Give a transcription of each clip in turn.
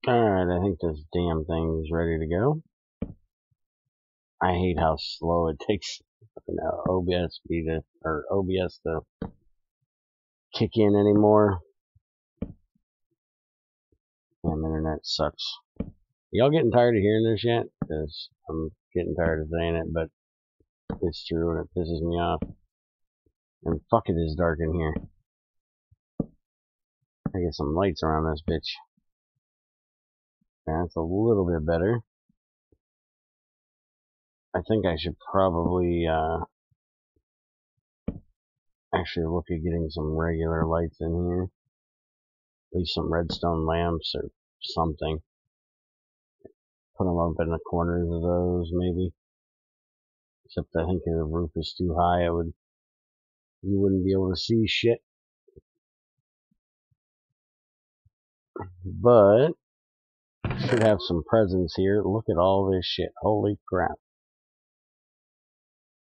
Alright, I think this damn thing is ready to go. I hate how slow it takes OBS to kick in anymore. Damn, internet sucks. Y'all getting tired of hearing this yet? Because I'm getting tired of saying it, but it's true and it pisses me off. And fuck, it is dark in here. I get some lights around this bitch. That's a little bit better. I think I should probably actually look at getting some regular lights in here. At least some redstone lamps or something. Put them up in the corners of those, maybe. Except I think if the roof is too high, you wouldn't be able to see shit. But should have some presents here. Look at all this shit. Holy crap.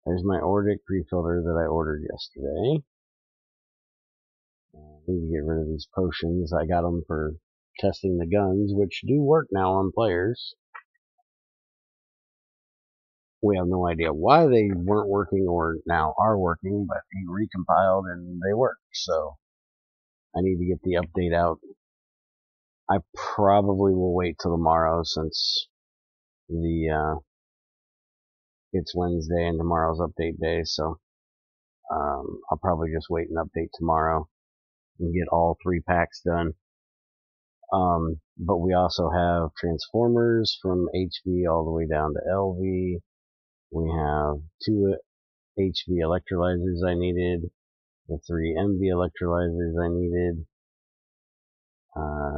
There's my Ordic pre-filter that I ordered yesterday. I need to get rid of these potions. I got them for testing the guns, which do work now on players. We have no idea why they weren't working or now are working, but they recompiled and they work. So I need to get the update out. I probably will wait till tomorrow since it's Wednesday and tomorrow's update day. So I'll probably just wait and update tomorrow and get all 3 packs done. But we also have Transformers from HV all the way down to LV. We have 2 HV electrolyzers I needed, the 3 MV electrolyzers I needed,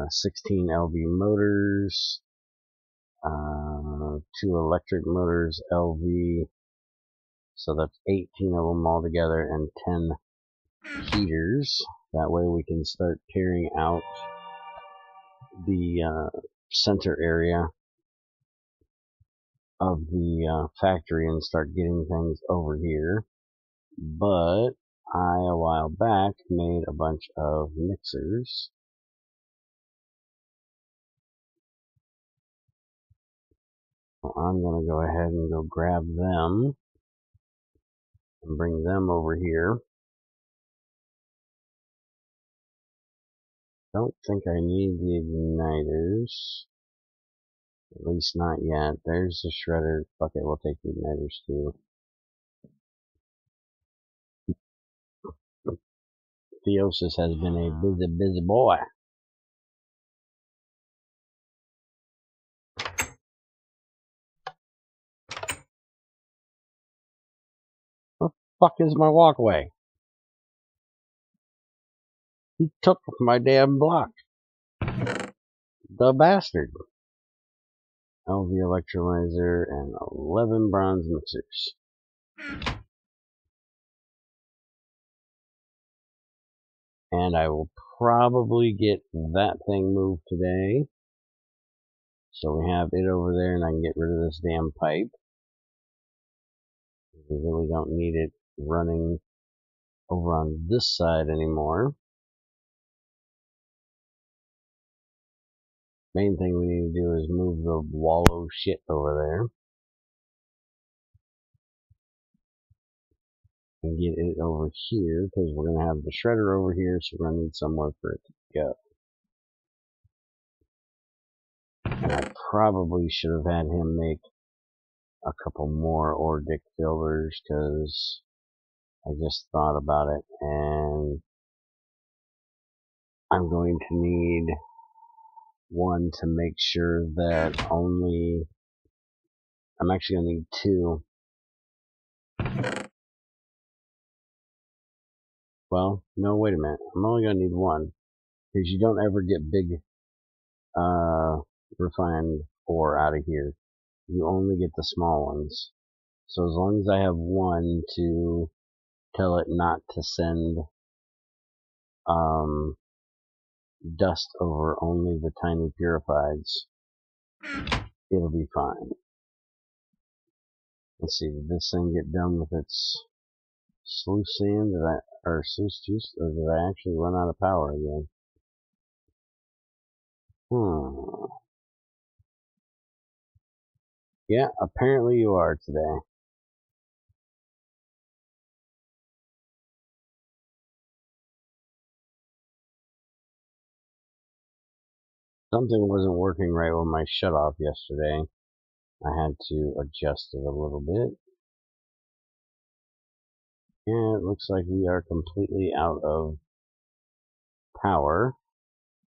16 LV motors, 2 electric motors LV, so that's 18 of them all together, and 10 heaters. That way we can start tearing out the center area of the factory and start getting things over here. But I, a while back, made a bunch of mixers. So I'm going to go ahead and go grab them and bring them over here. Don't think I need the igniters. At least not yet. There's the shredder. Fuck it, we'll take the igniters too. Theosis has been a busy boy. What the fuck is my walkway? He took my damn block. The bastard. LV electrolyzer and 11 bronze mixers. And I will probably get that thing moved today. So we have it over there and I can get rid of this damn pipe. We really don't need it running over on this side anymore. Main thing we need to do is move the wallow shit over there. And get it over here, because we're going to have the shredder over here, so we're going to need somewhere for it to go. And I probably should have had him make a couple more Ordic filters, because I just thought about it, and I'm going to need one to make sure that I'm actually going to need 2. Well, no, wait a minute. I'm only going to need 1. Because you don't ever get big, refined ore out of here. You only get the small ones. So as long as I have 1 to tell it not to send, dust over only the tiny purifieds, it'll be fine. Let's see, did this thing get done with its sluice sand? Or sluice juice? Or did I actually run out of power again? Yeah, apparently you are today. Something wasn't working right with my shutoff yesterday. I had to adjust it a little bit. And it looks like we are completely out of power.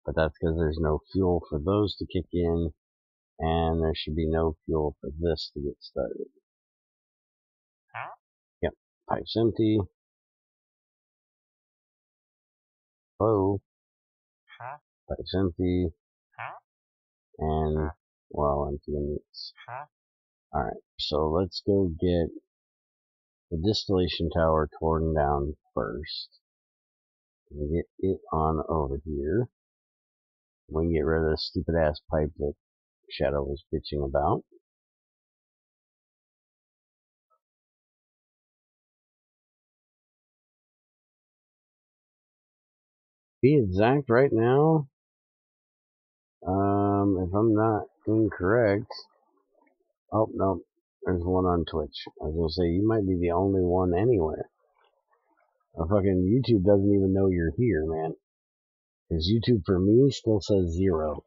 But that's because there's no fuel for those to kick in. And there should be no fuel for this to get started. Yep, pipe's empty. Oh, pipe's empty. And, well, empty and it's. Alright, so let's go get the distillation tower torn down first. And get it on over here. We can get rid of the stupid ass pipe that Shadow was bitching about. Be exact right now, if I'm not incorrect. Oh, no, there's one on Twitch. I was gonna say, you might be the only one anywhere. Fucking YouTube doesn't even know you're here, man. Because YouTube for me still says 0.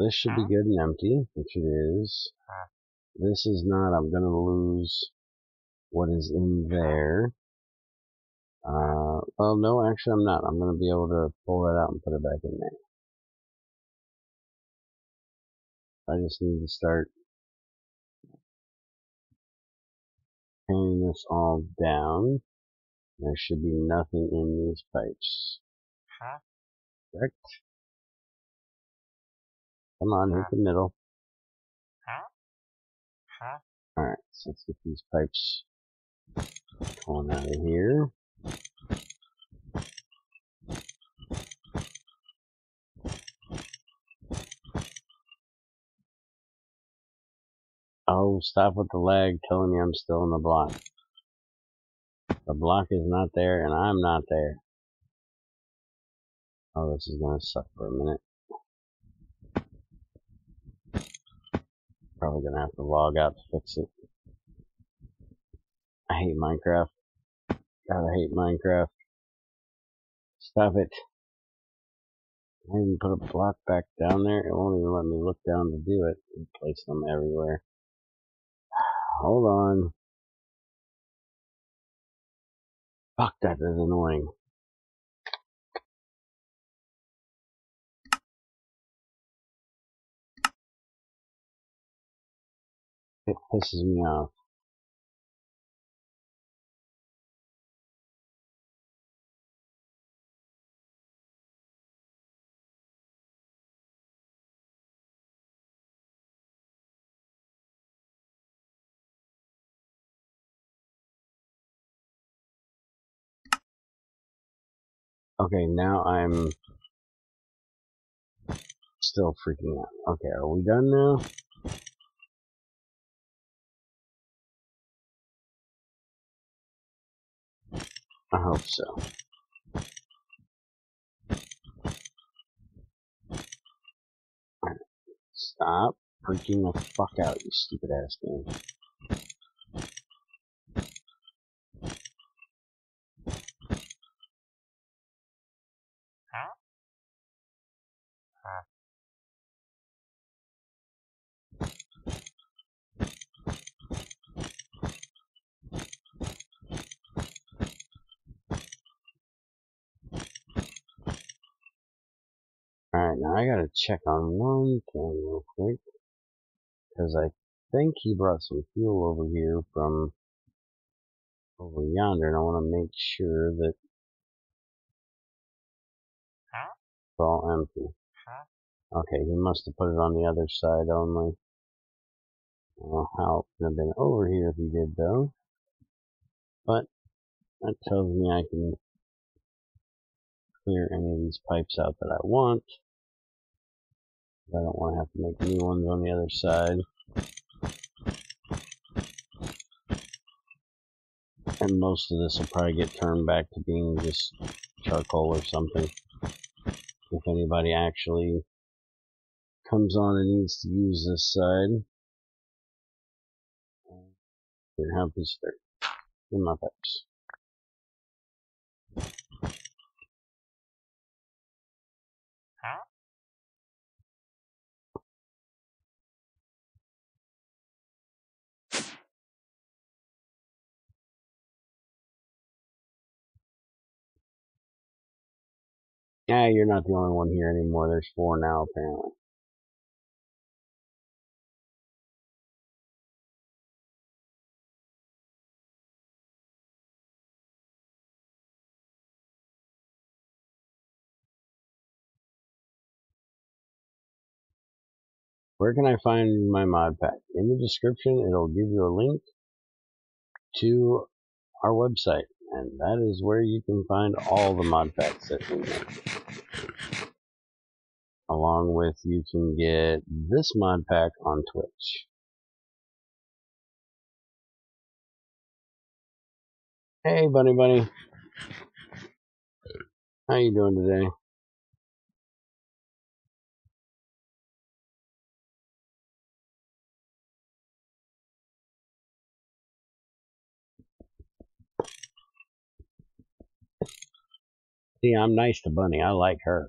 This should be good and empty, which it is. This is not. I'm gonna lose what is in there. Well, no, actually I'm not. I'm gonna be able to pull that out and put it back in there. I just need to start painting this all down. There should be nothing in these pipes. Correct? Come on, hit the middle. Alright, so let's get these pipes going out of here. Oh, stop with the lag telling me I'm still in the block. The block is not there and I'm not there. Oh, this is gonna suck for a minute. Probably gonna have to log out to fix it. I hate Minecraft. God, I hate Minecraft. Stop it. I even put a block back down there. It won't even let me look down to do it. I place them everywhere. Hold on. Fuck, that is annoying. It pisses me off. Okay, now I'm still freaking out. Okay, are we done now? I hope so. Stop freaking the fuck out, you stupid ass game. Alright, now I gotta check on one thing real quick. Because I think he brought some fuel over here from over yonder, and I want to make sure that it's all empty. Okay, he must have put it on the other side only. I don't know how it could have been over here if he did, though. But that tells me I can clear any of these pipes out that I want. I don't want to have to make new ones on the other side. And most of this will probably get turned back to being just charcoal or something. If anybody actually comes on and needs to use this side. Here, have this there. In my pipes. Yeah, you're not the only one here anymore. There's 4 now, apparently. Where can I find my mod pack? In the description, it'll give you a link to our website, and that is where you can find all the mod packs that we make. Along with, you can get this mod pack on Twitch. Hey, Bunny. How you doing today? See, I'm nice to Bunny. I like her.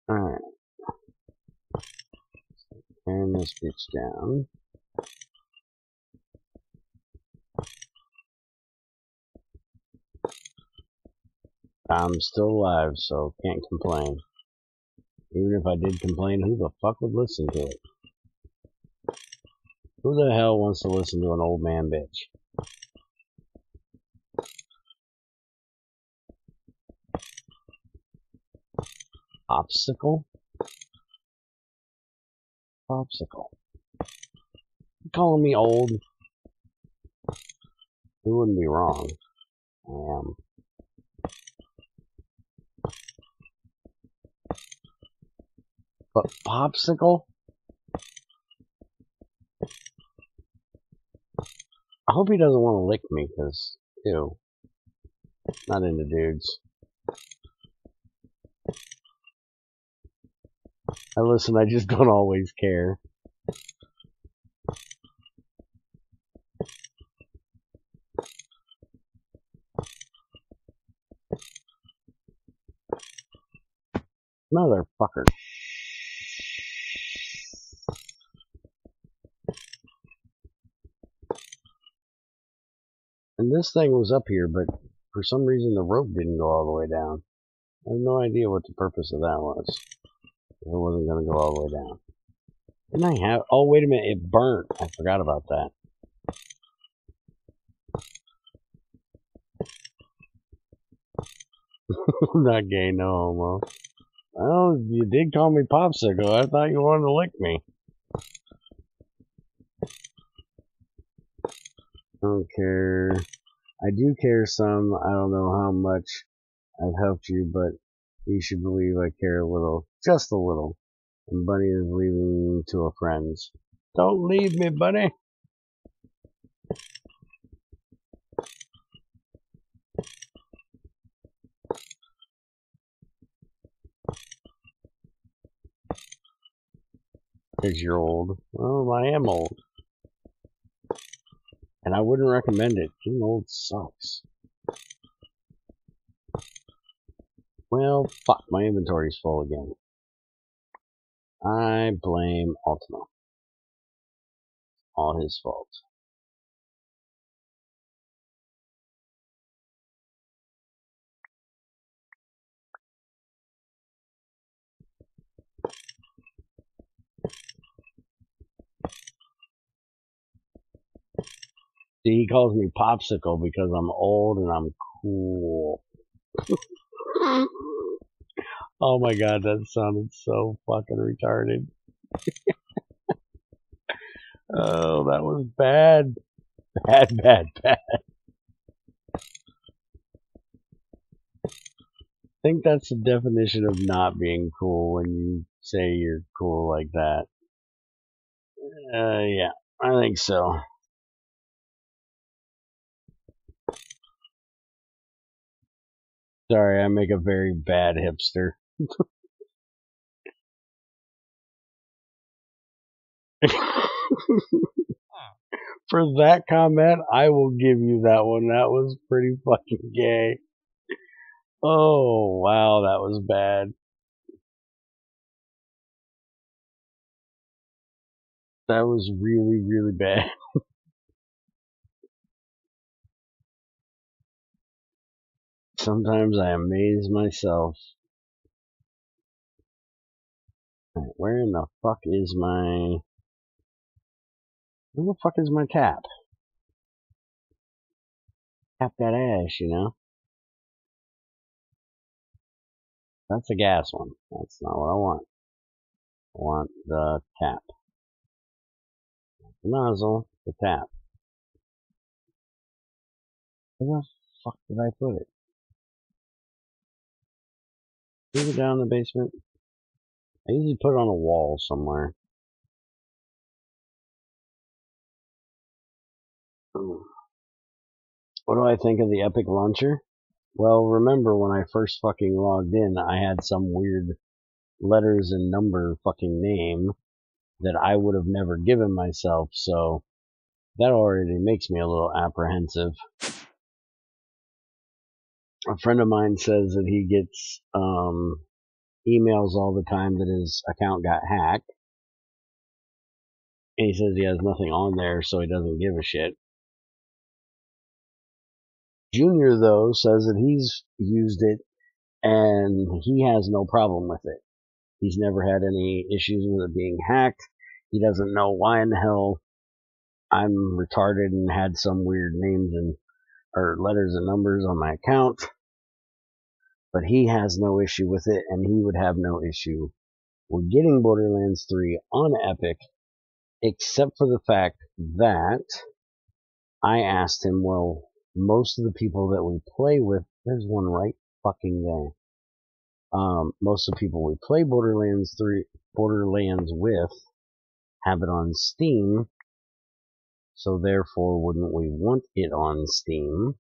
Alright. Turn this bitch down. I'm still alive, so can't complain. Even if I did complain, who the fuck would listen to it? Who the hell wants to listen to an old man bitch? Popsicle? Popsicle. You calling me old? You wouldn't be wrong. I am. But Popsicle? I hope he doesn't want to lick me, because, ew. Not into dudes. Listen, I just don't always care. Motherfucker. And this thing was up here, but for some reason the rope didn't go all the way down. I have no idea what the purpose of that was. It wasn't going to go all the way down. Didn't I have... Oh, wait a minute. It burnt. I forgot about that. Not gay, no homo. Well, you did call me Popsicle. I thought you wanted to lick me. I don't care. I do care some. I don't know how much I've helped you, but you should believe I care a little. Just a little. And Bunny is leaving to a friend's. Don't leave me, Bunny! Because you're old. Well, I am old. And I wouldn't recommend it. Being old sucks. Well, fuck. My inventory's full again. I blame Ultima. All his fault. See, he calls me Popsicle because I'm old and I'm cool. Oh my god, that sounded so fucking retarded. Oh, that was bad. Bad, bad, bad. I think that's the definition of not being cool when you say you're cool like that. Yeah, I think so. Sorry, I make a very bad hipster. For that comment, I will give you that one. That was pretty fucking gay. Oh, wow, that was bad. That was really, really bad. Sometimes I amaze myself. Right, where in the fuck is my... Where the fuck is my tap? Tap that ass, you know? That's a gas one. That's not what I want. I want the tap. The nozzle, the tap. Where the fuck did I put it? Is it down in the basement? I usually put it on a wall somewhere. What do I think of the Epic Launcher? Well, remember when I first fucking logged in, I had some weird letters and number fucking name that I would have never given myself, so that already makes me a little apprehensive. A friend of mine says that he gets emails all the time that his account got hacked, and he says he has nothing on there, so he doesn't give a shit. Junior, though, says that he's used it and he has no problem with it. He's never had any issues with it being hacked. He doesn't know why in the hell I'm retarded and had some weird names and or letters and numbers on my account. But he has no issue with it, and he would have no issue with getting Borderlands 3 on Epic, except for the fact that I asked him, well, most of the people that we play with, there's one right fucking there. Most of the people we play Borderlands with have it on Steam, so therefore wouldn't we want it on Steam?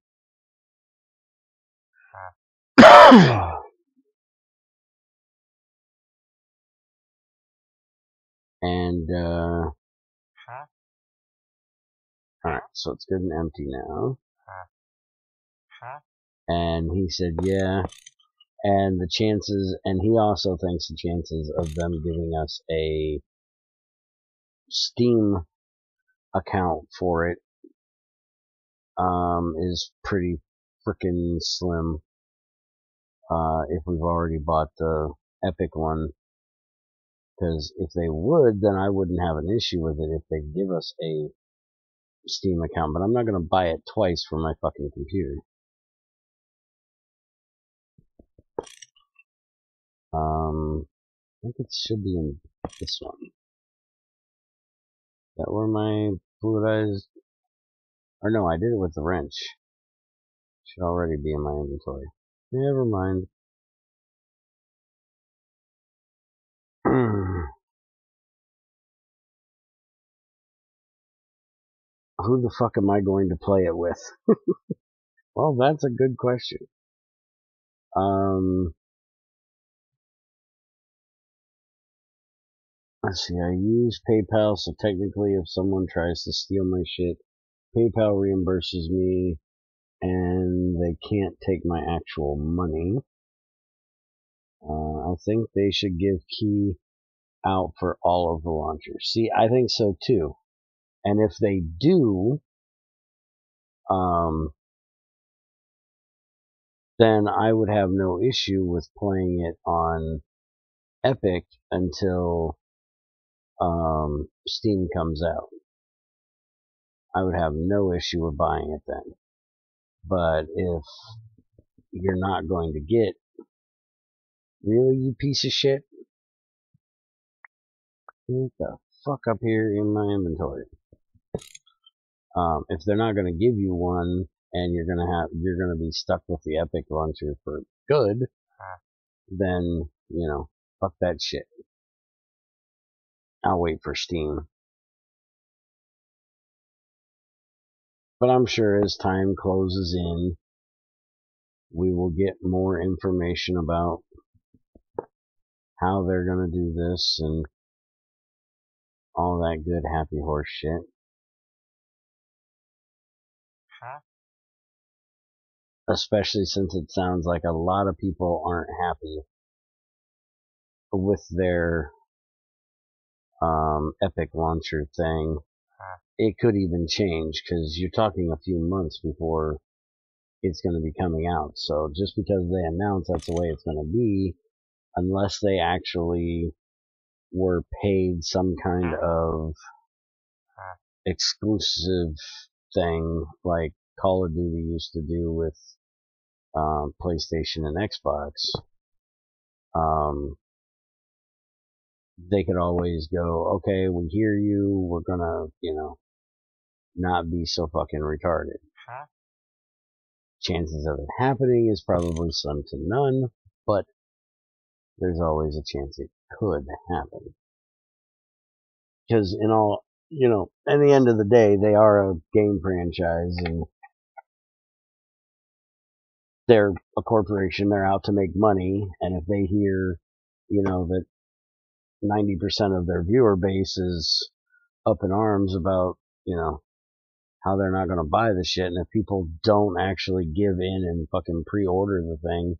And alright, so it's good and empty now. And he said, yeah, and the chances, and he also thinks the chances of them giving us a Steam account for it is pretty freaking slim if we've already bought the Epic one, because if they would, then I wouldn't have an issue with it if they give us a Steam account, but I'm not going to buy it twice for my fucking computer. I think it should be in this one. Is that where my fluidized... Or no, I did it with the wrench. Should already be in my inventory. Never mind. Who the fuck am I going to play it with? Well, that's a good question. Let's see, I use PayPal, so technically if someone tries to steal my shit, PayPal reimburses me, and they can't take my actual money. I think they should give key out for all of the launchers. See, I think so too. And if they do, then I would have no issue with playing it on Epic until Steam comes out. I would have no issue with buying it then. But if you're not going to get Really, you piece of shit? Get the fuck up here in my inventory. If they're not gonna give you one, and you're gonna be stuck with the Epic launcher for good, then, fuck that shit. I'll wait for Steam. But I'm sure as time closes in, we will get more information about how they're gonna do this and all that good happy horse shit. Especially since it sounds like a lot of people aren't happy with their Epic launcher thing. It could even change because you're talking a few months before it's going to be coming out. So just because they announce that's the way it's going to be, unless they actually were paid some kind of exclusive thing like Call of Duty used to do with PlayStation and Xbox, they could always go, okay, we hear you, we're gonna, not be so fucking retarded. Chances of it happening is probably slim to none, but there's always a chance it could happen. Because in all, at the end of the day, they are a game franchise and they're a corporation, they're out to make money, and if they hear, that 90% of their viewer base is up in arms about, how they're not going to buy the shit, and if people don't actually give in and fucking pre-order the thing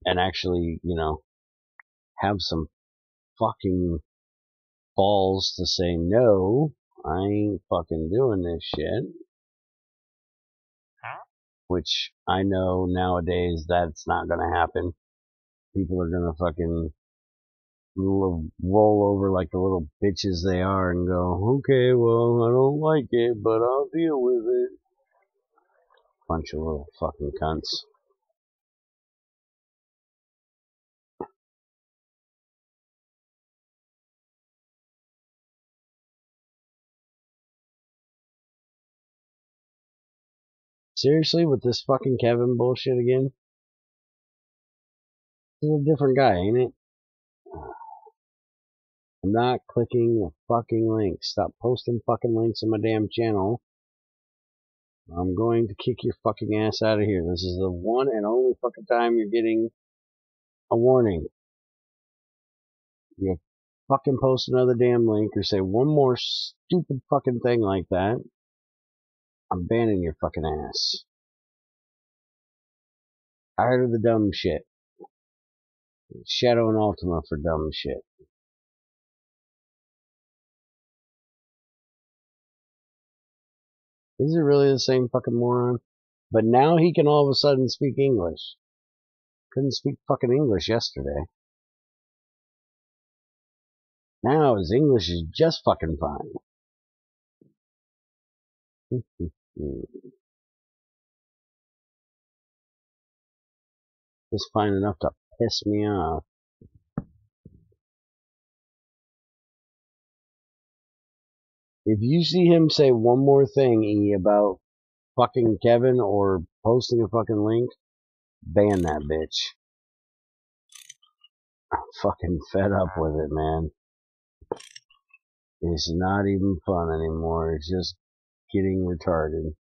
and actually, have some fucking balls to say no, I ain't fucking doing this shit. Which I know nowadays that's not going to happen. People are going to fucking roll over like the little bitches they are and go, okay, well, I don't like it, but I'll deal with it. Bunch of little fucking cunts. Seriously, with this fucking Kevin bullshit again? This is a different guy, ain't it? I'm not clicking the fucking link. Stop posting fucking links on my damn channel. I'm going to kick your fucking ass out of here. This is the one and only fucking time you're getting a warning. You fucking post another damn link or say one more stupid fucking thing like that, I'm banning your fucking ass. Tired of the dumb shit. Shadow and Ultima for dumb shit. Is it really the same fucking moron? But now he can all of a sudden speak English. Couldn't speak fucking English yesterday. Now his English is just fucking fine. Just fine enough to piss me off. If you see him say one more thing, E, about fucking Kevin or posting a fucking link, ban that bitch. I'm fucking fed up with it, man. It's not even fun anymore. It's just getting retarded.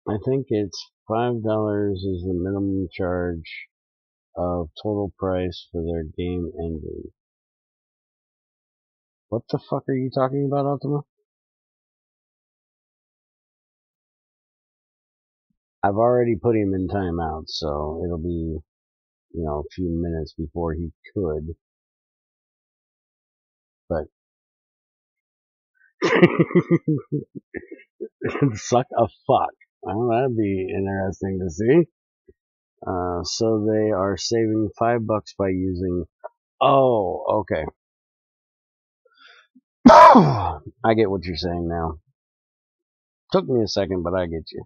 I think it's $5 is the minimum charge of total price for their game ending. What the fuck are you talking about, Ultima? I've already put him in timeout, so it'll be, a few minutes before he could. But suck a fuck. Well, that'd be interesting to see. So they are saving $5 by using Oh, okay. I get what you're saying now. Took me a second, but I get you.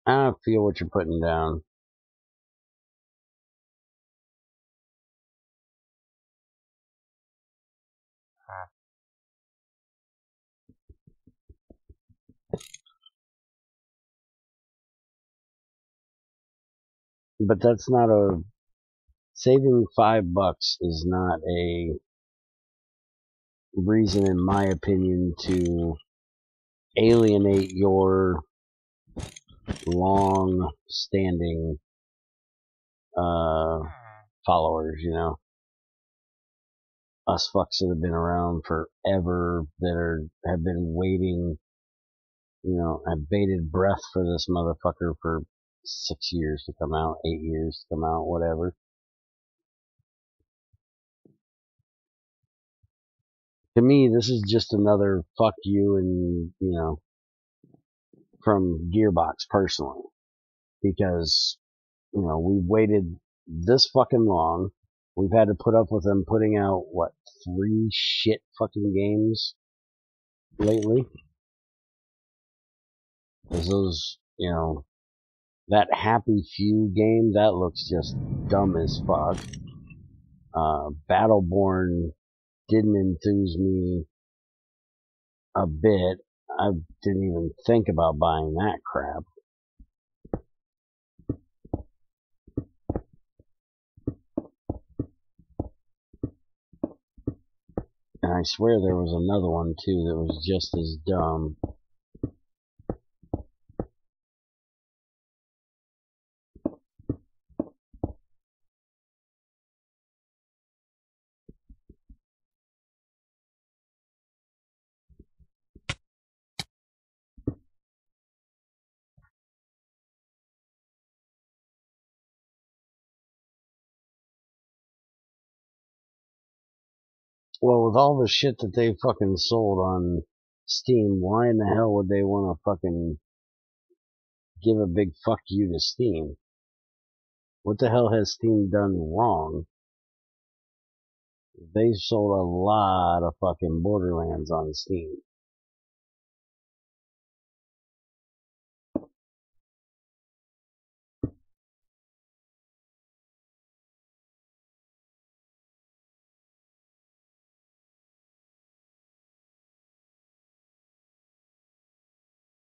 I feel what you're putting down. But that's not a saving $5 is not a reason, in my opinion, to alienate your long-standing followers. You know, us fucks that have been around forever that have been waiting. You know, I bated breath for this motherfucker for 6 years to come out, 8 years to come out, whatever. To me, this is just another fuck you, and you know, from Gearbox personally, because you know we've waited this fucking long. We've had to put up with them putting out what 3 shit fucking games lately. Because those, you know, that Happy Few game that looks just dumb as fuck. Battleborn didn't enthuse me a bit. I didn't even think about buying that crap. And I swear there was another one too that was just as dumb. Well, with all the shit that they fucking sold on Steam, why in the hell would they want to fucking give a big fuck you to Steam? What the hell has Steam done wrong? They sold a lot of fucking Borderlands on Steam.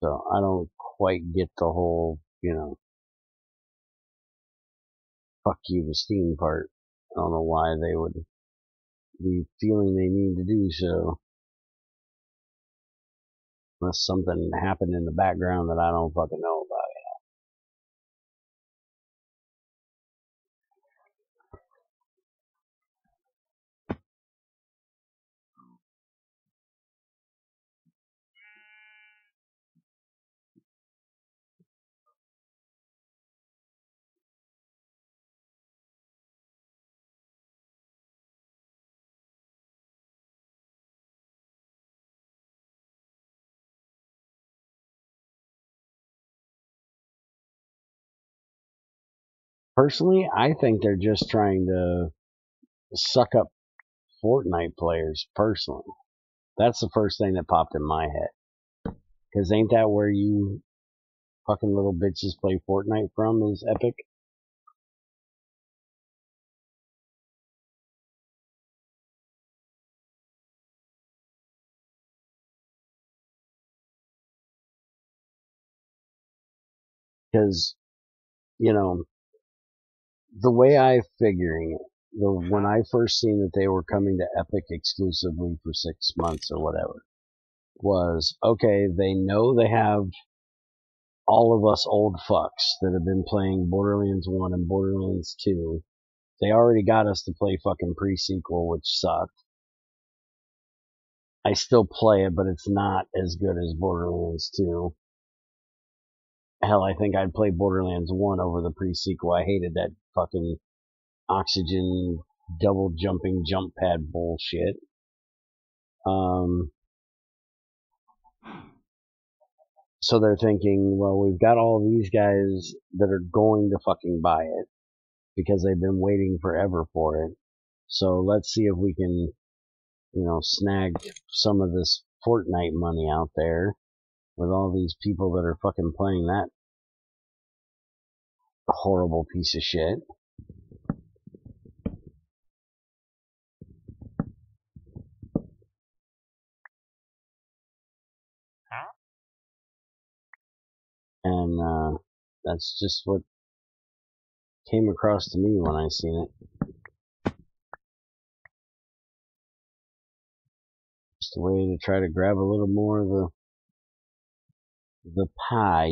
So I don't quite get the whole, you know, fuck you to Steam part. I don't know why they would be feeling they need to do so. Unless something happened in the background that I don't fucking know about. Personally, I think they're just trying to suck up Fortnite players, personally. That's the first thing that popped in my head. Because ain't that where you fucking little bitches play Fortnite from, is Epic? Because, you know, the way I'm figuring it, when I first seen that they were coming to Epic exclusively for 6 months or whatever, was, okay, they know they have all of us old fucks that have been playing Borderlands 1 and Borderlands 2. They already got us to play fucking pre-sequel, which sucked. I still play it, but it's not as good as Borderlands 2. Hell, I think I'd play Borderlands 1 over the pre-sequel. I hated that fucking oxygen double jumping jump pad bullshit. So they're thinking, well, we've got all these guys that are going to fucking buy it because they've been waiting forever for it. So let's see if we can, snag some of this Fortnite money out there with all these people that are fucking playing that horrible piece of shit. And that's just what came across to me when I seen it. Just a way to try to grab a little more of the pie,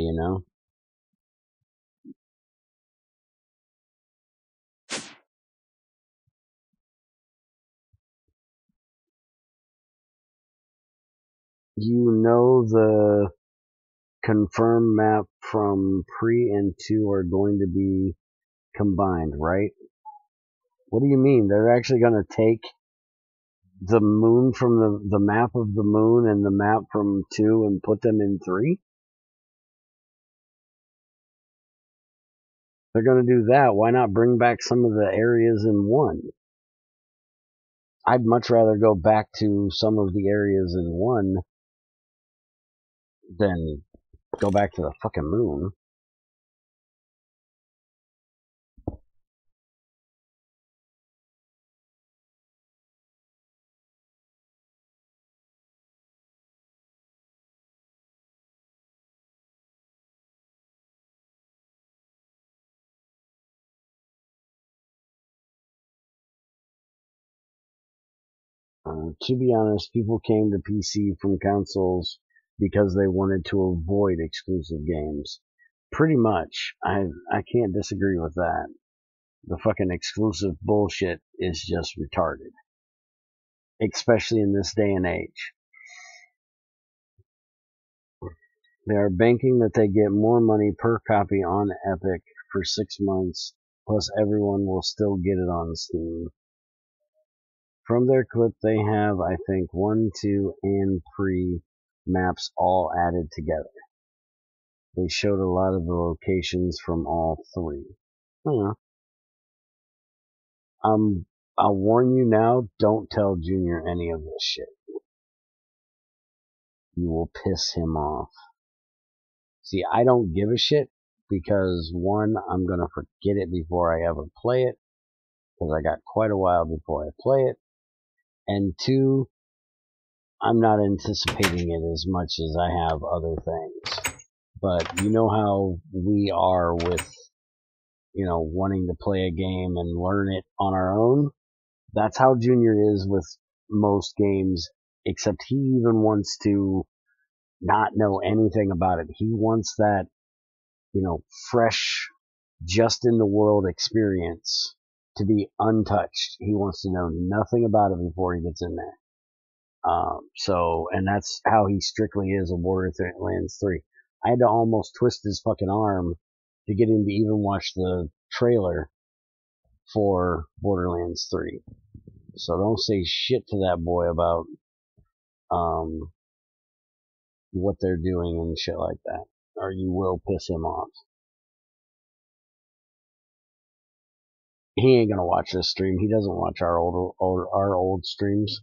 The confirmed map from pre and 2 are going to be combined, right? What do you mean? They're actually going to take the moon from the map of the moon and the map from 2 and put them in 3? They're going to do that. Why not bring back some of the areas in 1? I'd much rather go back to some of the areas in 1 than go back to the fucking moon. To be honest, people came to PC from consoles because they wanted to avoid exclusive games. Pretty much. I can't disagree with that. The fucking exclusive bullshit is just retarded. Especially in this day and age. They are banking that they get more money per copy on Epic for 6 months, plus everyone will still get it on Steam. From their clip, they have, I think, 1, 2, and 3 maps all added together. They showed a lot of the locations from all 3. I'll warn you now, don't tell Junior any of this shit. You will piss him off. See, I don't give a shit because 1, I'm gonna forget it before I ever play it, because I got quite a while before I play it. And 2, I'm not anticipating it as much as I have other things. But you know how we are with, wanting to play a game and learn it on our own? That's how Junior is with most games, except he even wants to not know anything about it. He wants that, fresh, just in the world experience to be untouched. He wants to know nothing about it before he gets in there. And that's how he strictly is a Borderlands 3. I had to almost twist his fucking arm to get him to even watch the trailer for Borderlands 3. So don't say shit to that boy about, what they're doing and shit like that, or you will piss him off. He ain't gonna watch this stream. He doesn't watch our old streams.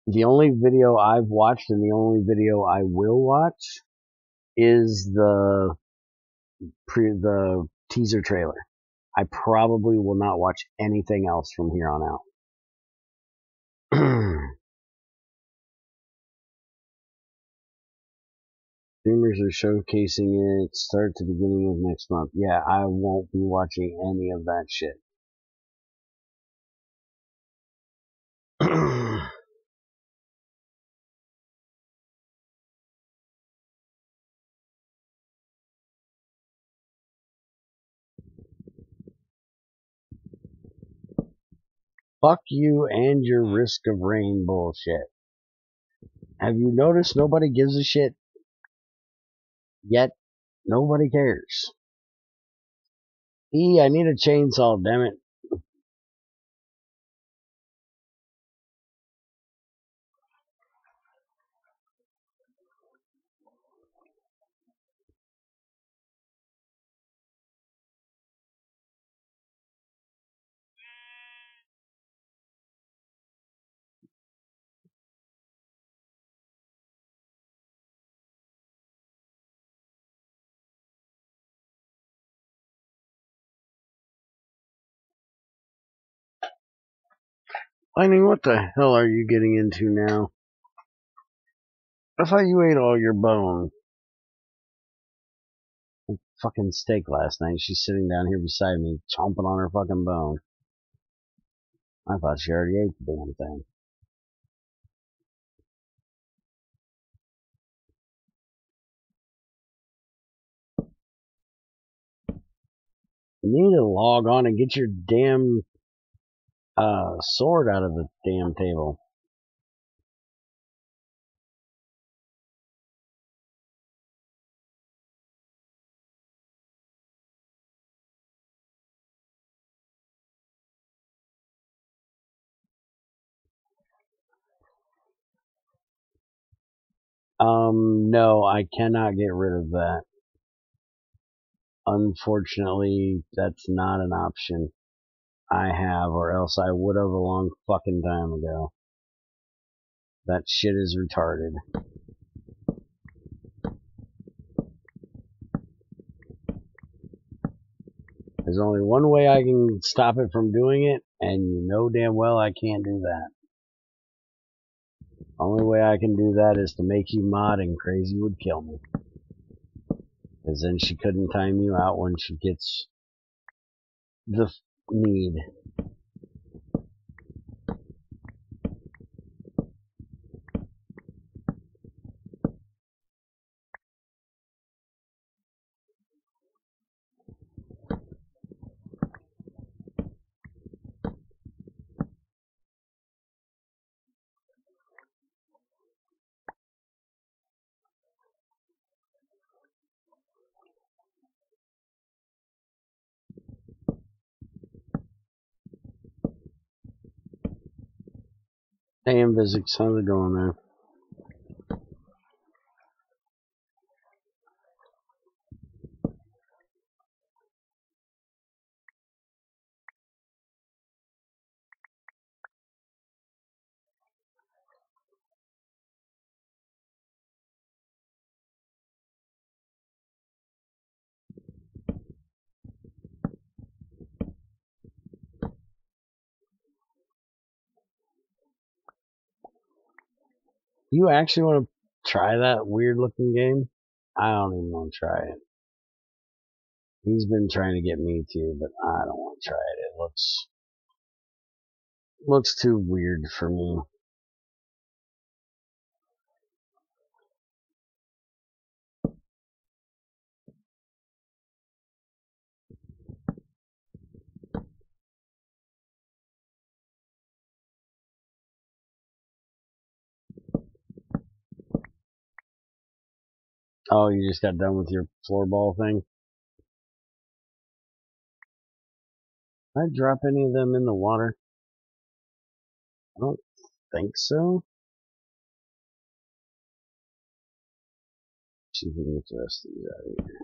The only video I've watched and the only video I will watch is the teaser trailer. I probably will not watch anything else from here on out. Streamers are showcasing it start to beginning of next month. Yeah, I won't be watching any of that shit. Fuck you and your Risk of Rain bullshit. Have you noticed nobody gives a shit? Yet, nobody cares. I need a chainsaw, damn it. Lightning, what the hell are you getting into now? I thought you ate all your bone. Fucking steak last night. She's sitting down here beside me, chomping on her fucking bone. I thought she already ate the damn thing. You need to log on and get your damn sword out of the damn table. No, I cannot get rid of that. Unfortunately, that's not an option I have, or else I would have a long fucking time ago. That shit is retarded. There's only one way I can stop it from doing it, and you know damn well I can't do that. Only way I can do that is to make you mod, and Crazy would kill me. Because then she couldn't time you out when she gets the need. Hey, Invisics, how's it going, man? You actually want to try that weird looking game? I don't even want to try it. He's been trying to get me to, but I don't want to try it. It looks too weird for me. Oh, you just got done with your floorball thing? Did I drop any of them in the water? I don't think so. See if we can get the rest of these out of here.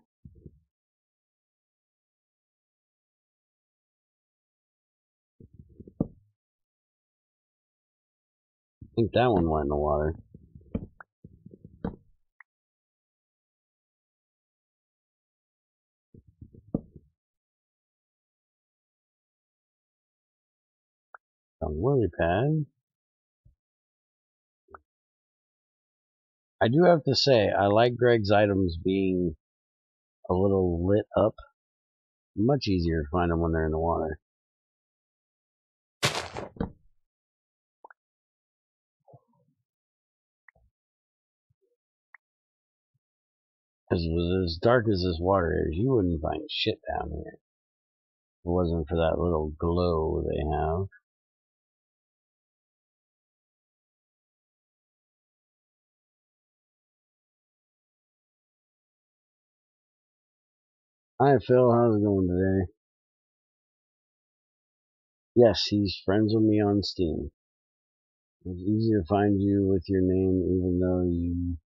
I think that one went in the water. A lily pad. I do have to say, I like Greg's items being a little lit up. Much easier to find them when they're in the water. Because as dark as this water is, you wouldn't find shit down here. If it wasn't for that little glow they have. Hi Phil, how's it going today? Yes, he's friends with me on Steam. It's easy to find you with your name even though you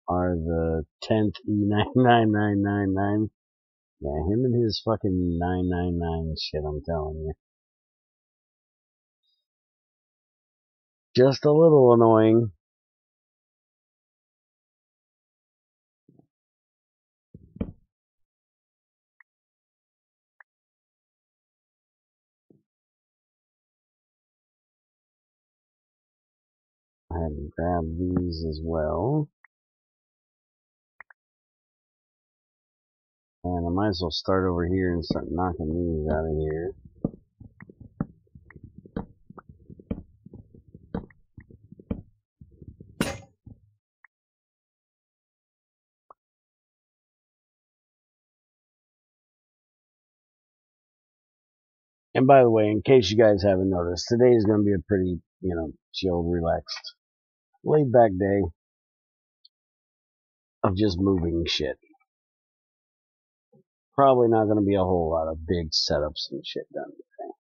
are the 10th E99999. Yeah, him and his fucking 999 shit, I'm telling you. Just a little annoying. grab these as well. And I might as well start over here and start knocking these out of here. And by the way, in case you guys haven't noticed, today is going to be a pretty, chilled, relaxed, laid back day of just moving shit. Probably not going to be a whole lot of big setups and shit done today.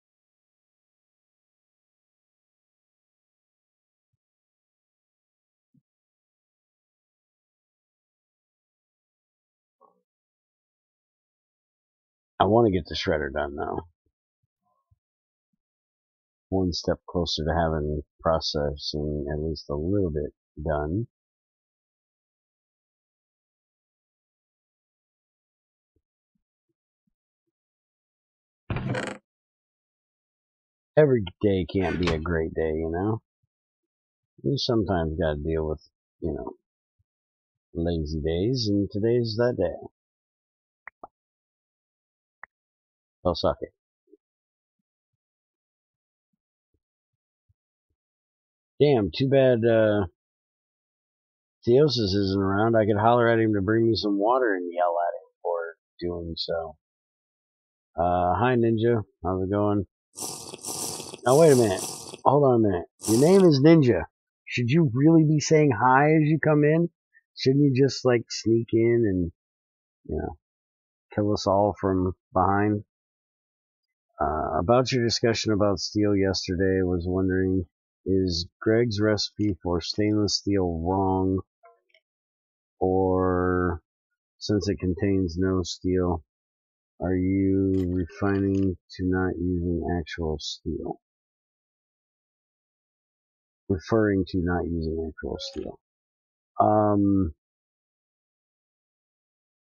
I want to get the shredder done though. One step closer to having processing at least a little bit done. Every day can't be a great day, You sometimes gotta deal with, lazy days, and today's that day. Oh, suck it. Damn, too bad, Theosis isn't around. I could holler at him to bring me some water and yell at him for doing so. Hi Ninja, how's it going? Now wait a minute. Hold on a minute. Your name is Ninja. Should you really be saying hi as you come in? Shouldn't you just like sneak in and, kill us all from behind? About your discussion about steel yesterday, I was wondering, is Greg's recipe for stainless steel wrong? Or since it contains no steel, are you referring to not using actual steel?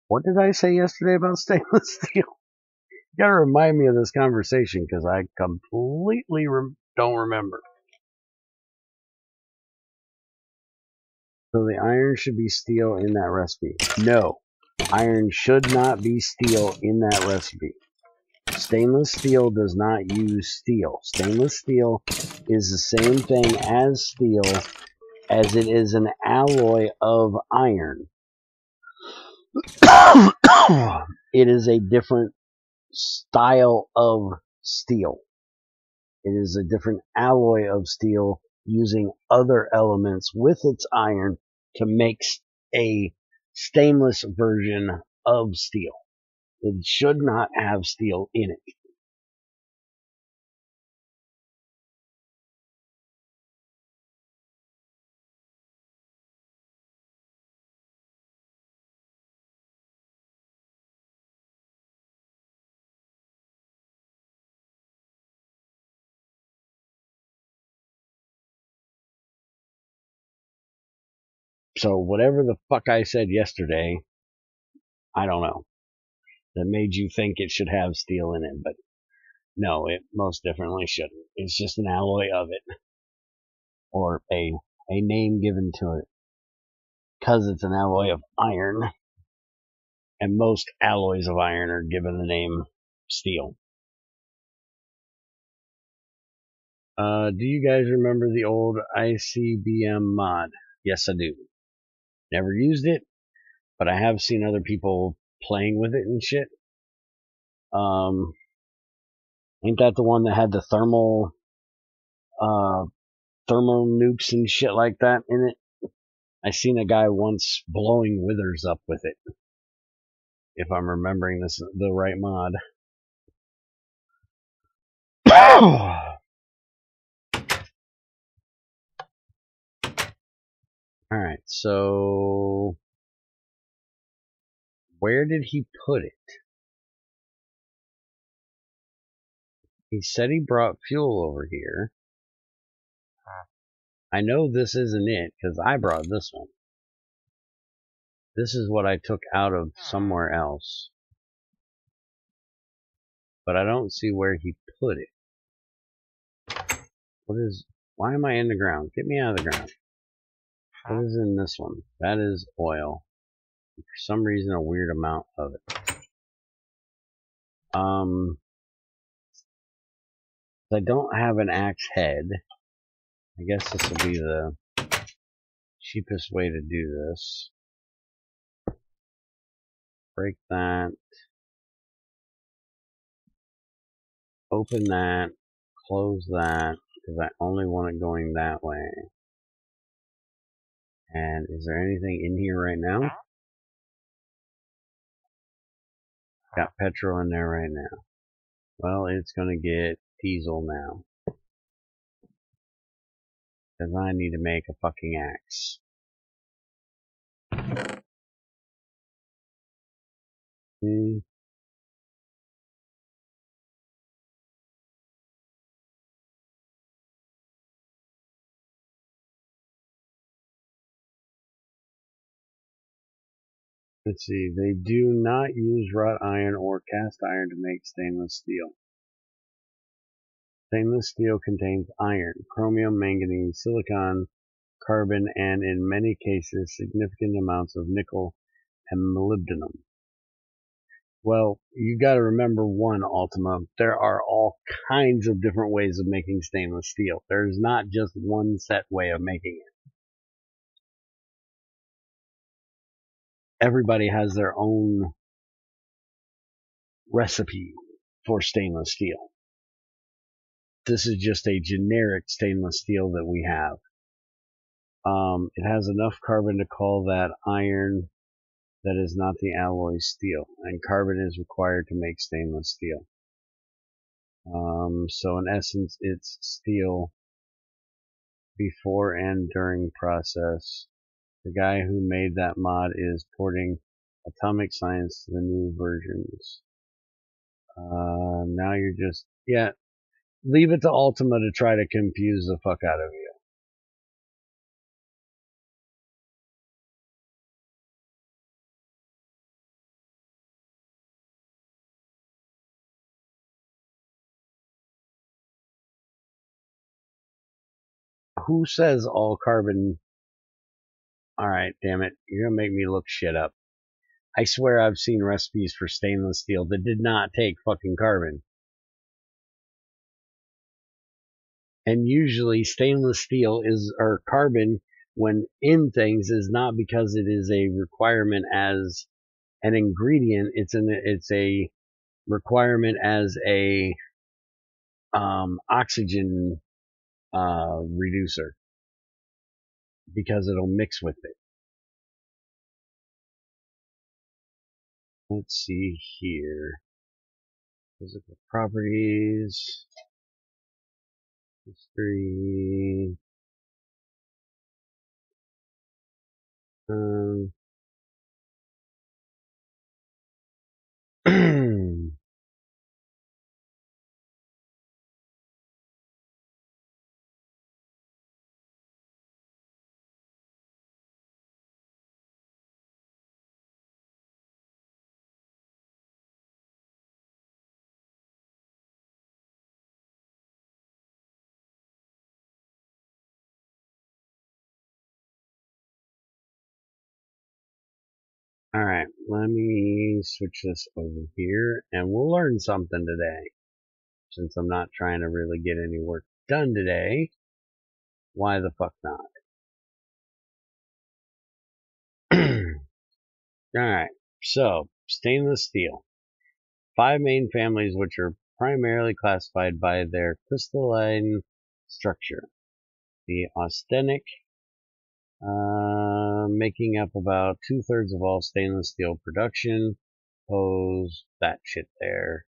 What did I say yesterday about stainless steel? You gotta remind me of this conversation because I completely don't remember. So the iron should be steel in that recipe. No, iron should not be steel in that recipe. Stainless steel does not use steel. Stainless steel is the same thing as steel, as it is an alloy of iron. It is a different style of steel. It is a different alloy of steel using other elements with its iron to make a stainless version of steel. It should not have steel in it. So whatever the fuck I said yesterday, I don't know, that made you think it should have steel in it, but no, it most definitely shouldn't. It's just an alloy of it, or a name given to it, because it's an alloy of iron, and most alloys of iron are given the name steel. Do you guys remember the old ICBM mod? Yes, I do. Never used it, but I have seen other people playing with it and shit. Ain't that the one that had the thermal nukes and shit like that in it? I seen a guy once blowing withers up with it. If I'm remembering this the right mod. Alright, so where did he put it? He said he brought fuel over here. I know this isn't it, because I brought this one. This is what I took out of somewhere else. But I don't see where he put it. Why am I in the ground? Get me out of the ground. What is in this one? That is oil. For some reason, a weird amount of it. I don't have an axe head. I guess this will be the cheapest way to do this. Break that. Open that. Close that. Because I only want it going that way. And is there anything in here right now? Got petrol in there right now. Well, it's gonna get diesel now. Because I need to make a fucking axe. Let's see, they do not use wrought iron or cast iron to make stainless steel. Stainless steel contains iron, chromium, manganese, silicon, carbon, and in many cases significant amounts of nickel and molybdenum. Well, you gotta remember one, Ultima, there are all kinds of different ways of making stainless steel. There's not just one set way of making it. Everybody has their own recipe for stainless steel. This is just a generic stainless steel that we have. It has enough carbon to call that iron that is not the alloy steel, and carbon is required to make stainless steel. So in essence, it's steel before and during process. The guy who made that mod is porting atomic science to the new versions. Now you're just, yeah, leave it to Ultima to try to confuse the fuck out of you. Who says all carbon? Alright, damn it. You're gonna make me look shit up. I swear I've seen recipes for stainless steel that did not take fucking carbon. And usually stainless steel or carbon when in things is not because it is a requirement as an ingredient. It's a requirement as a oxygen reducer because it'll mix with it. Let's see here. Physical properties. History. Alright, let me switch this over here, and we'll learn something today. Since I'm not trying to really get any work done today, why the fuck not? Alright, so, stainless steel. 5 main families which are primarily classified by their crystalline structure. The austenitic, making up about 2/3 of all stainless steel production. Pose that shit there.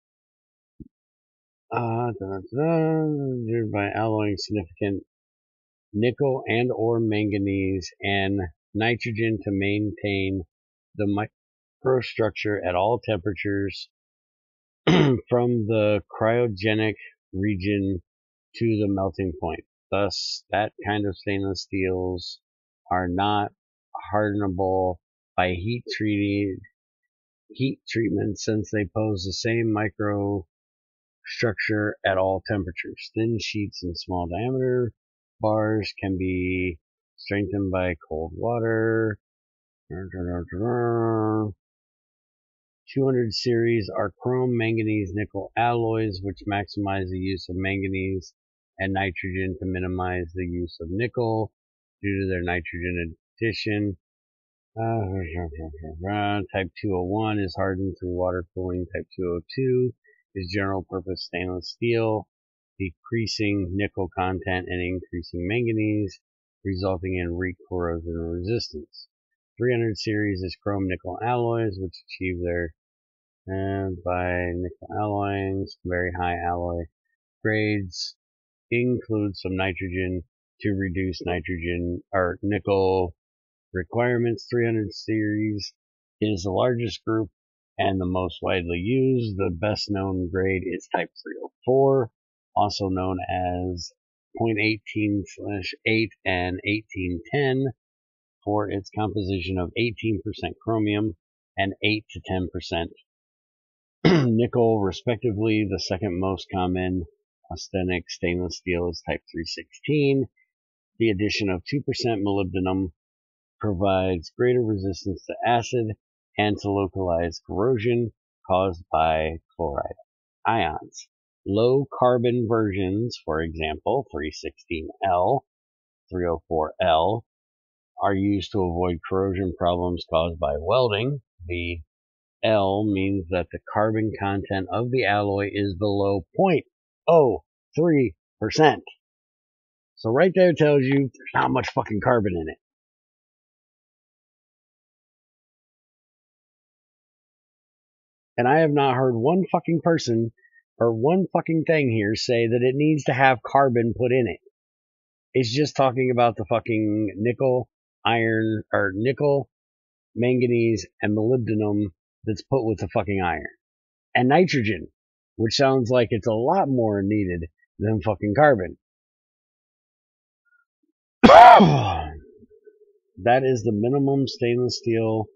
By alloying significant nickel and or manganese and nitrogen to maintain the microstructure at all temperatures from the cryogenic region to the melting point. Thus, that kind of stainless steels are not hardenable by heat treatment since they pose the same microstructure at all temperatures. Thin sheets and small diameter bars can be strengthened by cold water. 200 series are chrome, manganese, nickel alloys, which maximize the use of manganese and nitrogen to minimize the use of nickel due to their nitrogen addition. Type 201 is hardened through water cooling. Type 202 is general purpose stainless steel, decreasing nickel content and increasing manganese, resulting in corrosion resistance. 300 series is chrome nickel alloys, which achieve their by nickel alloying. Very high alloy grades include some nitrogen to reduce nitrogen or nickel requirements. 300 series is the largest group and the most widely used. The best known grade is type 304, also known as 0.18/8 and 1810, for its composition of 18% chromium and 8 to 10% nickel, respectively. The second most common austenitic stainless steel is type 316. The addition of 2% molybdenum provides greater resistance to acid and to localized corrosion caused by chloride ions. Low carbon versions, for example, 316L, 304L, are used to avoid corrosion problems caused by welding. The L means that the carbon content of the alloy is below 0.03%. So right there tells you there's not much fucking carbon in it. And I have not heard one fucking person or one fucking thing here say that it needs to have carbon put in it. It's just talking about the fucking nickel, iron, or nickel, manganese, and molybdenum that's put with the fucking iron. And nitrogen, which sounds like it's a lot more needed than fucking carbon. That is the minimum stainless steel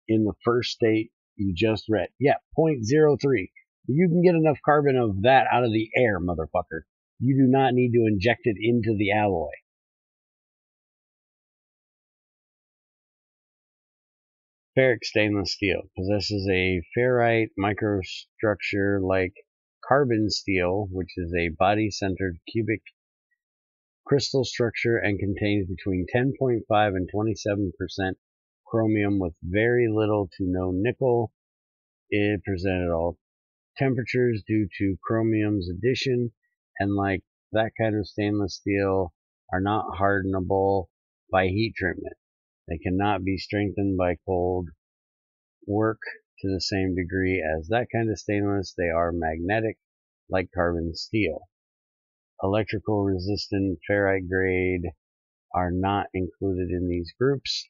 in the first state you just read. Yeah, 0.03. You can get enough carbon of that out of the air, motherfucker. You do not need to inject it into the alloy. Ferric stainless steel possesses a ferrite microstructure like carbon steel, which is a body-centered cubic crystal structure and contains between 10.5 and 27% chromium with very little to no nickel. It presented all temperatures due to chromium's addition, and like that kind of stainless steel are not hardenable by heat treatment. They cannot be strengthened by cold work to the same degree as that kind of stainless. They are magnetic like carbon steel. Electrical resistant ferrite grade are not included in these groups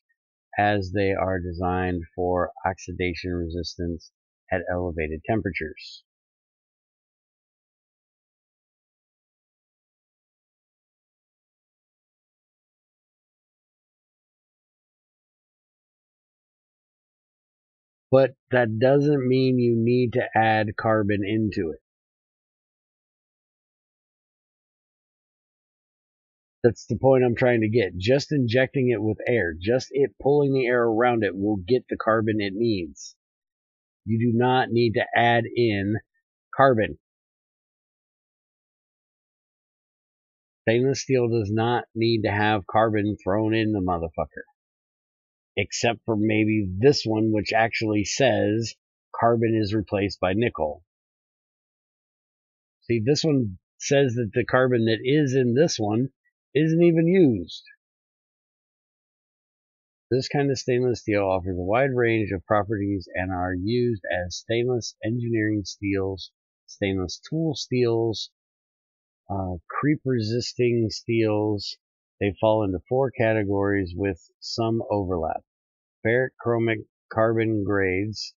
as they are designed for oxidation resistance at elevated temperatures. But that doesn't mean you need to add carbon into it. That's the point I'm trying to get. Just injecting it with air, just it pulling the air around it will get the carbon it needs. You do not need to add in carbon. Stainless steel does not need to have carbon thrown in the motherfucker. Except for maybe this one, which actually says carbon is replaced by nickel. See, this one says that the carbon that is in this one isn't even used. This kind of stainless steel offers a wide range of properties and are used as stainless engineering steels, stainless tool steels, creep-resisting steels. They fall into 4 categories with some overlap. Ferric chromic carbon grades.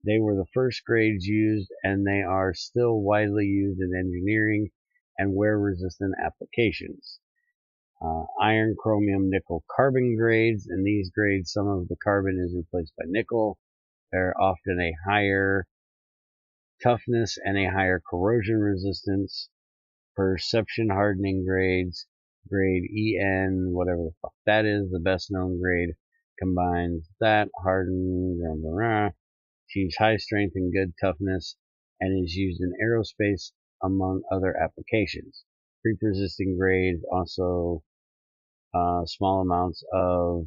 They were the first grades used, and they are still widely used in engineering and wear-resistant applications. Iron, chromium, nickel, carbon grades. In these grades, some of the carbon is replaced by nickel. They're often a higher toughness and a higher corrosion resistance. Perception hardening grades. grade EN, whatever the fuck that is, the best known grade, combines that, hardened, achieves high strength and good toughness, and is used in aerospace among other applications. Creep resisting grades also small amounts of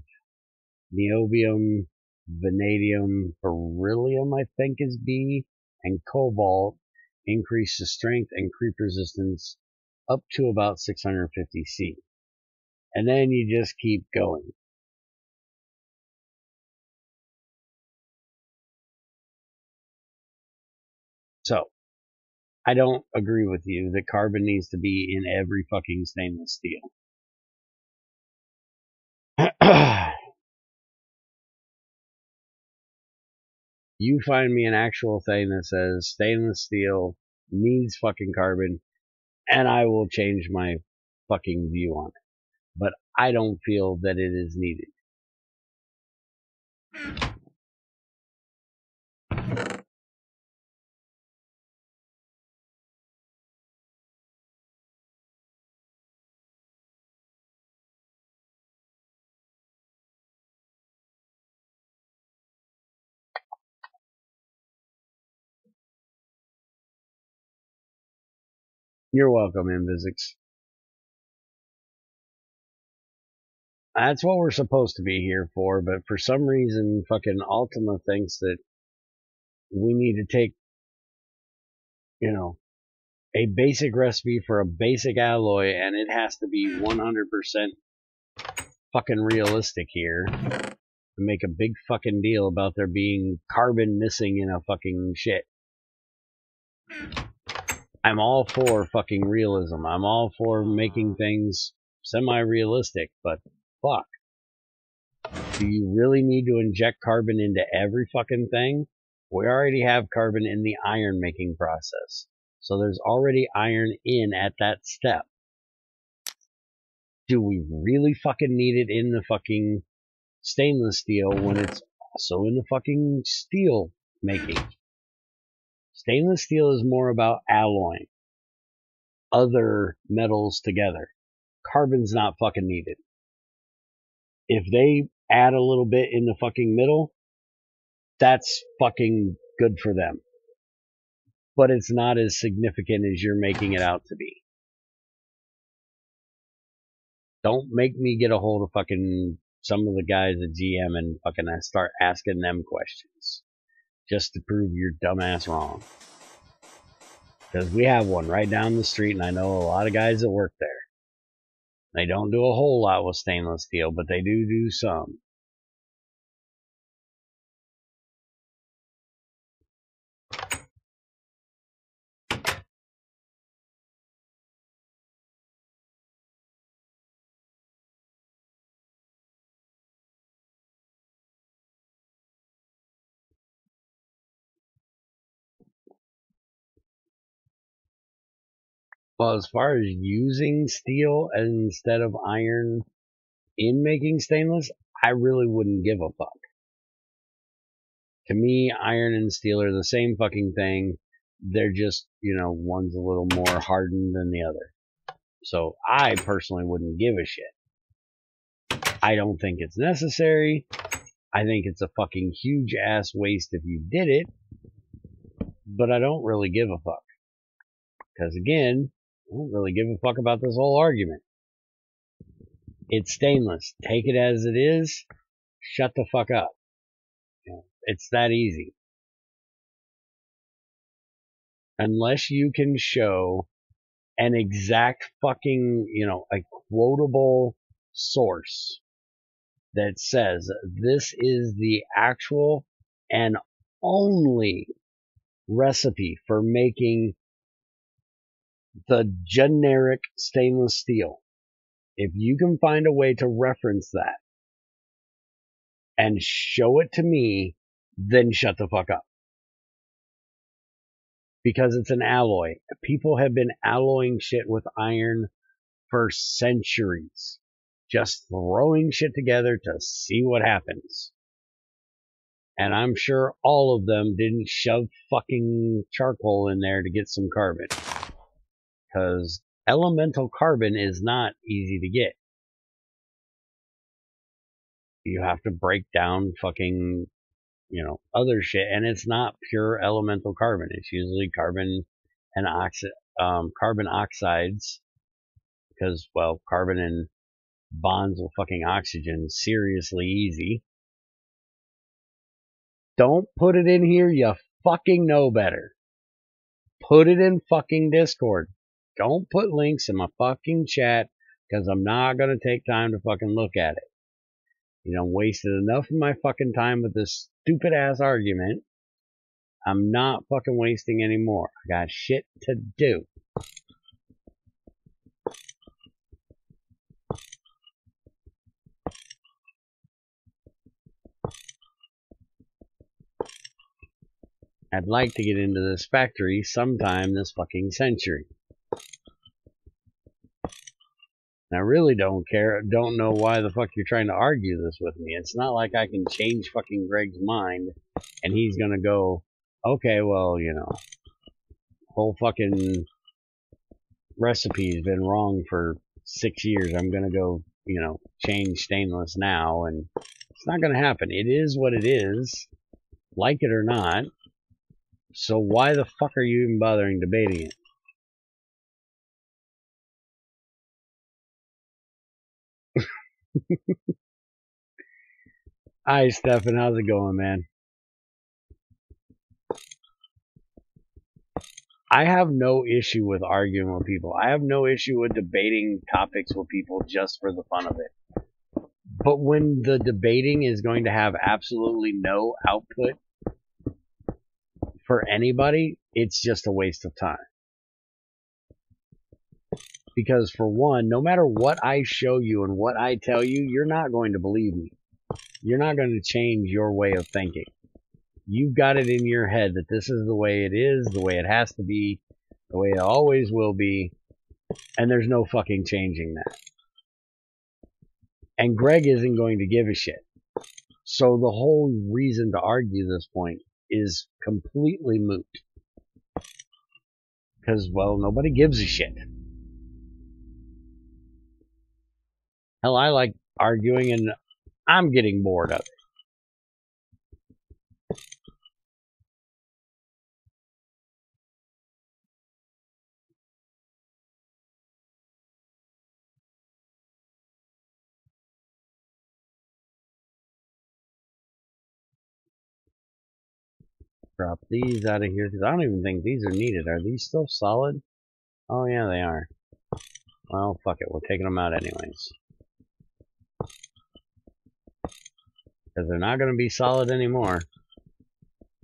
niobium, vanadium, beryllium, I think is B, and cobalt increase the strength and creep resistance up to about 650 C. And then you just keep going. So, I don't agree with you that carbon needs to be in every fucking stainless steel. You find me an actual thing that says stainless steel needs fucking carbon, and I will change my fucking view on it. But I don't feel that it is needed. You're welcome, Invisics. That's what we're supposed to be here for, but for some reason, fucking Ultima thinks that we need to take, a basic recipe for a basic alloy, and it has to be 100% fucking realistic here, and make a big fucking deal about there being carbon missing in a fucking shit. I'm all for fucking realism. I'm all for making things semi-realistic, but fuck. Do you really need to inject carbon into every fucking thing? We already have carbon in the iron making process. So there's already iron in at that step. Do we really fucking need it in the fucking stainless steel when it's also in the fucking steel making? Stainless steel is more about alloying other metals together. Carbon's not fucking needed. If they add a little bit in the fucking middle, that's fucking good for them. But it's not as significant as you're making it out to be. Don't make me get a hold of fucking some of the guys at GM and fucking start asking them questions just to prove your dumbass wrong. Because we have one right down the street, and I know a lot of guys that work there. They don't do a whole lot with stainless steel, but they do some. Well, as far as using steel instead of iron in making stainless, I really wouldn't give a fuck. To me, iron and steel are the same fucking thing. They're just, one's a little more hardened than the other. So I personally wouldn't give a shit. I don't think it's necessary. I think it's a fucking huge ass waste if you did it. But I don't really give a fuck. Because again, I don't really give a fuck about this whole argument. It's stainless. Take it as it is. Shut the fuck up. It's that easy. Unless you can show an exact fucking, a quotable source that says this is the actual and only recipe for making the generic stainless steel. If you can find a way to reference that and show it to me, then shut the fuck up. Because it's an alloy. People have been alloying shit with iron for centuries. Just throwing shit together to see what happens. And I'm sure all of them didn't shove fucking charcoal in there to get some carbon. Because elemental carbon is not easy to get. You have to break down fucking, other shit, and it's not pure elemental carbon. It's usually carbon and carbon oxides, because, well, carbon and bonds with fucking oxygen is seriously easy. Don't put it in here, you fucking know better. Put it in fucking Discord. Don't put links in my fucking chat, because I'm not gonna take time to fucking look at it. Wasted enough of my fucking time with this stupid ass argument. I'm not fucking wasting any more. I got shit to do. I'd like to get into this factory sometime this fucking century. And I really don't know why the fuck you're trying to argue this with me. It's not like I can change fucking Greg's mind and he's gonna go, okay, well, whole fucking recipe's been wrong for 6 years. I'm gonna go, change stainless now, and it's not gonna happen. It is what it is, like it or not. So why the fuck are you even bothering debating it? Hi, Stefan. How's it going, man? I have no issue with arguing with people. I have no issue with debating topics with people just for the fun of it. But when the debating is going to have absolutely no output for anybody, it's just a waste of time. Because for one, no matter what I show you and what I tell you, you're not going to believe me. You're not going to change your way of thinking. You've got it in your head that this is the way it is, the way it has to be, the way it always will be, and there's no fucking changing that. And Greg isn't going to give a shit. So the whole reason to argue this point is completely moot. Because, well, nobody gives a shit. Hell, I like arguing and I'm getting bored of it. Drop these out of here, because I don't even think these are needed. Are these still solid? Oh yeah, they are. Well, fuck it, we're taking them out anyways. Because they're not going to be solid anymore.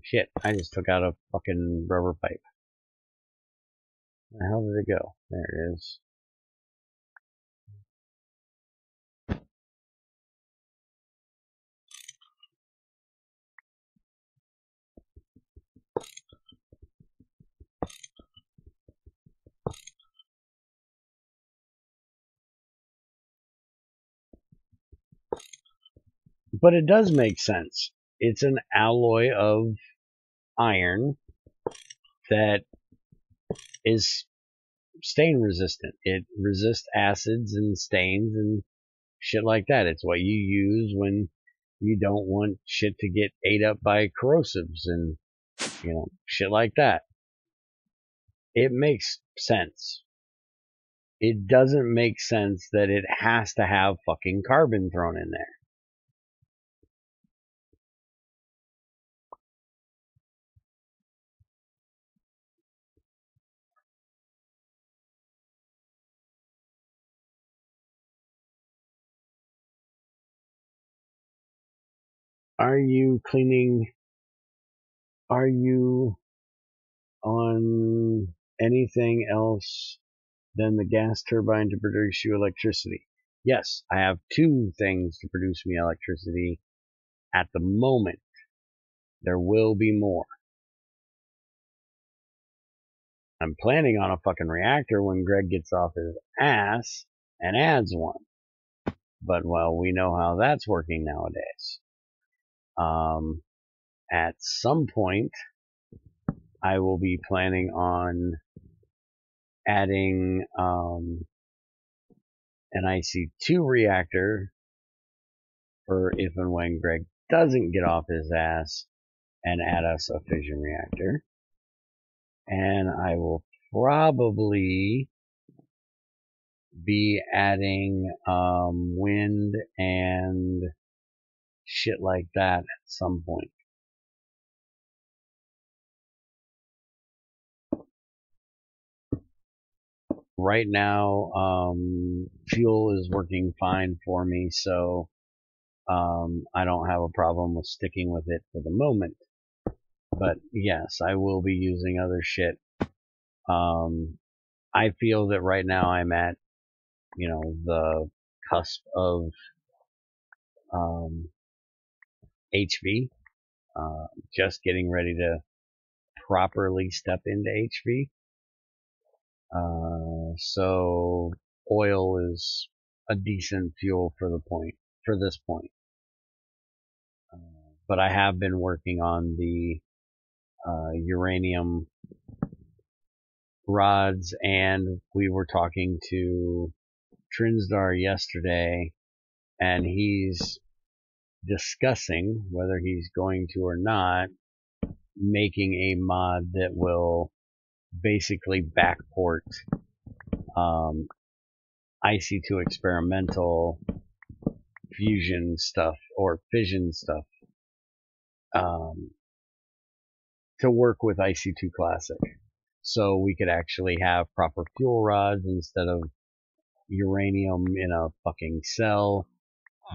Shit, I just took out a fucking rubber pipe. Where the hell did it go? There it is. But it does make sense. It's an alloy of iron that is stain resistant. It resists acids and stains and shit like that. It's what you use when you don't want shit to get ate up by corrosives and, shit like that. It makes sense. It doesn't make sense that it has to have fucking carbon thrown in there. Are you on anything else than the gas turbine to produce you electricity? Yes, I have 2 things to produce me electricity at the moment. There will be more. I'm planning on a fucking reactor when Greg gets off his ass and adds one. But, well, we know how that's working nowadays. At some point, I will be planning on adding an IC2 reactor for if and when Greg doesn't get off his ass and add us a fission reactor. And I will probably be adding wind and shit like that at some point. Right now, fuel is working fine for me, so I don't have a problem with sticking with it for the moment. But yes, I will be using other shit. I feel that right now I'm at, the cusp of HV, just getting ready to properly step into HV. So oil is a decent fuel for this point. But I have been working on the uranium rods, and we were talking to Trinsdar yesterday, and he's discussing whether he's going to or not making a mod that will basically backport IC2 experimental fusion stuff or fission stuff to work with IC2 Classic. So we could actually have proper fuel rods instead of uranium in a fucking cell,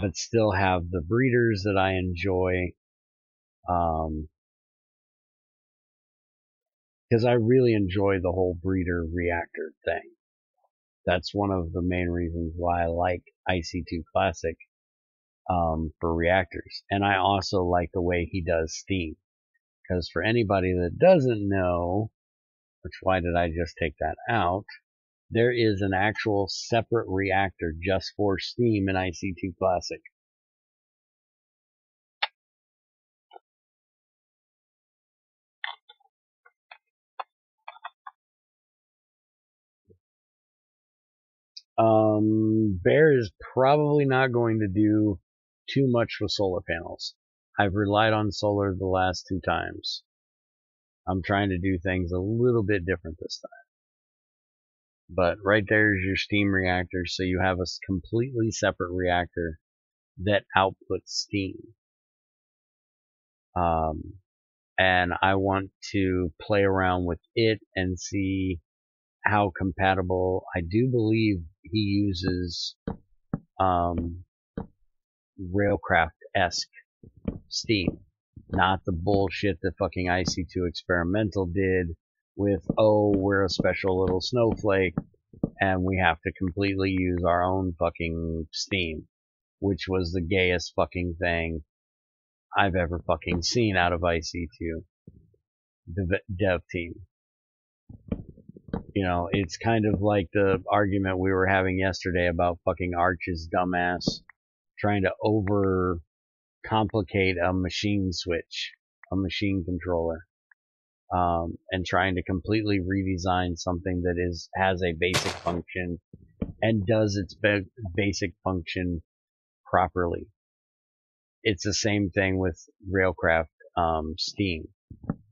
but still have the breeders that I enjoy. Because I really enjoy the whole breeder reactor thing. That's one of the main reasons why I like IC2 Classic for reactors. And I also like the way he does steam. Because for anybody that doesn't know, which why did I just take that out? There is an actual separate reactor just for steam in IC2 Classic. Bear is probably not going to do too much with solar panels. I've relied on solar the last 2 times. I'm trying to do things a little bit different this time. But right there is your steam reactor, so you have a completely separate reactor that outputs steam. And I want to play around with it and see how compatible. I do believe he uses Railcraft-esque steam, not the bullshit that fucking IC2 Experimental did with, oh, we're a special little snowflake and we have to completely use our own fucking steam, which was the gayest fucking thing I've ever fucking seen out of IC2 dev team. It's kind of like the argument we were having yesterday about fucking Arch's dumbass trying to over complicate a machine switch, a machine controller, and trying to completely redesign something that has a basic function and does its basic function properly. It's the same thing with Railcraft steam.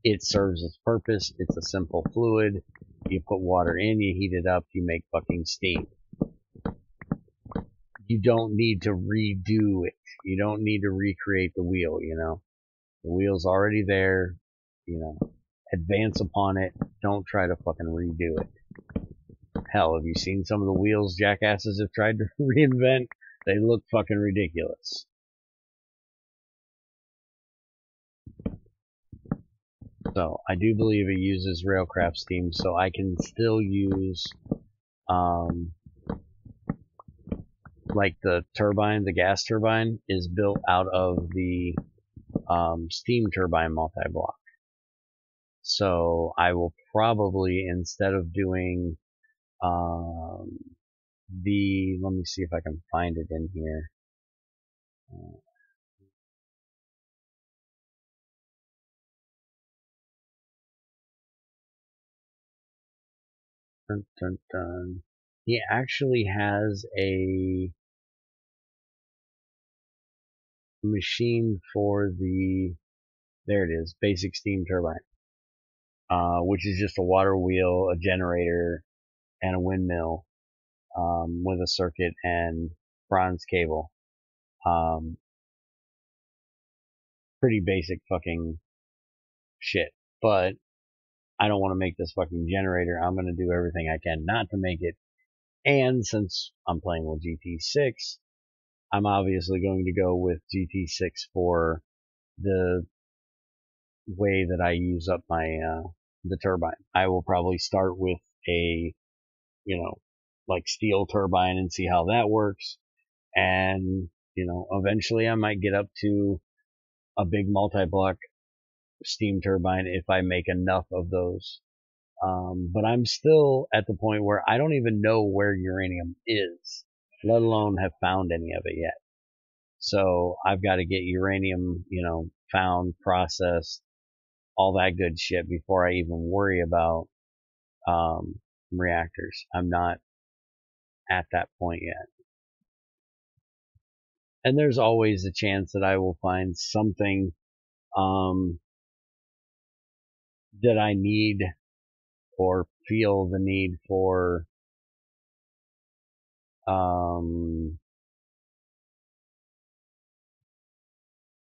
It serves its purpose. It's a simple fluid. You put water in, you heat it up, you make fucking steam. You don't need to redo it. You don't need to recreate the wheel, The wheel's already there, Advance upon it. Don't try to fucking redo it. Hell, have you seen some of the wheels jackasses have tried to reinvent? They look fucking ridiculous. So, I do believe it uses Railcraft steam, so I can still use, like the turbine, the gas turbine, is built out of the steam turbine multi-block. So, I will probably, instead of doing let me see if I can find it in here. Dun, dun, dun. He actually has a machine for the, there it is, basic steam turbine, which is just a water wheel, a generator, and a windmill, with a circuit and bronze cable. Pretty basic fucking shit. But I don't want to make this fucking generator. I'm going to do everything I can not to make it. And since I'm playing with GT6, I'm obviously going to go with GT6 for the way that I use up my, the turbine. I will probably start with a, like steel turbine and see how that works. And, eventually I might get up to a big multi-block steam turbine if I make enough of those. But I'm still at the point where I don't even know where uranium is, let alone have found any of it yet. So I've got to get uranium, found, processed, all that good shit before I even worry about, reactors. I'm not at that point yet. And there's always a chance that I will find something, that I need or feel the need for,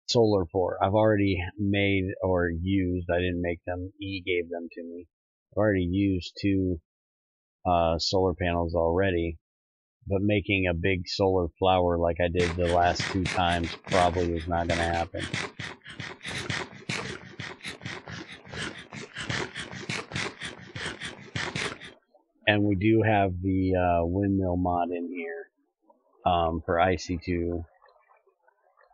solar for. I've already made or used, I didn't make them, E gave them to me. I've already used 2 solar panels already, but making a big solar flower like I did the last 2 times probably is not going to happen. And we do have the windmill mod in here, for IC2,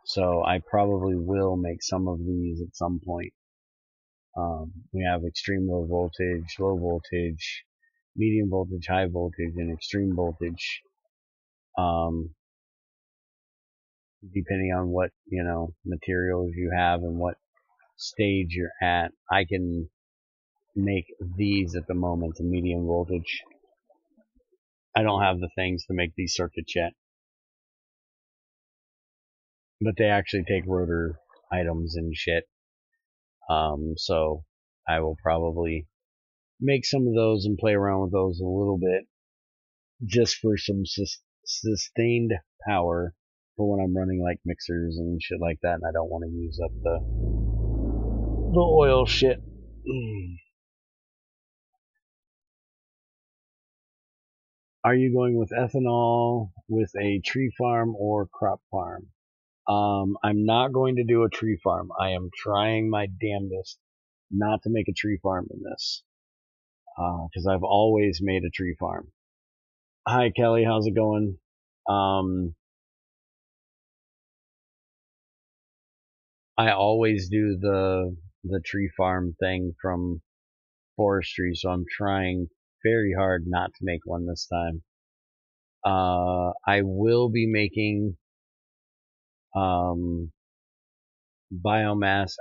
so I probably will make some of these at some point. We have extreme low voltage, medium voltage, high voltage, and extreme voltage. Depending on what, materials you have and what stage you're at, I can make these at the moment to medium voltage. I don't have the things to make these circuits yet, but they actually take rotor items and shit. So I will probably make some of those and play around with those a little bit, just for some sustained power for when I'm running like mixers and shit like that, and I don't want to use up the oil shit. Are you going with ethanol with a tree farm or crop farm? I'm not going to do a tree farm. I am trying my damnedest not to make a tree farm in this, because I've always made a tree farm. Hi Kelly, how's it going? I always do the tree farm thing from forestry, so I'm trying very hard not to make one this time. I will be making biomass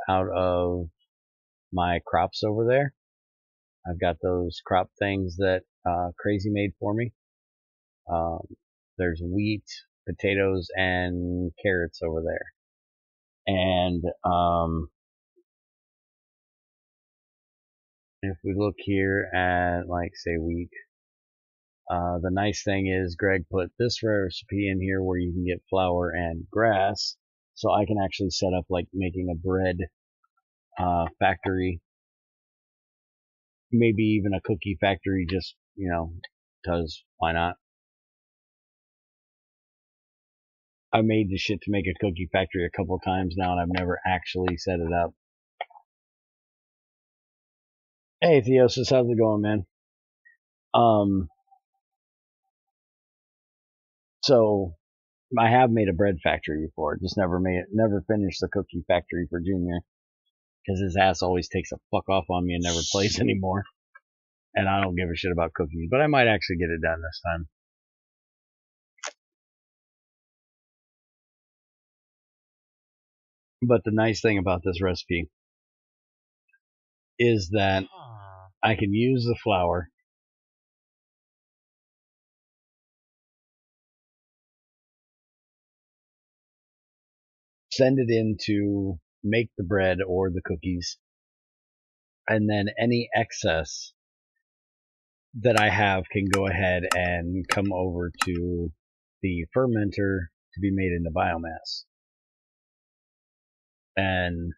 out of my crops over there. I've got those crop things that Crazy made for me. There's wheat, potatoes, and carrots over there. And if we look here at, like, say, wheat, the nice thing is Greg put this recipe in here where you can get flour and grass, so I can actually set up like making a bread factory, maybe even a cookie factory, just, because why not? I made the shit to make a cookie factory a couple times now, and I've never actually set it up. Hey Theosis, how's it going, man? So I have made a bread factory before, just never finished the cookie factory for Junior, because his ass always takes a fuck off on me and never plays anymore. And I don't give a shit about cookies, but I might actually get it done this time. But the nice thing about this recipe is that I can use the flour send it in to make the bread or the cookies, and then any excess that I have can go ahead and come over to the fermenter to be made into biomass. And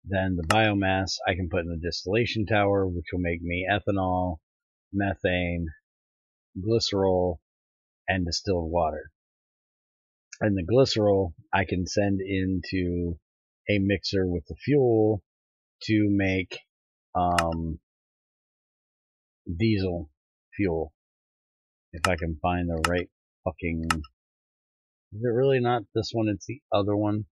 then the biomass I can put in the distillation tower, which will make me ethanol, methane, glycerol, and distilled water. And the glycerol I can send into a mixer with the fuel to make diesel fuel. If I can find the right fucking... Is it really not this one? It's the other one.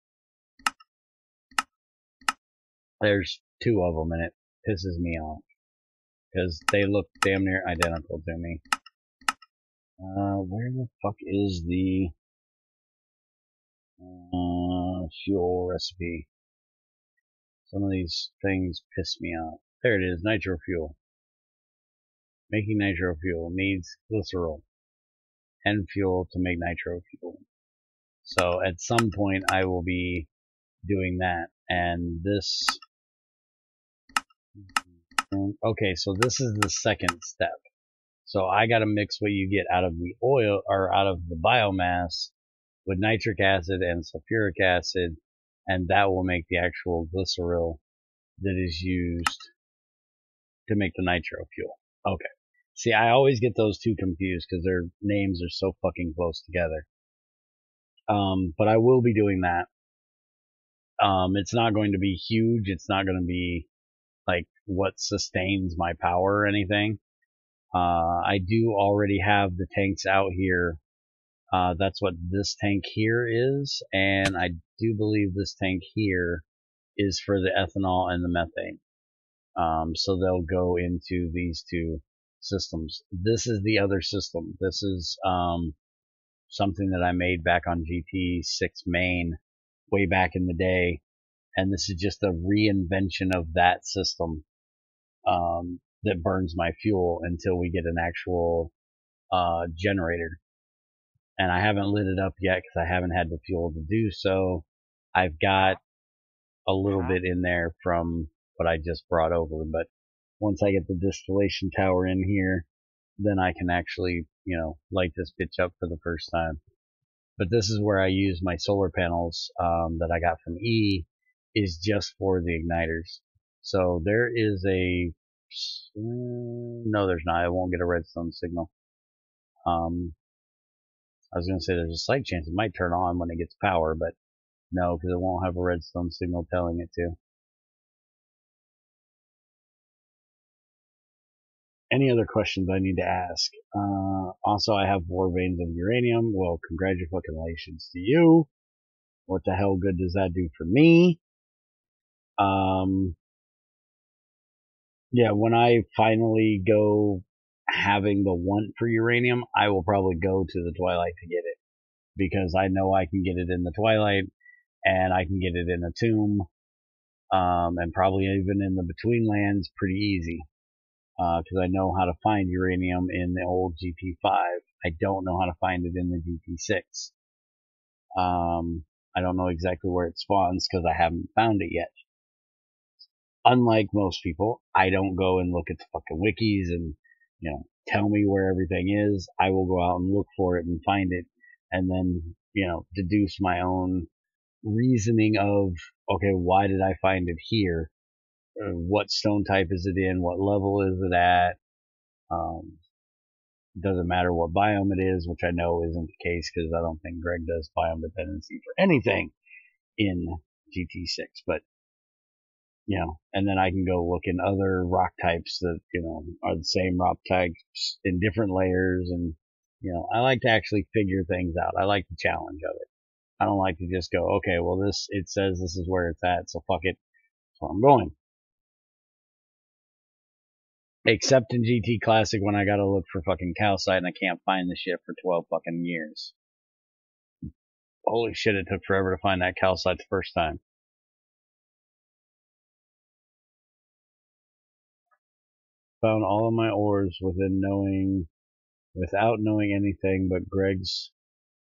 There's two of them and it pisses me off. Because they look damn near identical to me. Where the fuck is the fuel recipe? Some of these things piss me off. There it is, nitro fuel. Making nitro fuel needs glycerol and fuel to make nitro fuel. So at some point I will be doing that. And this... Okay, so this is the second step. So I gotta mix what you get out of the oil, or out of the biomass, with nitric acid and sulfuric acid, and that will make the actual glycerol that is used to make the nitro fuel. Okay. See, I always get those two confused because their names are so fucking close together. But I will be doing that. It's not going to be huge. It's not going to be like what sustains my power or anything. I do already have the tanks out here. That's what this tank here is, and I do believe this tank here is for the ethanol and the methane. So they'll go into these two systems. This is the other system. This is something that I made back on GT6 main way back in the day, and this is just a reinvention of that system that burns my fuel until we get an actual generator. And I haven't lit it up yet because I haven't had the fuel to do so. I've got a little bit in there from what I just brought over, but once I get the distillation tower in here, then I can actually, light this bitch up for the first time. But this is where I use my solar panels that I got from E, is just for the igniters. So there is a... No, there's not. I won't get a redstone signal. I was going to say there's a slight chance it might turn on when it gets power, but no, because it won't have a redstone signal telling it to. Any other questions I need to ask? Also, I have 4 veins of uranium. Well, congratulations to you. What the hell good does that do for me? Yeah, when I finally go having the want for uranium, I will probably go to the Twilight to get it. Because I know I can get it in the Twilight, and I can get it in a tomb, and probably even in the Between Lands pretty easy. Because I know how to find uranium in the old GT5. I don't know how to find it in the GT6. I don't know exactly where it spawns because I haven't found it yet. Unlike most people, I don't go and look at the fucking wikis and, tell me where everything is. I will go out and look for it and find it, and then, deduce my own reasoning of, okay, why did I find it here? What stone type is it in? What level is it at? Doesn't matter what biome it is, which I know isn't the case because I don't think Greg does biome dependency for anything in GT6, but and then I can go look in other rock types that, are the same rock types in different layers, and, I like to actually figure things out. I like the challenge of it. I don't like to just go, okay, well it says this is where it's at, so fuck it. That's where I'm going. Except in GT Classic when I gotta look for fucking calcite and I can't find the shit for 12 fucking years. Holy shit, it took forever to find that calcite the first time. Found all of my ores without knowing anything but Greg's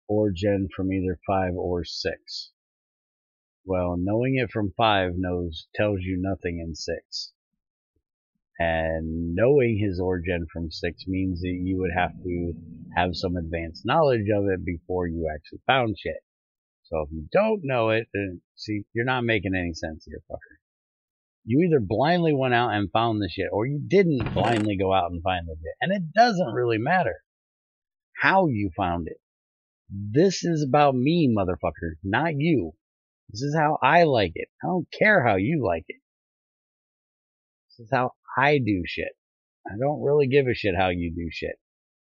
ore gen from either 5 or 6. Well, knowing it from 5 tells you nothing in 6. And knowing his origin from 6 means that you would have to have some advanced knowledge of it before you actually found shit. So if you don't know it, then see, you're not making any sense here, fucker. You either blindly went out and found the shit, or you didn't blindly go out and find the shit. And it doesn't really matter how you found it. This is about me, motherfucker, not you. This is how I like it. I don't care how you like it. This is how I do shit. I don't really give a shit how you do shit.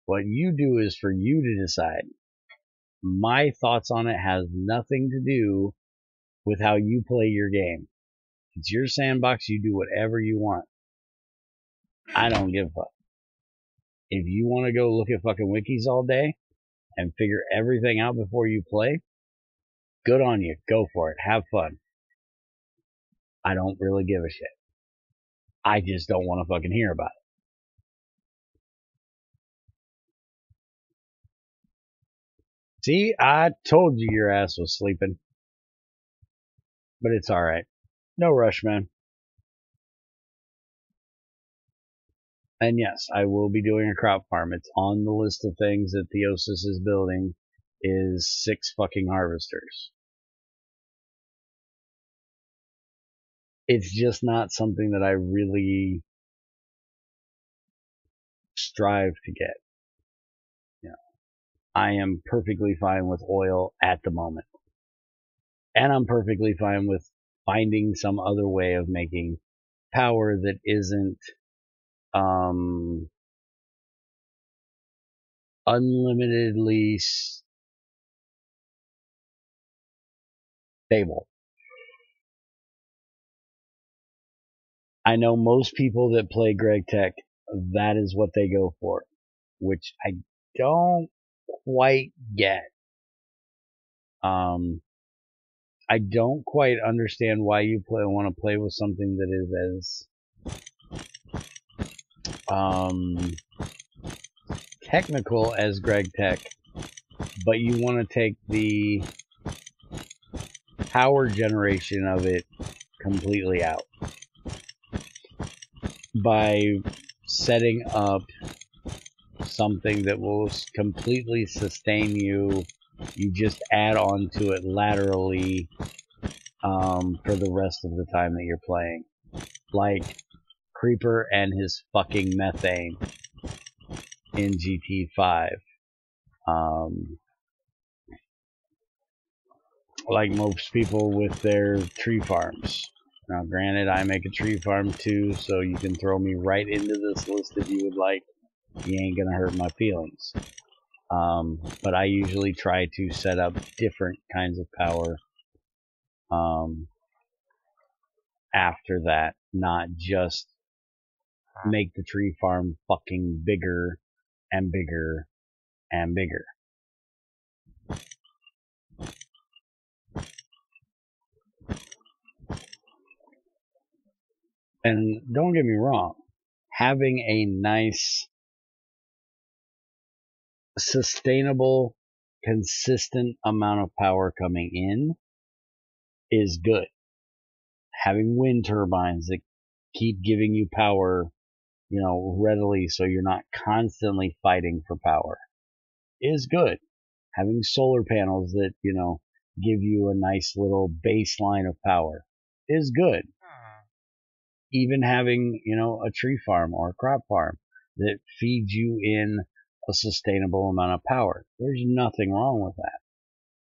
What you do is for you to decide. My thoughts on it has nothing to do with how you play your game. It's your sandbox. You do whatever you want. I don't give a fuck. If you want to go look at fucking wikis all day and figure everything out before you play, good on you. Go for it. Have fun. I don't really give a shit. I just don't want to fucking hear about it. See, I told you your ass was sleeping. But it's alright. No rush, man. And yes, I will be doing a crop farm. It's on the list of things that Theosis is building is 6 fucking harvesters. It's just not something that I really strive to get. You know, I am perfectly fine with oil at the moment. And I'm perfectly fine with finding some other way of making power that isn't unlimitedly stable. I know most people that play GregTech, that is what they go for, which I don't quite get. I don't quite understand why you want to play with something that is as technical as GregTech, but you want to take the power generation of it completely out by setting up something that will completely sustain you. You just add on to it laterally for the rest of the time that you're playing. Like Creeper and his fucking methane in GT5. Like most people with their tree farms. Now granted, I make a tree farm too, so you can throw me right into this list if you would like. You ain't gonna hurt my feelings. But I usually try to set up different kinds of power after that, not just make the tree farm fucking bigger and bigger and bigger. And don't get me wrong, having a nice, sustainable, consistent amount of power coming in is good. Having wind turbines that keep giving you power, readily so you're not constantly fighting for power is good. Having solar panels that, give you a nice little baseline of power is good. Even having, a tree farm or a crop farm that feeds you in a sustainable amount of power. There's nothing wrong with that.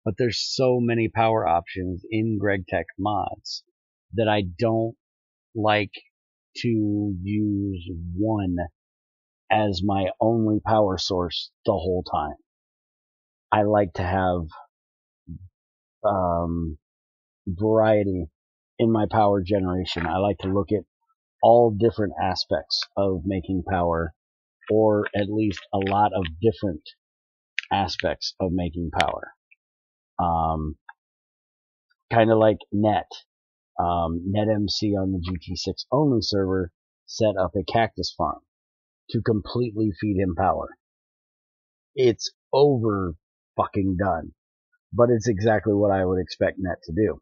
But there's so many power options in GregTech mods that I don't like to use one as my only power source the whole time. I like to have variety in my power generation. I like to look at all different aspects of making power, or at least a lot of different aspects of making power. Kind of like NetMC on the GT6 only server set up a cactus farm to completely feed him power. It's over fucking done, but it's exactly what I would expect Net to do.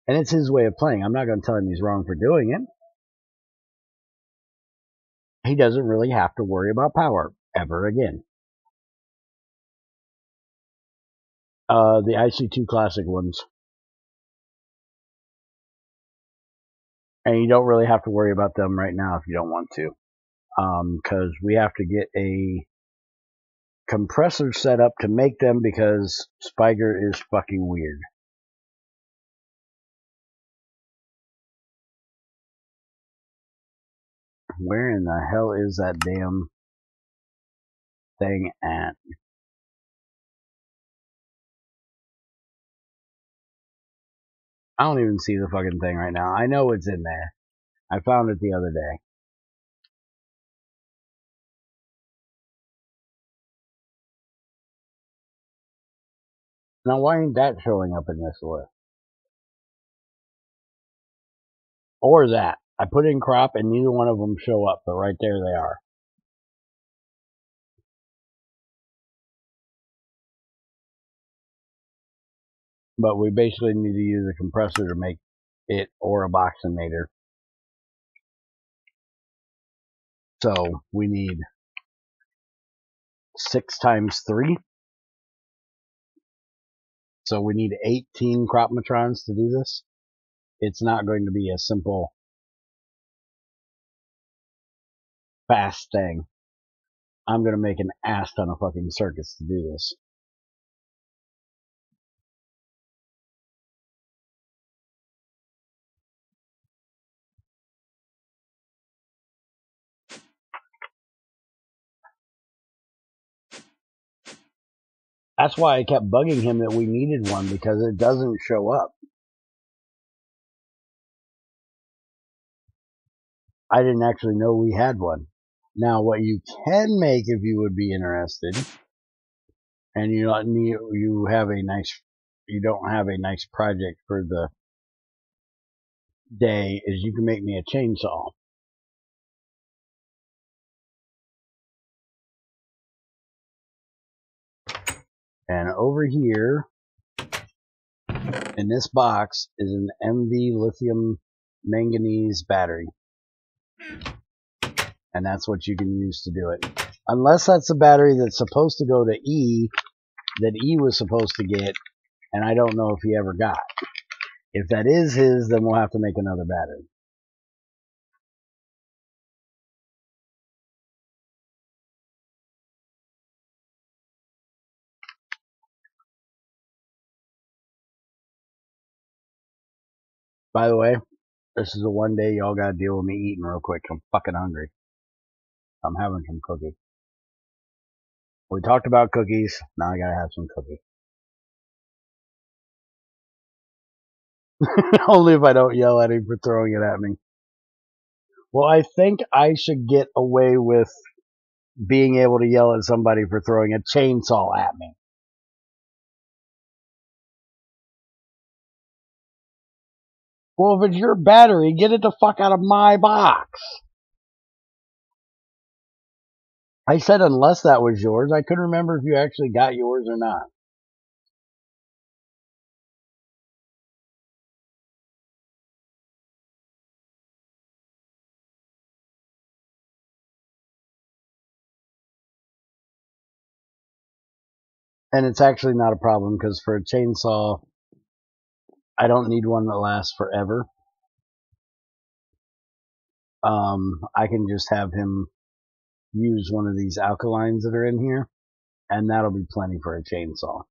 And it's his way of playing. I'm not going to tell him he's wrong for doing it. He doesn't really have to worry about power ever again. The IC2 Classic ones. And you don't really have to worry about them right now if you don't want to. Because we have to get a compressor set up to make them because Spiger is fucking weird. Where in the hell is that damn thing at? I don't even see the fucking thing right now. I know it's in there. I found it the other day. Now why ain't that showing up in this list? Or that. I put in crop and neither one of them show up, but right there they are. But we basically need to use a compressor to make it or a boxinator. So we need 6 times 3. So we need 18 crop matrons to do this. It's not going to be a simple, fast thing. I'm going to make an ass ton of fucking circuits to do this. That's why I kept bugging him that we needed one, because it doesn't show up. I didn't actually know we had one. Now, what you can make, if you would be interested, and you have a nice, you don't have a nice project for the day, is you can make me a chainsaw. And over here, in this box, is an MV lithium manganese battery. And that's what you can use to do it. Unless that's a battery that's supposed to go to E, that E was supposed to get, and I don't know if he ever got. If that is his, then we'll have to make another battery. By the way, this is the one day y'all gotta deal with me eating real quick. I'm fucking hungry. I'm having some cookies. We talked about cookies. Now I gotta have some cookies. Only if I don't yell at him for throwing it at me. Well, I think I should get away with being able to yell at somebody for throwing a chainsaw at me. Well, if it's your battery, get it the fuck out of my box. I said unless that was yours. I couldn't remember if you actually got yours or not. And it's actually not a problem, because for a chainsaw, I don't need one that lasts forever. I can just have him use one of these alkalines that are in here, and that'll be plenty for a chainsaw.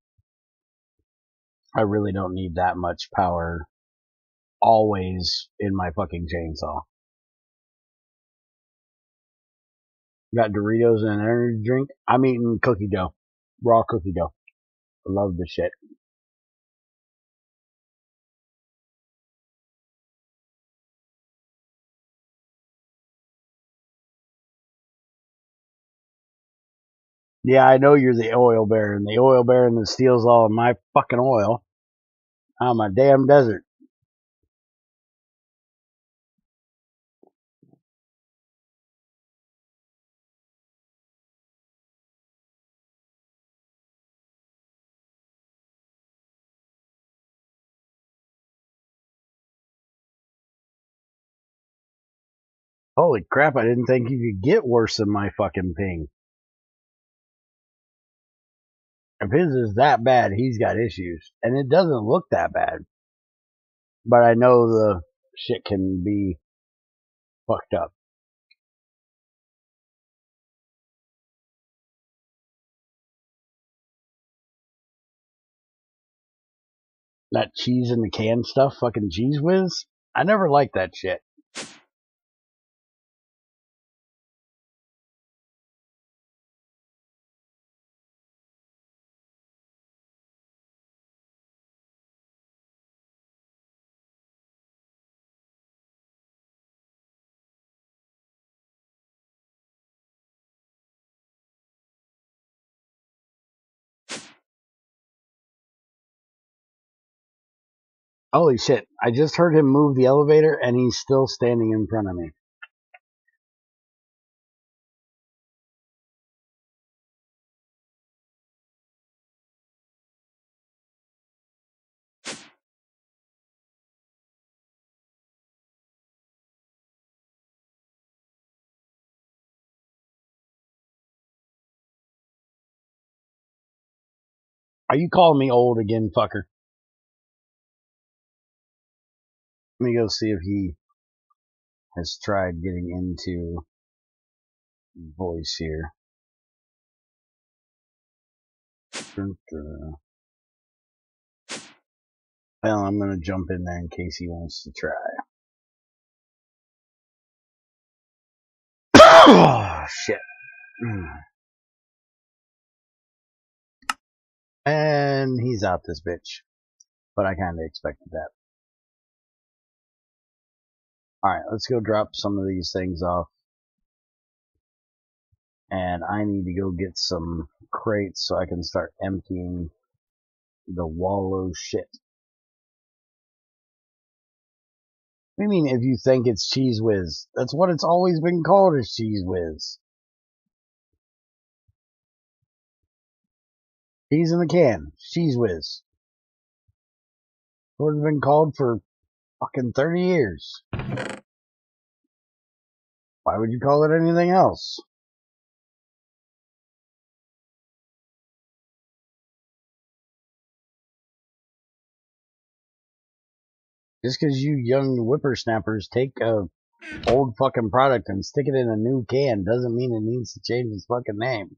I really don't need that much power always in my fucking chainsaw. Got Doritos and an energy drink. I'm eating cookie dough. Raw cookie dough. Love the shit. Yeah, I know you're the oil baron. The oil baron that steals all of my fucking oil out of my damn desert. Holy crap, I didn't think you could get worse than my fucking ping. If his is that bad, he's got issues. And it doesn't look that bad. But I know the shit can be fucked up. That cheese in the can stuff, fucking Cheese Whiz, I never liked that shit. Holy shit, I just heard him move the elevator and he's still standing in front of me. Are you calling me old again, fucker? Let me go see if he has tried getting into voice here. Well, I'm gonna jump in there in case he wants to try. Oh, shit. And he's out this bitch. But I kinda expected that. Alright, let's go drop some of these things off. And I need to go get some crates so I can start emptying the wallow shit. What do you mean if you think it's Cheese Whiz? That's what it's always been called, is Cheese Whiz. Cheese in the can. Cheese Whiz. What it's been called for fucking 30 years. Why would you call it anything else? Just because you young whippersnappers take a old fucking product and stick it in a new can doesn't mean it needs to change its fucking name.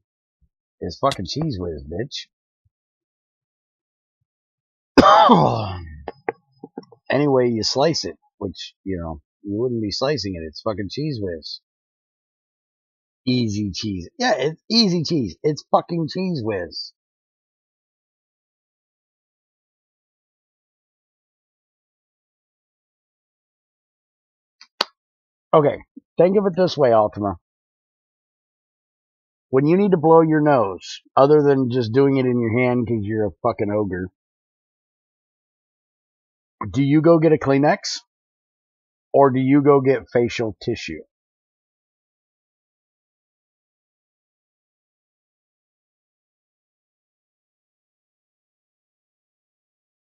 It's fucking Cheese Whiz, bitch. Anyway you slice it, which, you know, you wouldn't be slicing it. It's fucking Cheese Whiz. Easy cheese. Yeah, it's easy cheese. It's fucking Cheese Whiz. Okay, think of it this way, Ultima. When you need to blow your nose, other than just doing it in your hand because you're a fucking ogre, do you go get a Kleenex? Or do you go get facial tissue?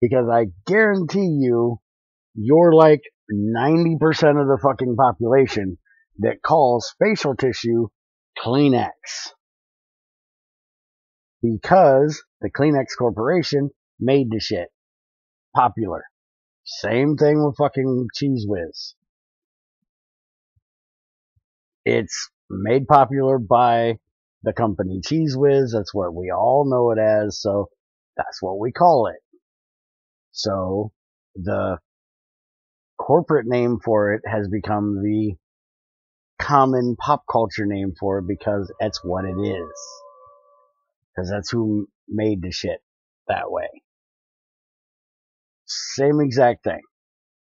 Because I guarantee you, you're like 90% of the fucking population that calls facial tissue Kleenex. Because the Kleenex Corporation made the shit popular. Same thing with fucking Cheese Whiz. It's made popular by the company Cheese Whiz. That's what we all know it as, so that's what we call it. So the corporate name for it has become the common pop culture name for it because that's what it is. Because that's who made the shit that way. Same exact thing.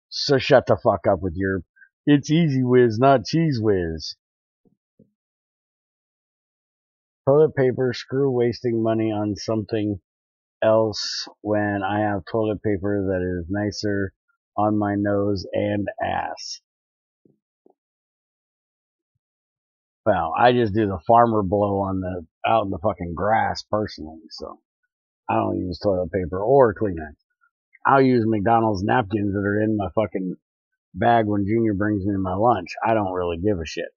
So shut the fuck up with your, it's Easy Whiz, not Cheese Whiz. Toilet paper, screw wasting money on something else when I have toilet paper that is nicer on my nose and ass. Well, I just do the farmer blow on the, out in the fucking grass personally, so I don't use toilet paper or Kleenex. I'll use McDonald's napkins that are in my fucking bag when Junior brings me my lunch. I don't really give a shit.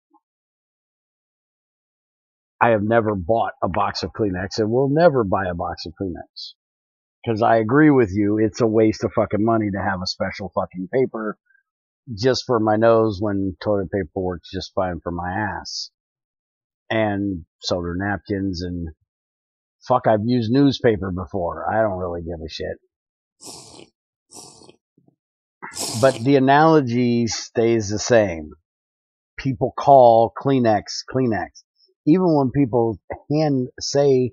I have never bought a box of Kleenex and will never buy a box of Kleenex. Because I agree with you, it's a waste of fucking money to have a special fucking paper just for my nose when toilet paper works just fine for my ass. And soda napkins and fuck, I've used newspaper before. I don't really give a shit. But the analogy stays the same. People call Kleenex Kleenex. Even when people say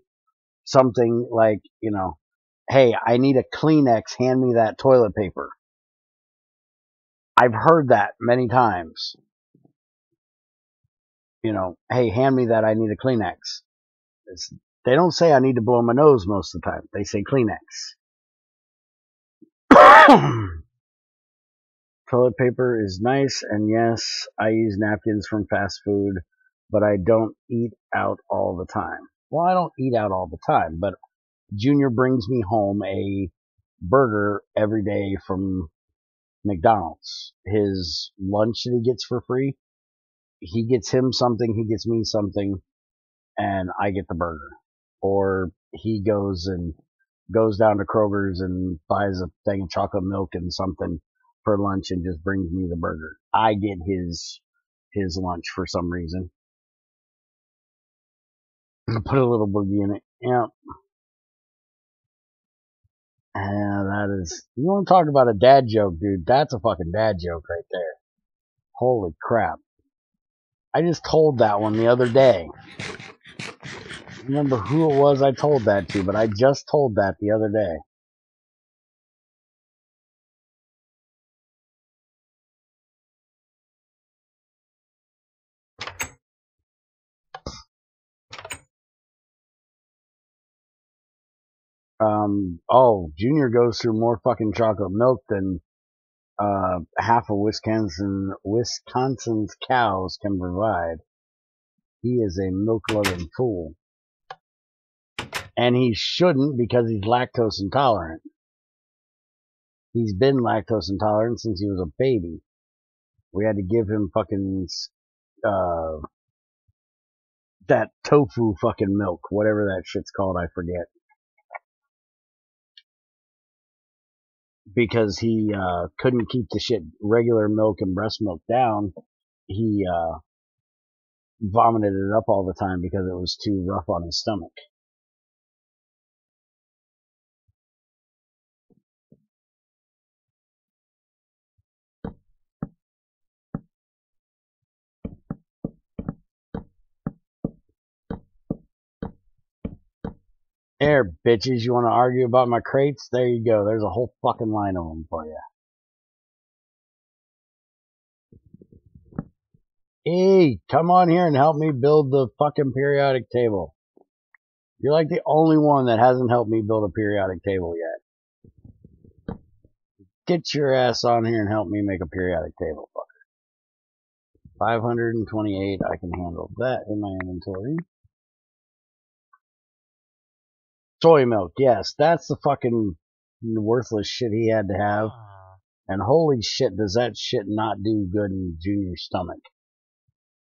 something like, you know, hey, I need a Kleenex, hand me that toilet paper. I've heard that many times. You know, hey, hand me that, I need a Kleenex. They don't say I need to blow my nose most of the time. They say Kleenex. Toilet paper is nice, and yes, I use napkins from fast food, but I don't eat out all the time. Well, I don't eat out all the time, but Junior brings me home a burger every day from McDonald's. His lunch that he gets for free, he gets him something, he gets me something, and I get the burger. Or he goes down to Kroger's and buys a thing of chocolate milk and something for lunch and just brings me the burger. I get his lunch for some reason. Put a little boogie in it. Yeah. That is, you want to talk about a dad joke, dude? That's a fucking dad joke right there. Holy crap. I just told that one the other day. I don't remember who it was I told that to, but I just told that the other day. Junior goes through more fucking chocolate milk than half of Wisconsin's cows can provide. He is a milk-loving fool. And he shouldn't, because he's lactose intolerant. He's been lactose intolerant since he was a baby. We had to give him fucking that tofu fucking milk, whatever that shit's called, I forget. Because he couldn't keep the shit regular milk and breast milk down. He vomited it up all the time because it was too rough on his stomach. There, bitches, you want to argue about my crates? There you go. There's a whole fucking line of them for you. Hey, come on here and help me build the fucking periodic table. You're like the only one that hasn't helped me build a periodic table yet. Get your ass on here and help me make a periodic table, fucker. 528, I can handle that in my inventory. Soy milk, yes, that's the fucking worthless shit he had to have. And holy shit, does that shit not do good in Junior's stomach.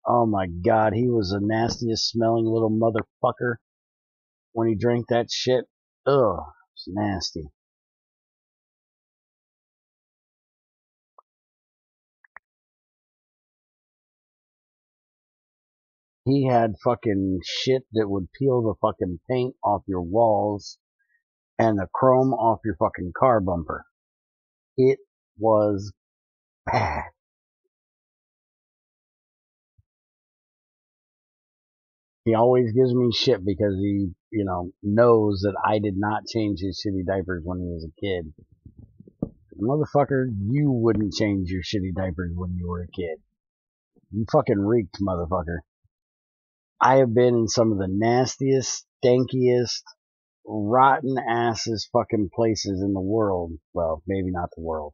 Oh my god, he was the nastiest smelling little motherfucker when he drank that shit. Ugh, it's nasty. He had fucking shit that would peel the fucking paint off your walls and the chrome off your fucking car bumper. It was bad. He always gives me shit because he, knows that I did not change his shitty diapers when he was a kid. Motherfucker, you wouldn't change your shitty diapers when you were a kid. You fucking reeked, motherfucker. I have been in some of the nastiest, stankiest, rotten asses fucking places in the world. Well, maybe not the world.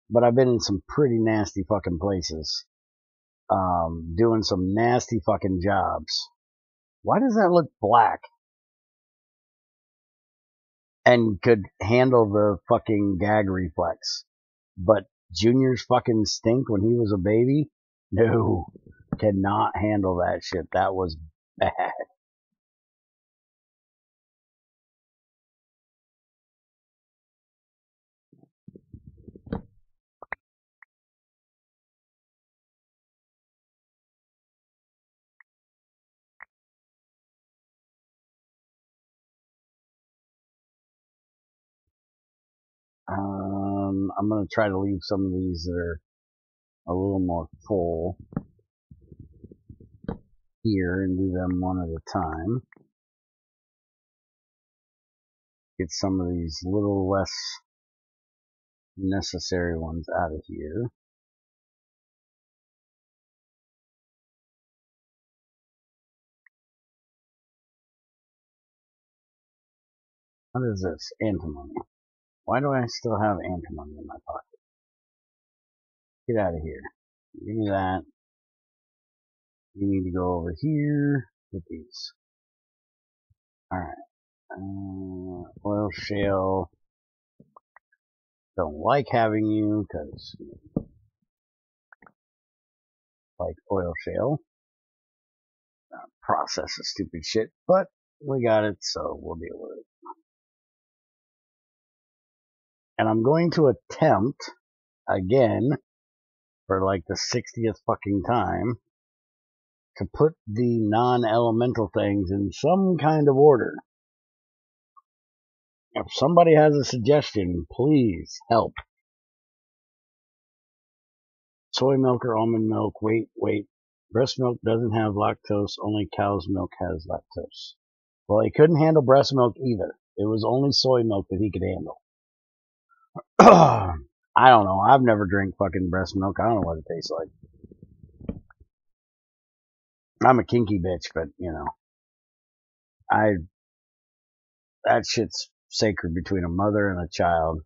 But I've been in some pretty nasty fucking places. Doing some nasty fucking jobs. Why does that look black? And could handle the fucking gag reflex. But Junior's fucking stink when he was a baby? No. Cannot handle that shit. That was bad. I'm gonna try to leave some of these that are a little more full here and do them one at a time. Get some of these little less necessary ones out of here. What is this? Antimony. Why do I still have antimony in my pocket? Get out of here. Give me that. You need to go over here with these. Alright. Oil shale. Don't like having you because like oil shale. Process of stupid shit, but we got it, so we'll deal with it. And I'm going to attempt again for like the 60th fucking time to put the non-elemental things in some kind of order. If somebody has a suggestion, please help. Soy milk or almond milk? Wait. Breast milk doesn't have lactose, only cow's milk has lactose. Well, he couldn't handle breast milk either. It was only soy milk that he could handle. I don't know. I've never drank fucking breast milk. I don't know what it tastes like. I'm a kinky bitch, but you know, that shit's sacred between a mother and a child.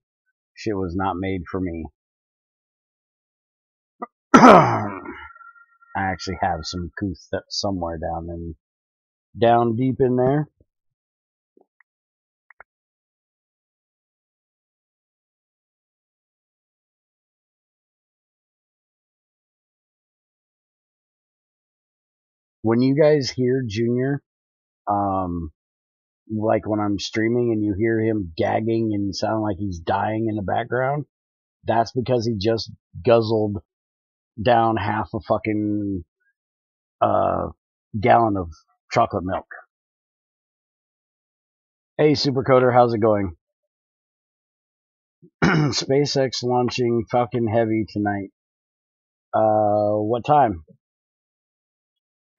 Shit was not made for me. I actually have some couth somewhere down deep in there. When you guys hear Junior, like when I'm streaming and you hear him gagging and sound like he's dying in the background, that's because he just guzzled down half a fucking gallon of chocolate milk. Hey, Supercoder, how's it going? SpaceX launching Falcon Heavy tonight. What time?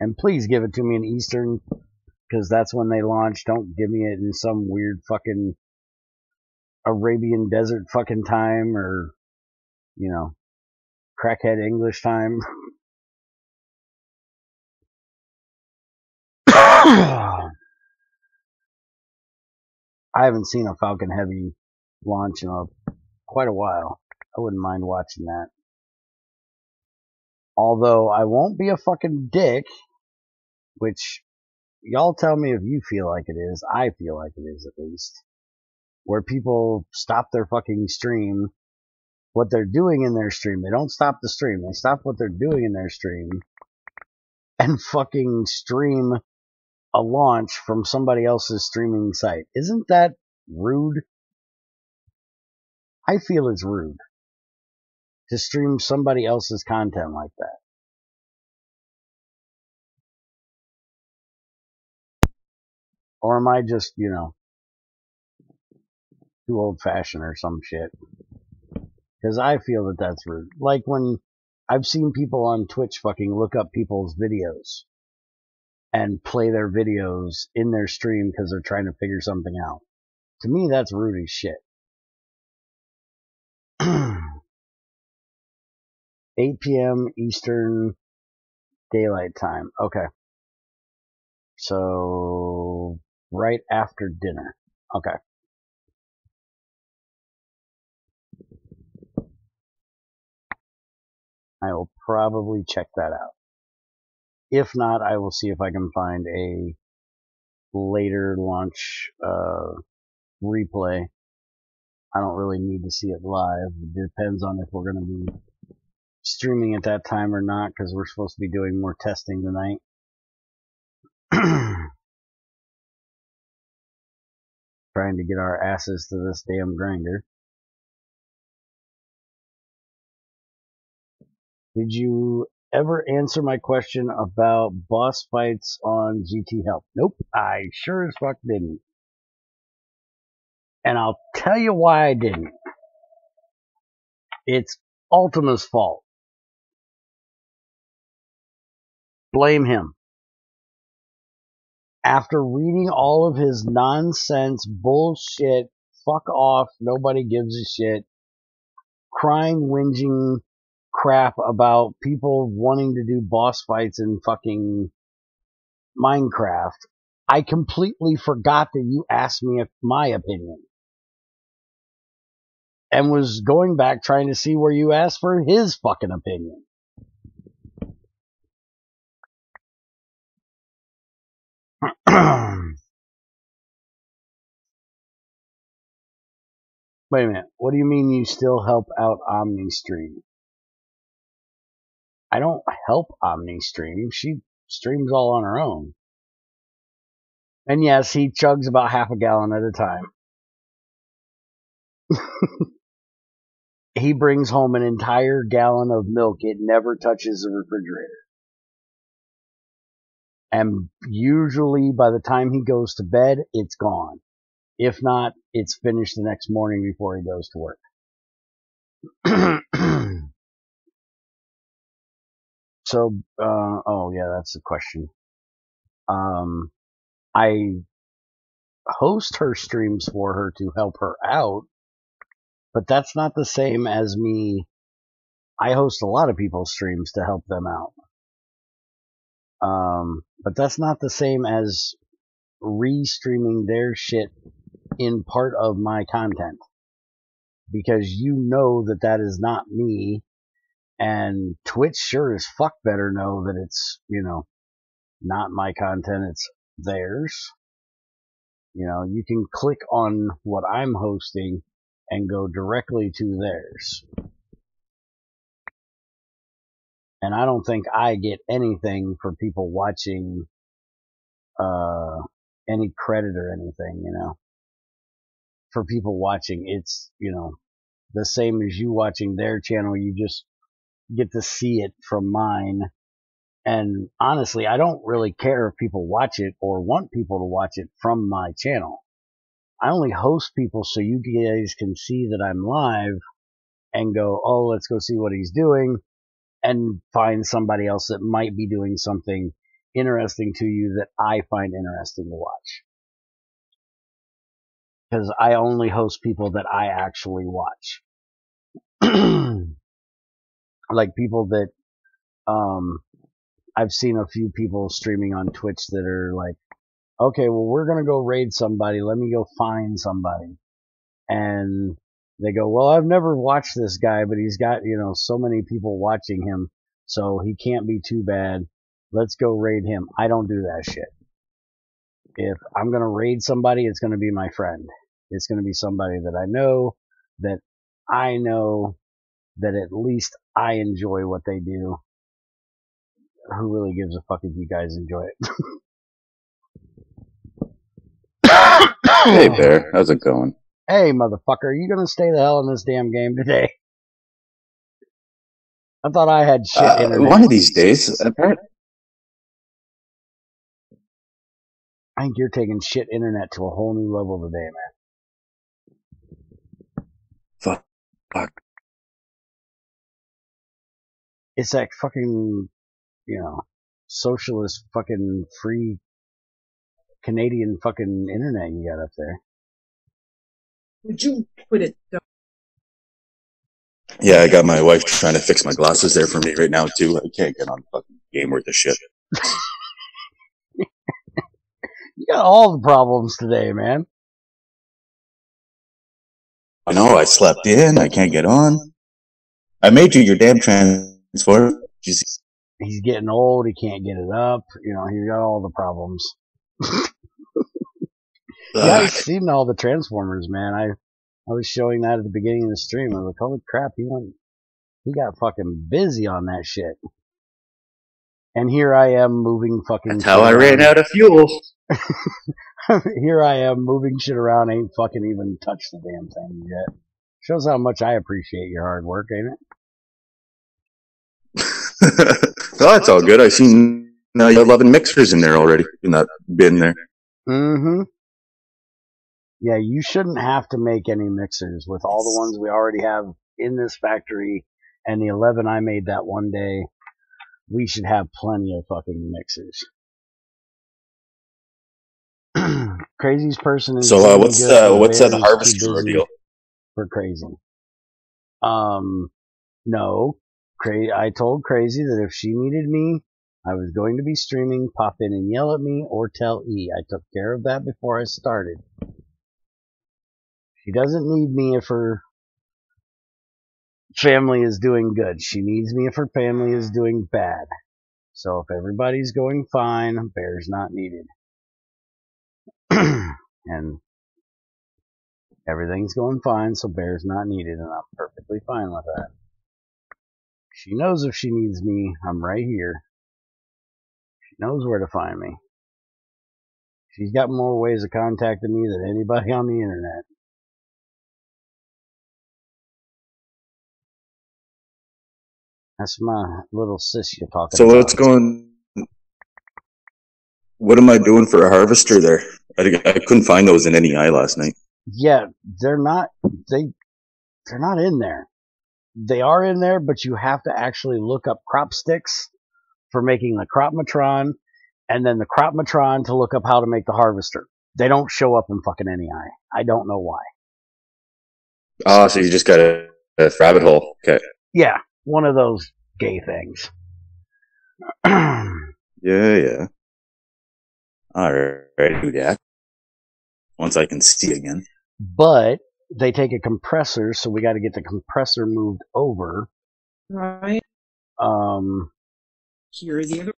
And please give it to me in Eastern, because that's when they launch. Don't give me it in some weird fucking Arabian desert fucking time or, you know, crackhead English time. I haven't seen a Falcon Heavy launch in quite a while. I wouldn't mind watching that. Although I won't be a fucking dick, which y'all tell me if you feel like it is. I feel like it is, at least. Where people stop their fucking stream, what they're doing in their stream. They don't stop the stream. They stop what they're doing in their stream and fucking stream a launch from somebody else's streaming site. Isn't that rude? I feel it's rude to stream somebody else's content like that. Or am I just, you know, too old fashioned or some shit? Because I feel that that's rude. Like when I've seen people on Twitch fucking look up people's videos and play their videos in their stream because they're trying to figure something out. To me, that's rude as shit. 8 p.m. Eastern Daylight Time. Okay. So, right after dinner. Okay. I will probably check that out. If not, I will see if I can find a later launch replay I don't really need to see it live. It depends on if we're going to be streaming at that time or not, because we're supposed to be doing more testing tonight. Trying to get our asses to this damn grinder. Did you ever answer my question about boss fights on GT Help? Nope, I sure as fuck didn't. And I'll tell you why I didn't. It's Ultima's fault. Blame him. After reading all of his nonsense, bullshit, fuck off, nobody gives a shit, crying, whinging crap about people wanting to do boss fights in fucking Minecraft, I completely forgot that you asked me my opinion. And was going back trying to see where you asked for his fucking opinion. Wait a minute. What do you mean you still help out OmniStream? I don't help OmniStream. She streams all on her own. And yes, he chugs about half a gallon at a time. He brings home an entire gallon of milk. It never touches the refrigerator. And usually by the time he goes to bed, it's gone. If not, it's finished the next morning before he goes to work. So, oh yeah, that's the question. I host her streams for her to help her out, but that's not the same as me. I host a lot of people's streams to help them out. But that's not the same as re-streaming their shit in part of my content. Because you know that that is not me, and Twitch sure as fuck better know that it's, not my content, it's theirs. You can click on what I'm hosting and go directly to theirs. And I don't think I get anything for people watching, any credit or anything, For people watching, it's, the same as you watching their channel, you just get to see it from mine. And honestly, I don't really care if people watch it or want people to watch it from my channel. I only host people so you guys can see that I'm live and go, oh, let's go see what he's doing, and find somebody else that might be doing something interesting to you that I find interesting to watch. Because I only host people that I actually watch. Like people that, I've seen a few people streaming on Twitch that are like, okay, well, we're going to go raid somebody. Let me go find somebody. And they go, well, I've never watched this guy, but he's got, so many people watching him, so he can't be too bad. Let's go raid him. I don't do that shit. If I'm going to raid somebody, it's going to be my friend. It's going to be somebody that I know that at least I enjoy what they do. Who really gives a fuck if you guys enjoy it? Hey Bear, how's it going? Hey motherfucker, are you gonna stay the hell in this damn game today? I thought I had shit internet. One of these days, apparently. I think you're taking shit internet to a whole new level today, man. Fuck. It's that fucking, socialist fucking free Canadian fucking internet you got up there. Would you put it down? Yeah, I got my wife trying to fix my glasses there for me right now, too. I can't get on fucking game worth of shit. You got all the problems today, man. I know, I slept in, I can't get on. I made you your damn transformer. He's getting old, he can't get it up, he's got all the problems. Yeah, I've seen all the Transformers, man. I was showing that at the beginning of the stream. I was like, holy crap, he got fucking busy on that shit. And here I am moving fucking That's how I ran out of fuel. Here I am moving shit around, ain't fucking even touched the damn thing yet. Shows how much I appreciate your hard work, ain't it? Oh, that's all good. I seen you have 11 mixers in there already in that bin there. Mm-hmm. Yeah, you shouldn't have to make any mixers with all the ones we already have in this factory and the 11 I made that one day. We should have plenty of fucking mixers. Crazy's person is So what's the harvester ordeal? For Crazy. No. I told Crazy that if she needed me, I was going to be streaming, pop in and yell at me, or tell E. I took care of that before I started. She doesn't need me if her family is doing good. She needs me if her family is doing bad. So if everybody's going fine, Bear's not needed. And everything's going fine, so Bear's not needed, and I'm perfectly fine with that. She knows if she needs me, I'm right here. She knows where to find me. She's got more ways of contacting me than anybody on the internet. That's my little sis you're talking So about. what am I doing for a harvester there? I couldn't find those in any eye last night. Yeah, they're not in there. They are in there, but you have to actually look up crop sticks for making the crop matron, and then the crop matron to look up how to make the harvester. They don't show up in fucking any eye. I don't know why. Oh, so you just got a rabbit hole. Okay. Yeah, one of those gay things. Yeah. Alright, yeah. Once I can see again. But they take a compressor, so we got to get the compressor moved over. Right. Here are the other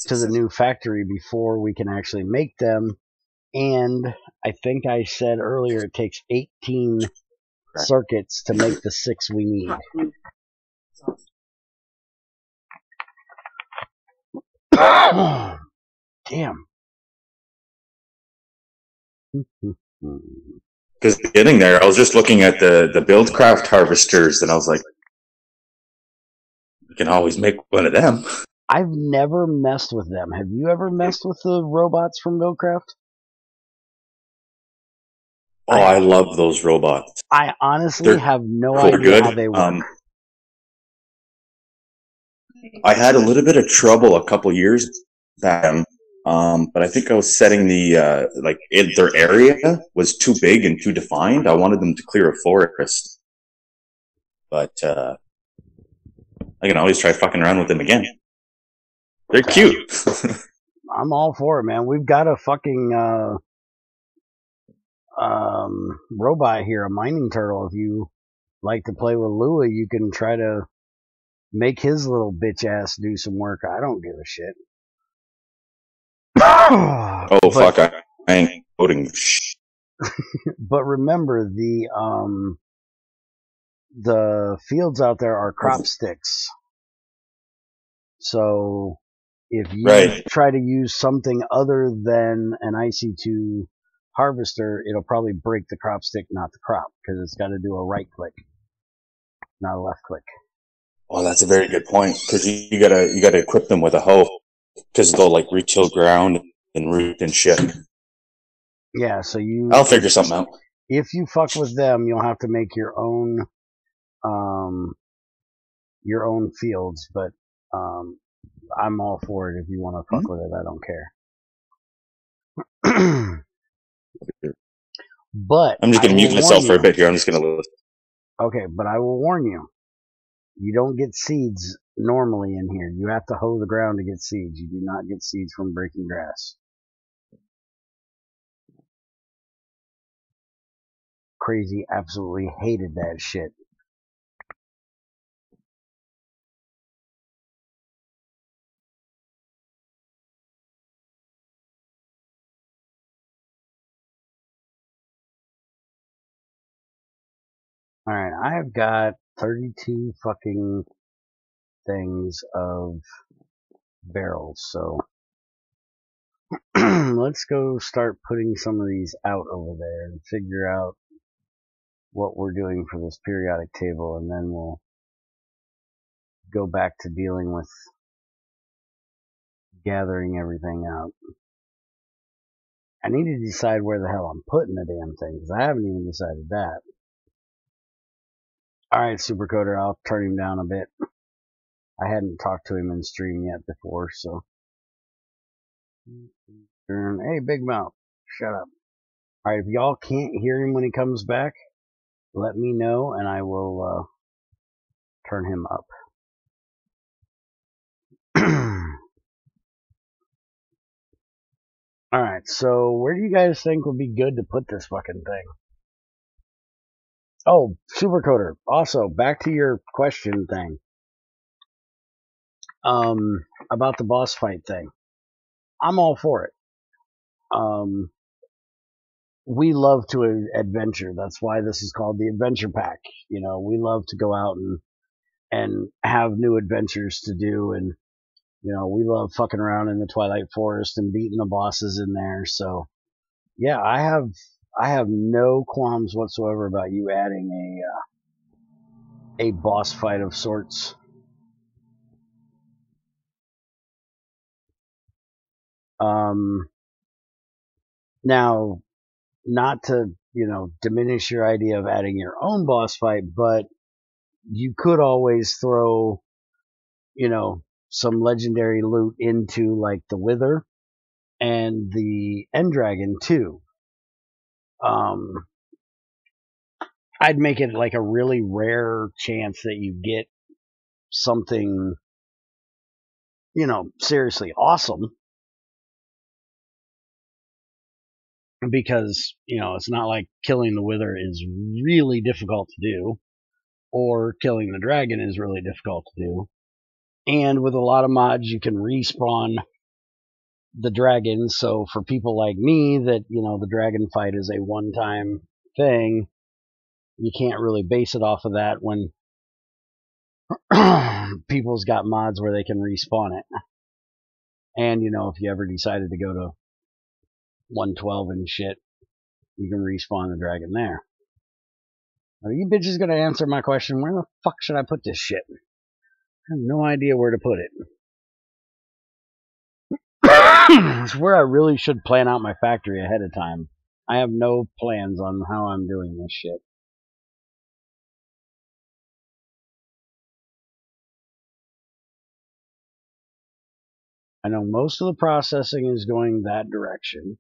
To the new factory before we can actually make them. And I think I said earlier it takes 18 circuits to make the 6 we need. Damn. Because getting there, I was just looking at the Buildcraft harvesters, and I was like, you can always make one of them. I've never messed with them. Have you ever messed with the robots from Buildcraft? Oh, I love those robots. I honestly have no idea how they work. I had a little bit of trouble a couple years back, but I think I was setting the their area was too big and too defined. I wanted them to clear a forest, but I can always try fucking around with them again. They're cute. I'm all for it, man. We've got a fucking robot here, a mining turtle. If you like to play with Lua, you can try to make his little bitch ass do some work. I don't give a shit. Fuck, I ain't voting. But remember, the fields out there are crop sticks. So if you try to use something other than an IC2 harvester, it'll probably break the crop stick, not the crop, because it's got to do a right click, not a left click. Oh, that's a very good point, because you gotta equip them with a hoe, because they'll like re-till ground and root and shit. Yeah, so I'll figure something out. If you fuck with them, you'll have to make your own fields, but I'm all for it if you want to fuck with it. I don't care. But I'm just gonna mute myself for a bit here. I'm just gonna listen. Okay, but I will warn you. You don't get seeds normally in here. You have to hoe the ground to get seeds. You do not get seeds from breaking grass. Crazy absolutely hated that shit. Alright, I have got 32 fucking things of barrels, so let's go start putting some of these out over there and figure out what we're doing for this periodic table, and then we'll go back to dealing with gathering everything up. I need to decide where the hell I'm putting the damn thing, because I haven't even decided that. Alright, Supercoder, I'll turn him down a bit. I hadn't talked to him in stream yet before, so. Hey, Big Mouth, shut up. Alright, if y'all can't hear him when he comes back, let me know and I will turn him up. Alright, so where do you guys think would be good to put this fucking thing? Oh, Supercoder, also, back to your question thing. About the boss fight thing. I'm all for it. We love to adventure. That's why this is called the Adventure Pack. You know, we love to go out and have new adventures to do, and you know, we love fucking around in the Twilight Forest and beating the bosses in there. So, yeah, I have no qualms whatsoever about you adding a boss fight of sorts. Now, not to, you know, diminish your idea of adding your own boss fight, but you could always throw, you know, some legendary loot into like the Wither and the End Dragon too. I'd make it like a really rare chance that you get something, you know, seriously awesome. Because, you know, it's not like killing the Wither is really difficult to do, or killing the dragon is really difficult to do. And with a lot of mods, you can respawn the dragon. So for people like me that, you know, the dragon fight is a one-time thing, you can't really base it off of that when people's got mods where they can respawn it. And, you know, if you ever decided to go to 112 and shit, you can respawn the dragon there. Are you bitches gonna answer my question? Where the fuck should I put this shit? I have no idea where to put it. It's where I really should plan out my factory ahead of time. I have no plans on how I'm doing this shit. I know most of the processing is going that direction.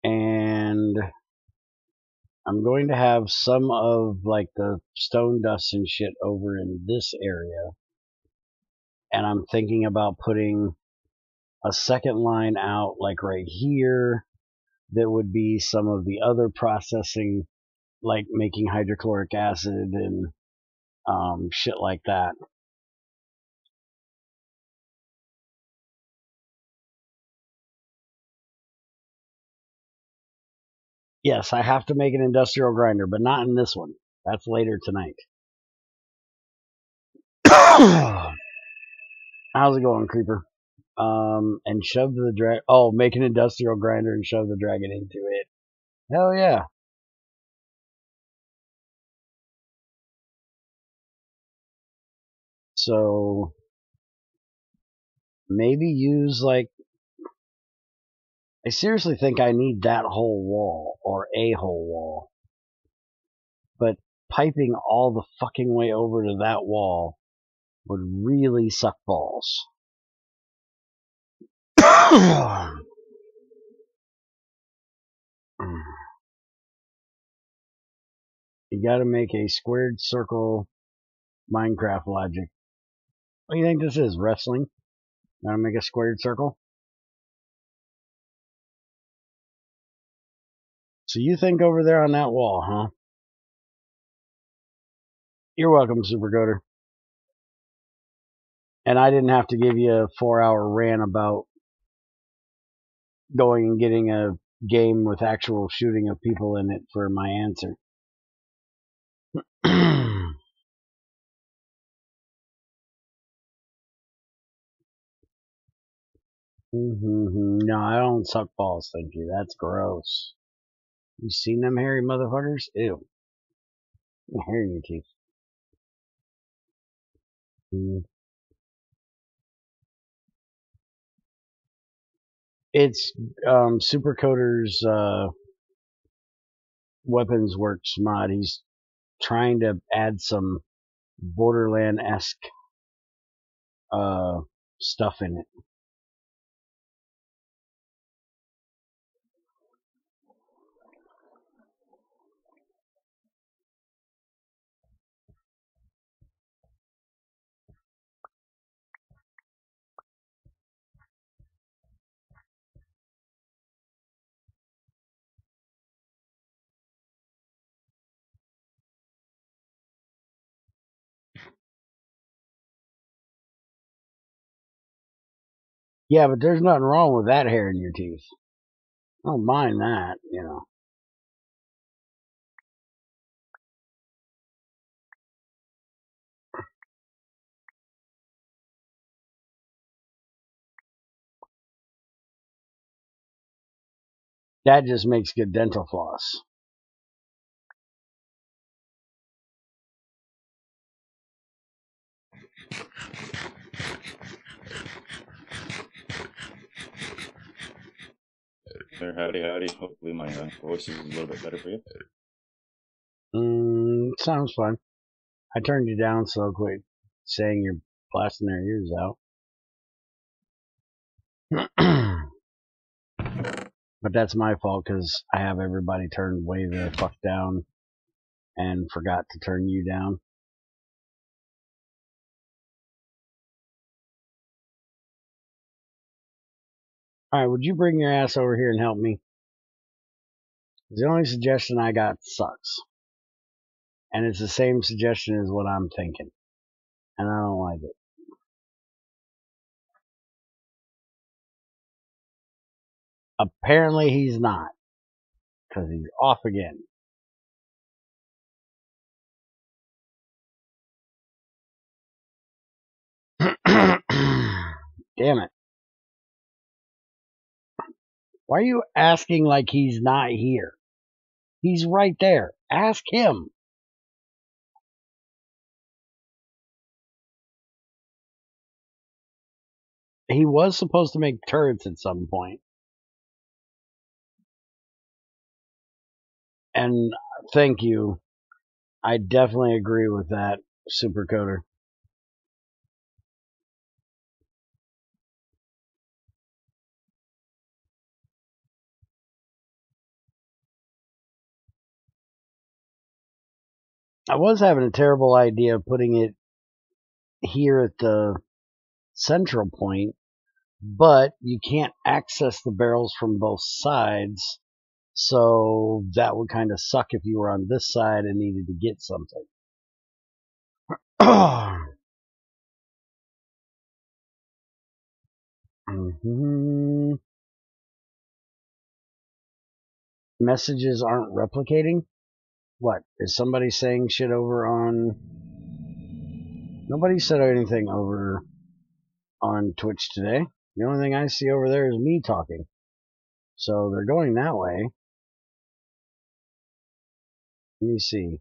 And I'm going to have some of like the stone dust and shit over in this area. And I'm thinking about putting a second line out like right here that would be some of the other processing, like making hydrochloric acid and shit like that. Yes, I have to make an industrial grinder, but not in this one. That's later tonight. How's it going, Creeper? And shove the dragon. Oh, make an industrial grinder and shove the dragon into it. Hell yeah. So maybe use like, I seriously think I need that whole wall or a whole wall. But piping all the fucking way over to that wall would really suck balls. You gotta make a squared circle Minecraft logic. What do you think this is? Wrestling? Gotta make a squared circle? So you think over there on that wall, huh? You're welcome, Supercoder. And I didn't have to give you a 4-hour rant about going and getting a game with actual shooting of people in it for my answer. No, I don't suck balls, thank you. That's gross. You seen them hairy motherfuckers? Ew. Hair in your teeth. It's Supercoder's Weapons Works mod. He's trying to add some Borderland-esque stuff in it. Yeah, but there's nothing wrong with that hair in your teeth. I don't mind that, you know. That just makes good dental floss. There, howdy, howdy. Hopefully my voice is a little bit better for you. Sounds fun. I turned you down so quick saying you're blasting their ears out. But that's my fault because I have everybody turned way the fuck down and forgot to turn you down. Alright, would you bring your ass over here and help me? The only suggestion I got sucks. And it's the same suggestion as what I'm thinking. And I don't like it. Apparently he's not. Because he's off again. Damn it. Why are you asking like he's not here? He's right there. Ask him. He was supposed to make turrets at some point. And thank you. I definitely agree with that, Supercoder. I was having a terrible idea of putting it here at the central point, but you can't access the barrels from both sides, so that would kind of suck if you were on this side and needed to get something. Messages aren't replicating? What? Is somebody saying shit over on... Nobody said anything over on Twitch today. The only thing I see over there is me talking. So they're going that way. Let me see.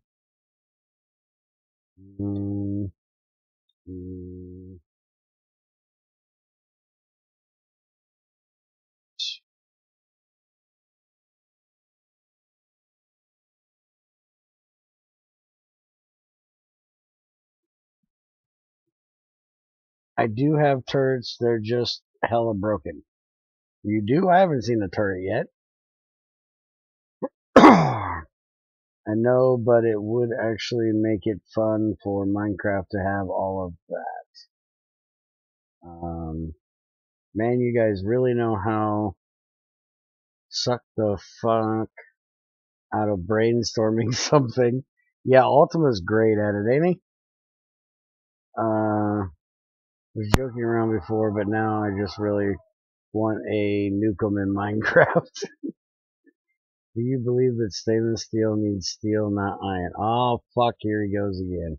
I do have turrets, they're just hella broken. You do? I haven't seen the turret yet. I know, but it would actually make it fun for Minecraft to have all of that. Man, you guys really know how suck the fuck out of brainstorming something. Yeah, Ultima's great at it, ain't he? Was joking around before, but now I just really want a nukem in Minecraft. Do you believe that stainless steel needs steel, not iron? Oh, fuck, here he goes again.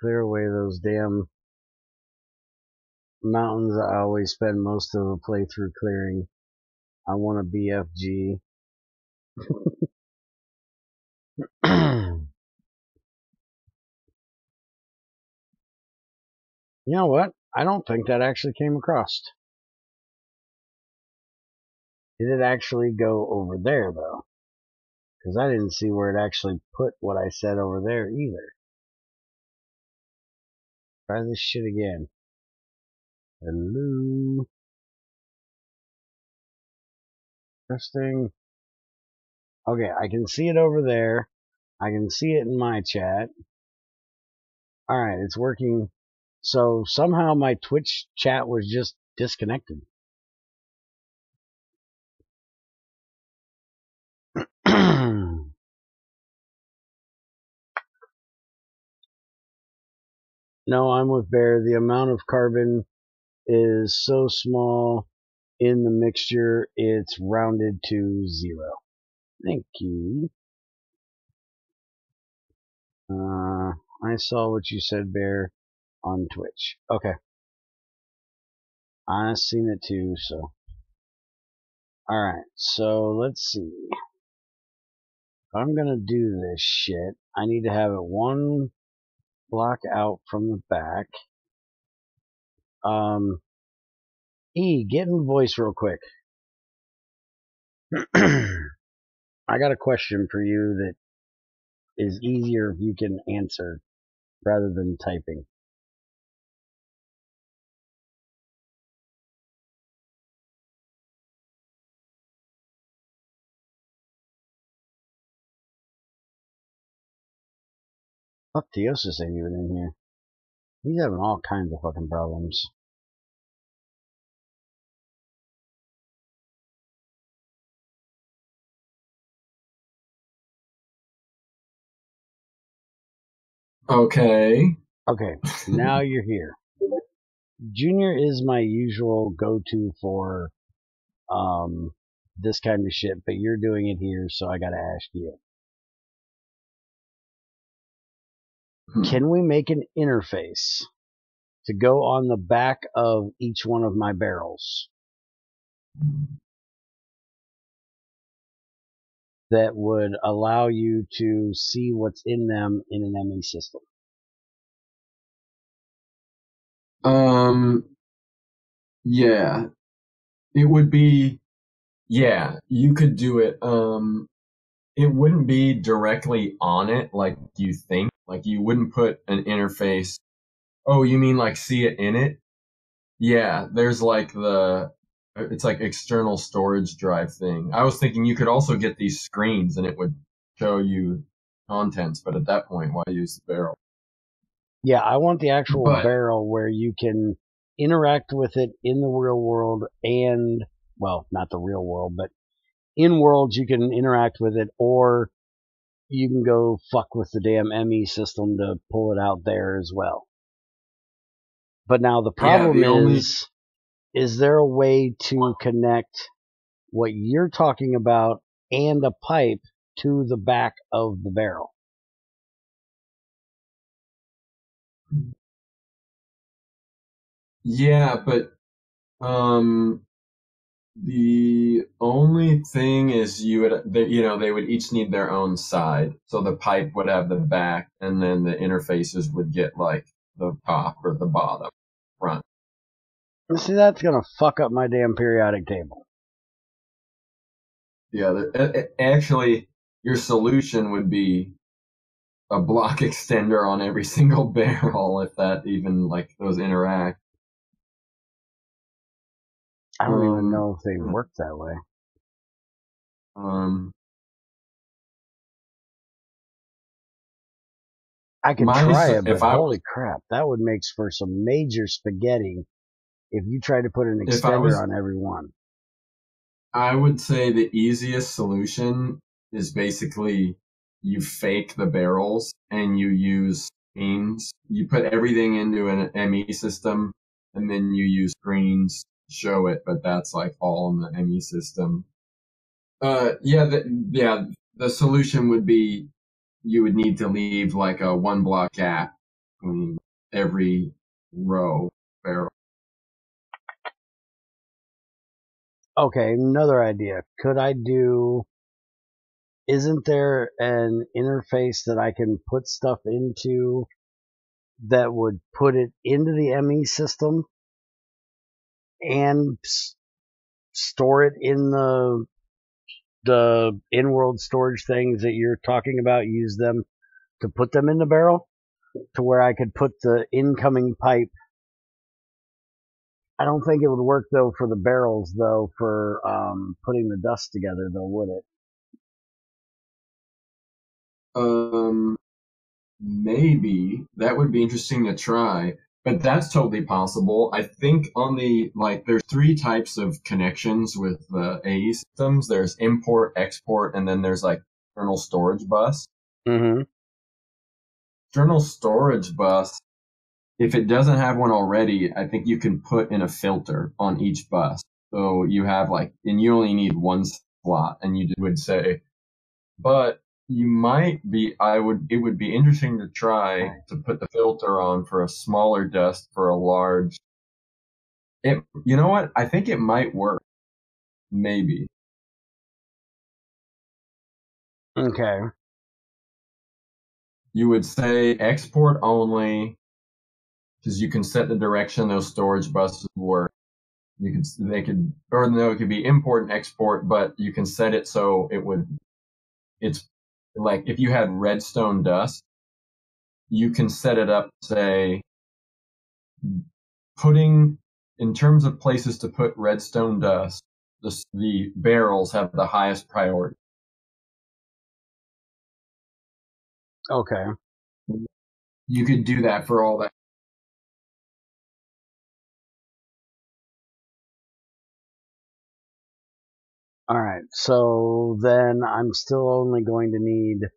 Clear away those damn mountains I always spend most of the playthrough clearing. I want a BFG. You know what? I don't think that actually came across. Did it actually go over there, though? Because I didn't see where it actually put what I said over there either. Try this shit again. Hello? Interesting. Okay, I can see it over there. I can see it in my chat. Alright, it's working. So somehow my Twitch chat was just disconnected. No, I'm with Bear. The amount of carbon is so small in the mixture, it's rounded to 0. Thank you. I saw what you said, Bear, on Twitch. Okay. I've seen it too, so. Alright, so let's see. If I'm gonna do this shit, I need to have it one block out from the back. E, get in voice real quick. I got a question for you that is easier if you can answer rather than typing. Fuck, Theosis ain't even in here. He's having all kinds of fucking problems. Okay. Okay, now you're here. Junior is my usual go-to for this kind of shit, but you're doing it here, so I gotta ask you. Can we make an interface to go on the back of each one of my barrels that would allow you to see what's in them in an ME system? Yeah. It would be, yeah, you could do it. It wouldn't be directly on it like you think. Like you wouldn't put an interface. Oh, you mean like see it in it? Yeah, there's like it's like external storage drive thing. I was thinking you could also get these screens and it would show you contents, but at that point, why use the barrel? Yeah, I want the actual barrel where you can interact with it in the real world and, well, not the real world, but in worlds you can interact with it, or you can go fuck with the damn ME system to pull it out there as well. But now the problem is there a way to connect what you're talking about and a pipe to the back of the barrel? Yeah, but the only thing is they would each need their own side. So the pipe would have the back, and then the interfaces would get like the top or the bottom, front. See, that's gonna fuck up my damn periodic table. Yeah, actually, your solution would be a block extender on every single barrel, if that even like those interact. I don't even know if they work that way. I could try it, but holy crap, that would make for some major spaghetti if you try to put an extender on every one. I would say the easiest solution is basically you fake the barrels and you use screens. You put everything into an ME system and then you use screens show it, but that's like all in the ME system. The solution would be you would need to leave like a 1 block gap between every row barrel. Okay, another idea. Isn't there an interface that I can put stuff into that would put it into the ME system and store it in the in-world storage things that you're talking about, use them to put them in the barrel to where I could put the incoming pipe. I don't think it would work though for the barrels though for putting the dust together though, would it? Maybe that would be interesting to try, but that's totally possible. I think on the, like, there's 3 types of connections with the AE systems. There's import, export, and then there's like external storage bus. Mm-hmm. External storage bus, if it doesn't have one already, I think you can put in a filter on each bus. So you have like, and you only need 1 slot, and you would say, but you might be, it would be interesting to try to put the filter on for a smaller dust for a large. You know what? I think it might work. Maybe. Okay. You would say export only, because you can set the direction those storage buses work. It could be import and export, but you can set it so it's like if you had redstone dust, you can set it up, say, in terms of places to put redstone dust, the barrels have the highest priority. Okay. You could do that for all that. Alright, so then I'm still only going to need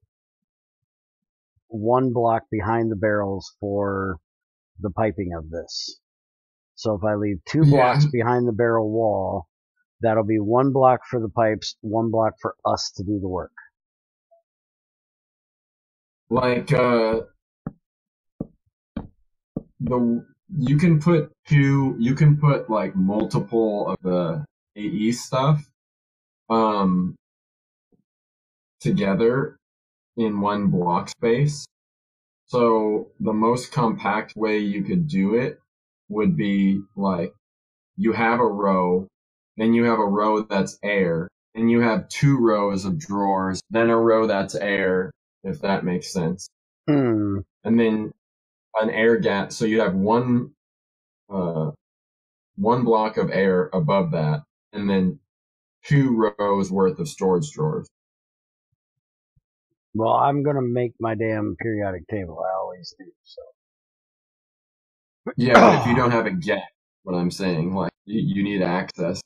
1 block behind the barrels for the piping of this. So if I leave 2 blocks behind the barrel wall, that'll be 1 block for the pipes, 1 block for us to do the work. Like, you can put like multiple of the AE stuff, together in 1 block space. So the most compact way you could do it would be like, you have a row, then you have a row that's air, and you have 2 rows of drawers, then a row that's air, if that makes sense. And then an air gap, so you have one block of air above that, and then 2 rows worth of storage drawers. Well, I'm gonna make my damn periodic table. I always do, so. Yeah, but if you don't have a gap, what I'm saying, like, you need access.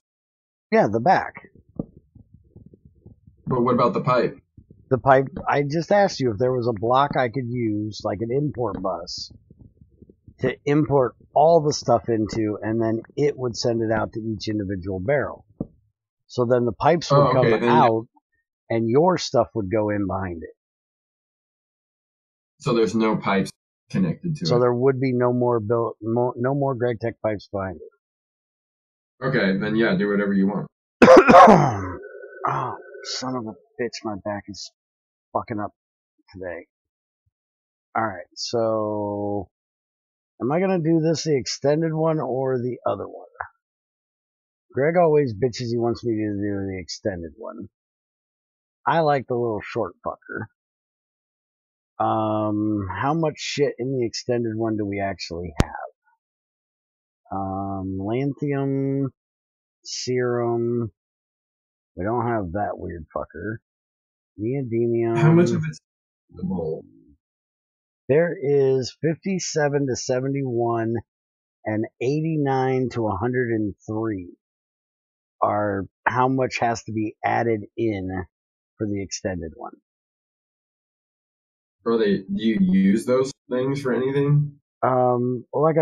Yeah, the back. But what about the pipe? The pipe, I just asked you if there was a block I could use, like an import bus, to import all the stuff into, and then it would send it out to each individual barrel. So then the pipes would come out, and your stuff would go in behind it. So there's no pipes connected to it. So there would be no more GregTech pipes behind it. Okay, then yeah, do whatever you want. Oh, son of a bitch, my back is fucking up today. Alright, so am I gonna do this the extended one or the other one? Greg always bitches he wants me to do the extended one. I like the little short fucker. How much shit in the extended one do we actually have? Lanthium, serum. We don't have that weird fucker. Neodymium. How much of it's the bowl? There is 57 to 71 and 89 to 103 are how much has to be added in for the extended one. Do you use those things for anything? Like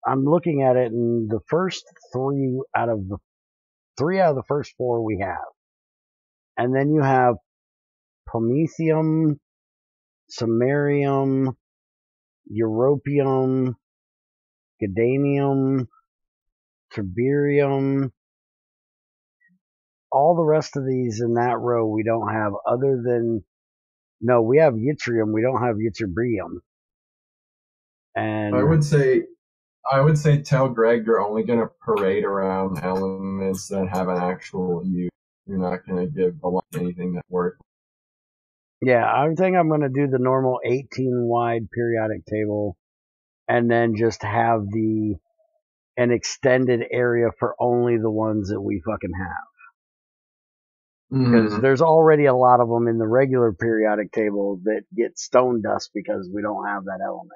I'm looking at it, and the first three out of the first four we have. And then you have promethium, samarium, europium, gadanium, tiberium. All the rest of these in that row we don't have, other than, no, we have yttrium, we don't have ytterbium. And I would say tell Greg you're only going to parade around elements that have an actual use. You're not going to give a lot anything that works. yeah, I think I'm going to do the normal 18 wide periodic table, and then just have an extended area for only the ones that we fucking have. Because there's already a lot of them in the regular periodic table that get stone dust because we don't have that element.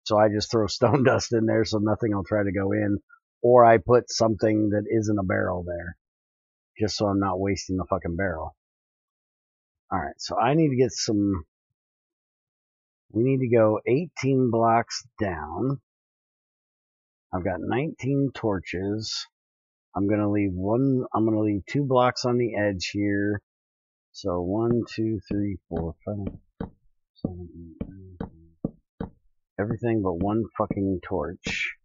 So I just throw stone dust in there so nothing will try to go in. Or I put something that isn't a barrel there. Just so I'm not wasting the fucking barrel. Alright, so I need to get some... We need to go 18 blocks down. I've got 19 torches. I'm gonna leave 2 blocks on the edge here. So 1, 2, 3, 4, 5, 7, 8, 9, 10. Everything but one fucking torch.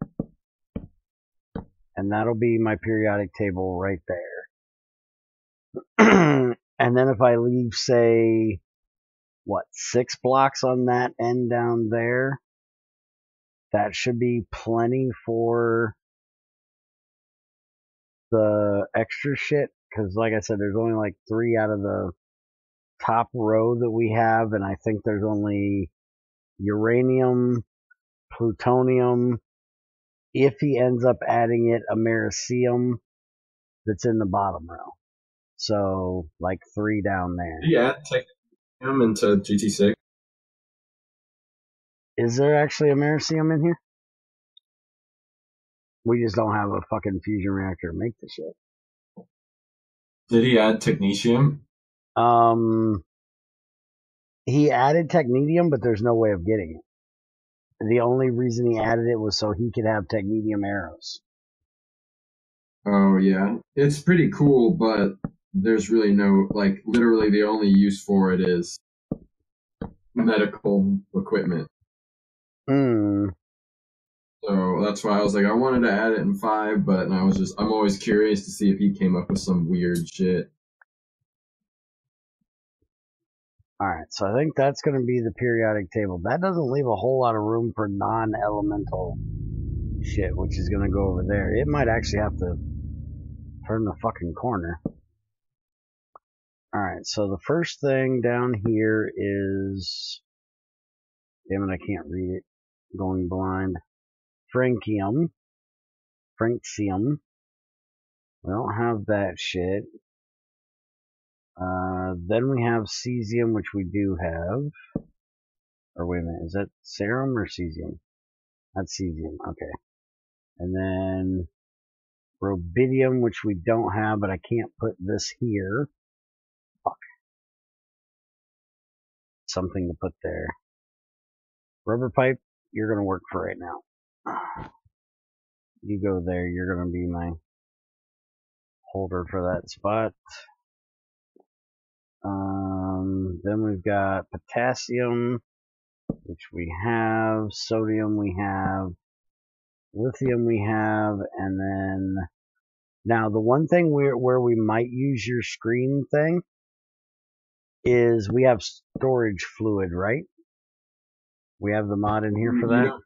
And that'll be my periodic table right there. And then if I leave, say, 6 blocks on that end down there, that should be plenty for the extra shit. Because like I said, there's only like 3 out of the top row that we have, and I think there's only uranium, plutonium, if he ends up adding it, americium, that's in the bottom row. So, like 3 down there. Yeah, take him into GT6. Is there actually americium in here? We just don't have a fucking fusion reactor to make the shit. Did he add technetium? He added technetium, but there's no way of getting it. The only reason he added it was so he could have technetium arrows. Oh, yeah. It's pretty cool, but there's really no, like, literally the only use for it is medical equipment. So that's why I was like, I wanted to add it in 5, but I'm always curious to see if he came up with some weird shit. Alright, so I think that's going to be the periodic table. That doesn't leave a whole lot of room for non-elemental shit, which is going to go over there. It might actually have to turn the fucking corner. Alright, so the first thing down here is... Damn it, I can't read it. Going blind. Francium. We don't have that shit. Then we have cesium, which we do have. Or wait a minute, is that serum or cesium? That's cesium, okay. And then rubidium, which we don't have, but I can't put this here. Fuck. Something to put there. Rubber pipe, you're gonna work for right now. You go there, you're gonna be my holder for that spot. Then we've got potassium, which we have, sodium we have, lithium we have, and then now the one thing where we might use your screen thing is we have storage fluid, right? We have the mod in here for that.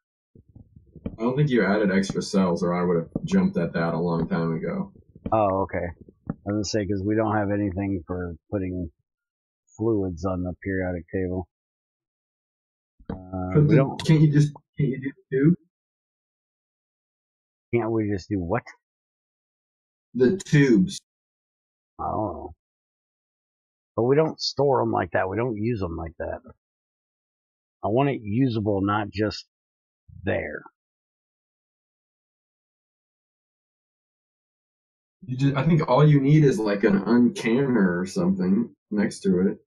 I don't think you added extra cells, or I would have jumped at that a long time ago. Oh, okay. I was gonna say, because we don't have anything for putting fluids on the periodic table. Can't you do tube? Can't we just do what? The tubes. I don't know. But we don't store them like that. We don't use them like that. I want it usable, not just there. I think all you need is like an uncanner or something next to it.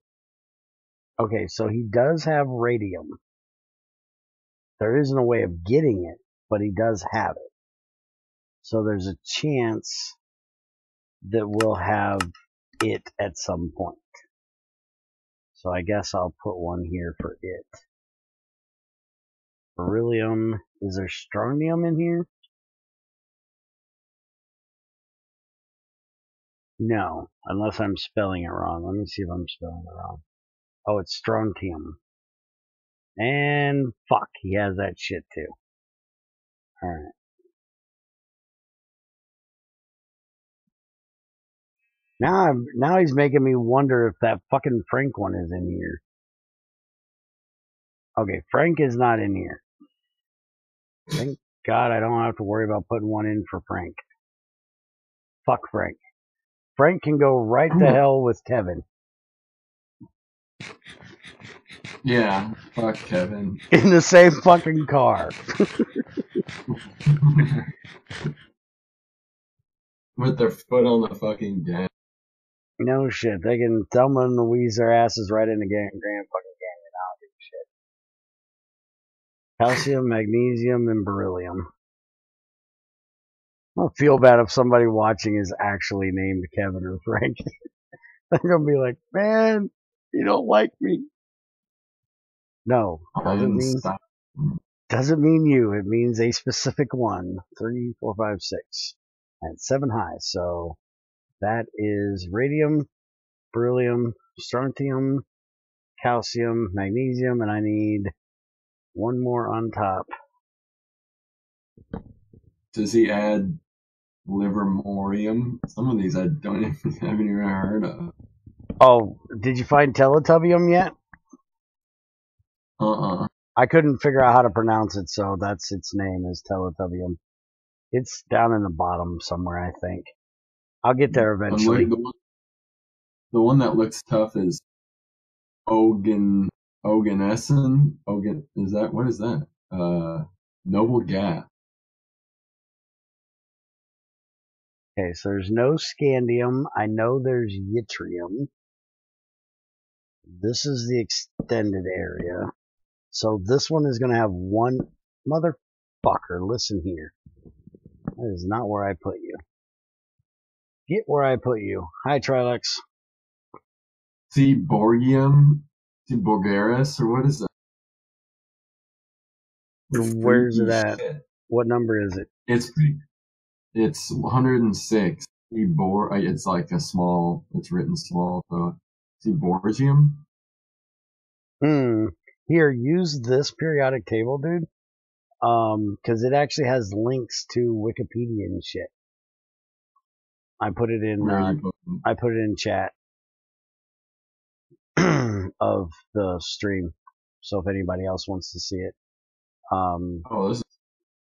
Okay, so he does have radium. There isn't a way of getting it, but he does have it. So there's a chance that we'll have it at some point. So I guess I'll put one here for it. Beryllium. Is there strontium in here? No, unless I'm spelling it wrong. Let me see if I'm spelling it wrong. Oh, it's strontium. And fuck, he has that shit too. Alright. Now he's making me wonder if that fucking Frank one is in here. Okay, Frank is not in here. Thank God I don't have to worry about putting one in for Frank. Fuck Frank. Frank can go right to hell with Kevin. Yeah, fuck Kevin. In the same fucking car. With their foot on the fucking gas. No shit. They can Thelma and Louise their asses right in the Grand fucking Canyon. I don't give a shit. Calcium, magnesium, and beryllium. I don't feel bad if somebody watching is actually named Kevin or Frank. They're gonna be like, man, you don't like me. No, doesn't mean you. It means a specific one. 3, 4, 5, 6. And 7 high. So that is radium, beryllium, strontium, calcium, magnesium, and I need one more on top. Does he add livermorium? Some of these I haven't even heard of. Oh, did you find teletubbium yet? I couldn't figure out how to pronounce it, so that's its name is teletubbium. It's down in the bottom somewhere, I think. I'll get there eventually. The one that looks tough is Oganesson. Is that, what is that? Noble gas. Okay, so there's no scandium. I know there's yttrium. This is the extended area. So this one is going to have one... Motherfucker, listen here. That is not where I put you. Get where I put you. Hi, Trilux. Borgium? Borgaris? Or what is that? Where's it at? Shit. What number is it? It's 106. It's like a small, it's written small, so Borgium? Here, use this periodic table, dude. Cause it actually has links to Wikipedia and shit. I put it in chat of the stream. So if anybody else wants to see it.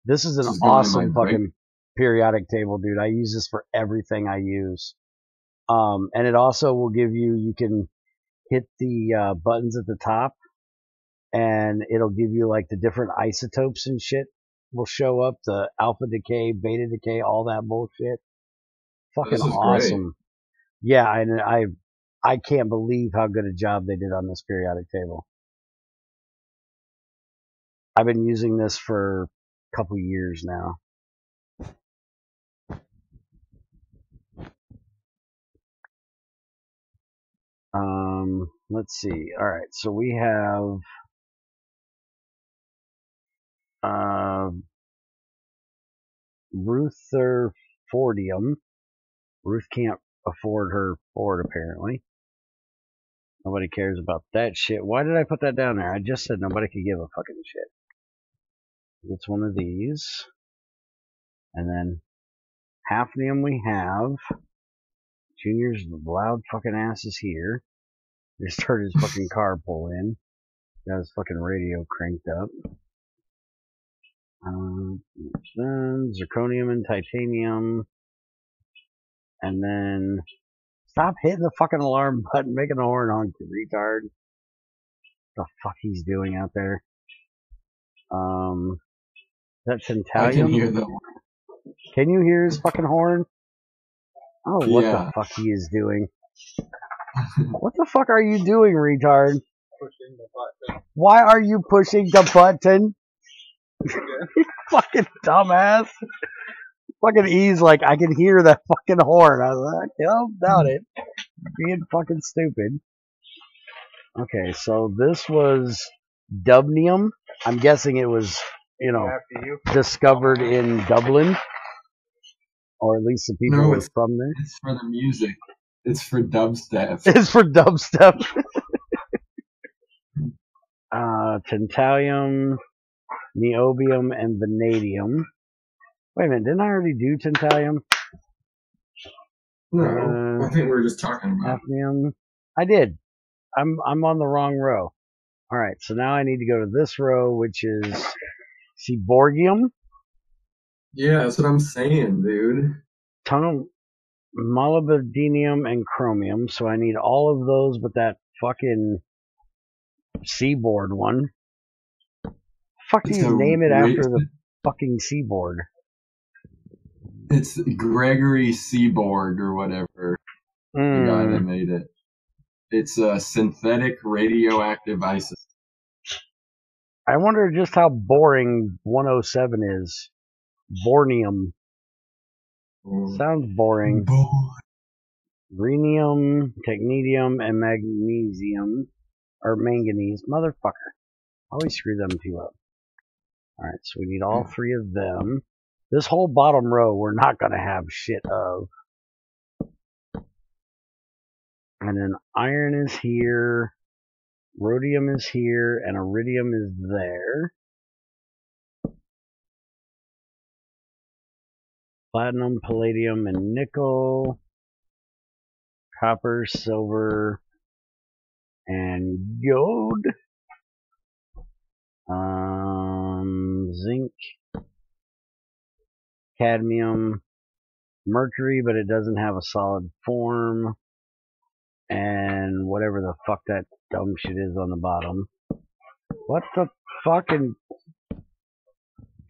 This is an awesome fucking periodic table, dude. I use this for everything I use. And it also will give you can hit the buttons at the top and it'll give you like the different isotopes and shit will show up, the alpha decay, beta decay, all that bullshit. Fucking awesome. Great. Yeah, and I can't believe how good a job they did on this periodic table. I've been using this for a couple years now. Let's see. All right, so we have Rutherfordium. Ruth can't afford her Ford, apparently. Nobody cares about that shit. Why did I put that down there? I just said nobody could give a fucking shit. It's one of these. And then hafnium we have. Junior's loud fucking asses here. He started his fucking car pull in. Got his fucking radio cranked up. Zirconium and titanium. And then stop hitting the fucking alarm button, making the horn honk, you retard. What the fuck he's doing out there? That's Centalium. I can hear the horn. Can you hear his fucking horn? Oh, what the fuck he is doing. What the fuck are you doing, retard? Pushing the button. Why are you pushing the button? Fucking dumbass. Fucking E's like, I can hear that fucking horn. I was like, I don't doubt it. Being fucking stupid. Okay, so this was dubnium. I'm guessing it was, discovered in Dublin. Or at least the people No, who were from there. it's for the music. It's for dubstep. It's for dubstep. Tantalium, niobium, and vanadium. Wait a minute, didn't I already do tantalium? No, I think we were just talking about hafnium. I did. I'm on the wrong row. All right, so now I need to go to this row, which is seaborgium, Yeah, that's what I'm saying, dude. molybdenium, and chromium. So I need all of those, but that fucking seaboard one. Fuck do you name it after the fucking seaboard? It's Gregory Seaborg or whatever. The guy that made it. It's a synthetic radioactive isotope. I wonder just how boring 107 is. Bornium. Sounds boring. Rhenium, technetium, and magnesium. Or manganese. Motherfucker. I always screw them two up. Alright, so we need all three of them. This whole bottom row we're not going to have shit of. And then iron is here. Rhodium is here. And iridium is there. Platinum, palladium, and nickel. Copper, silver, and gold. Zinc, cadmium, mercury, but it doesn't have a solid form, and whatever the fuck that dumb shit is on the bottom. What the fucking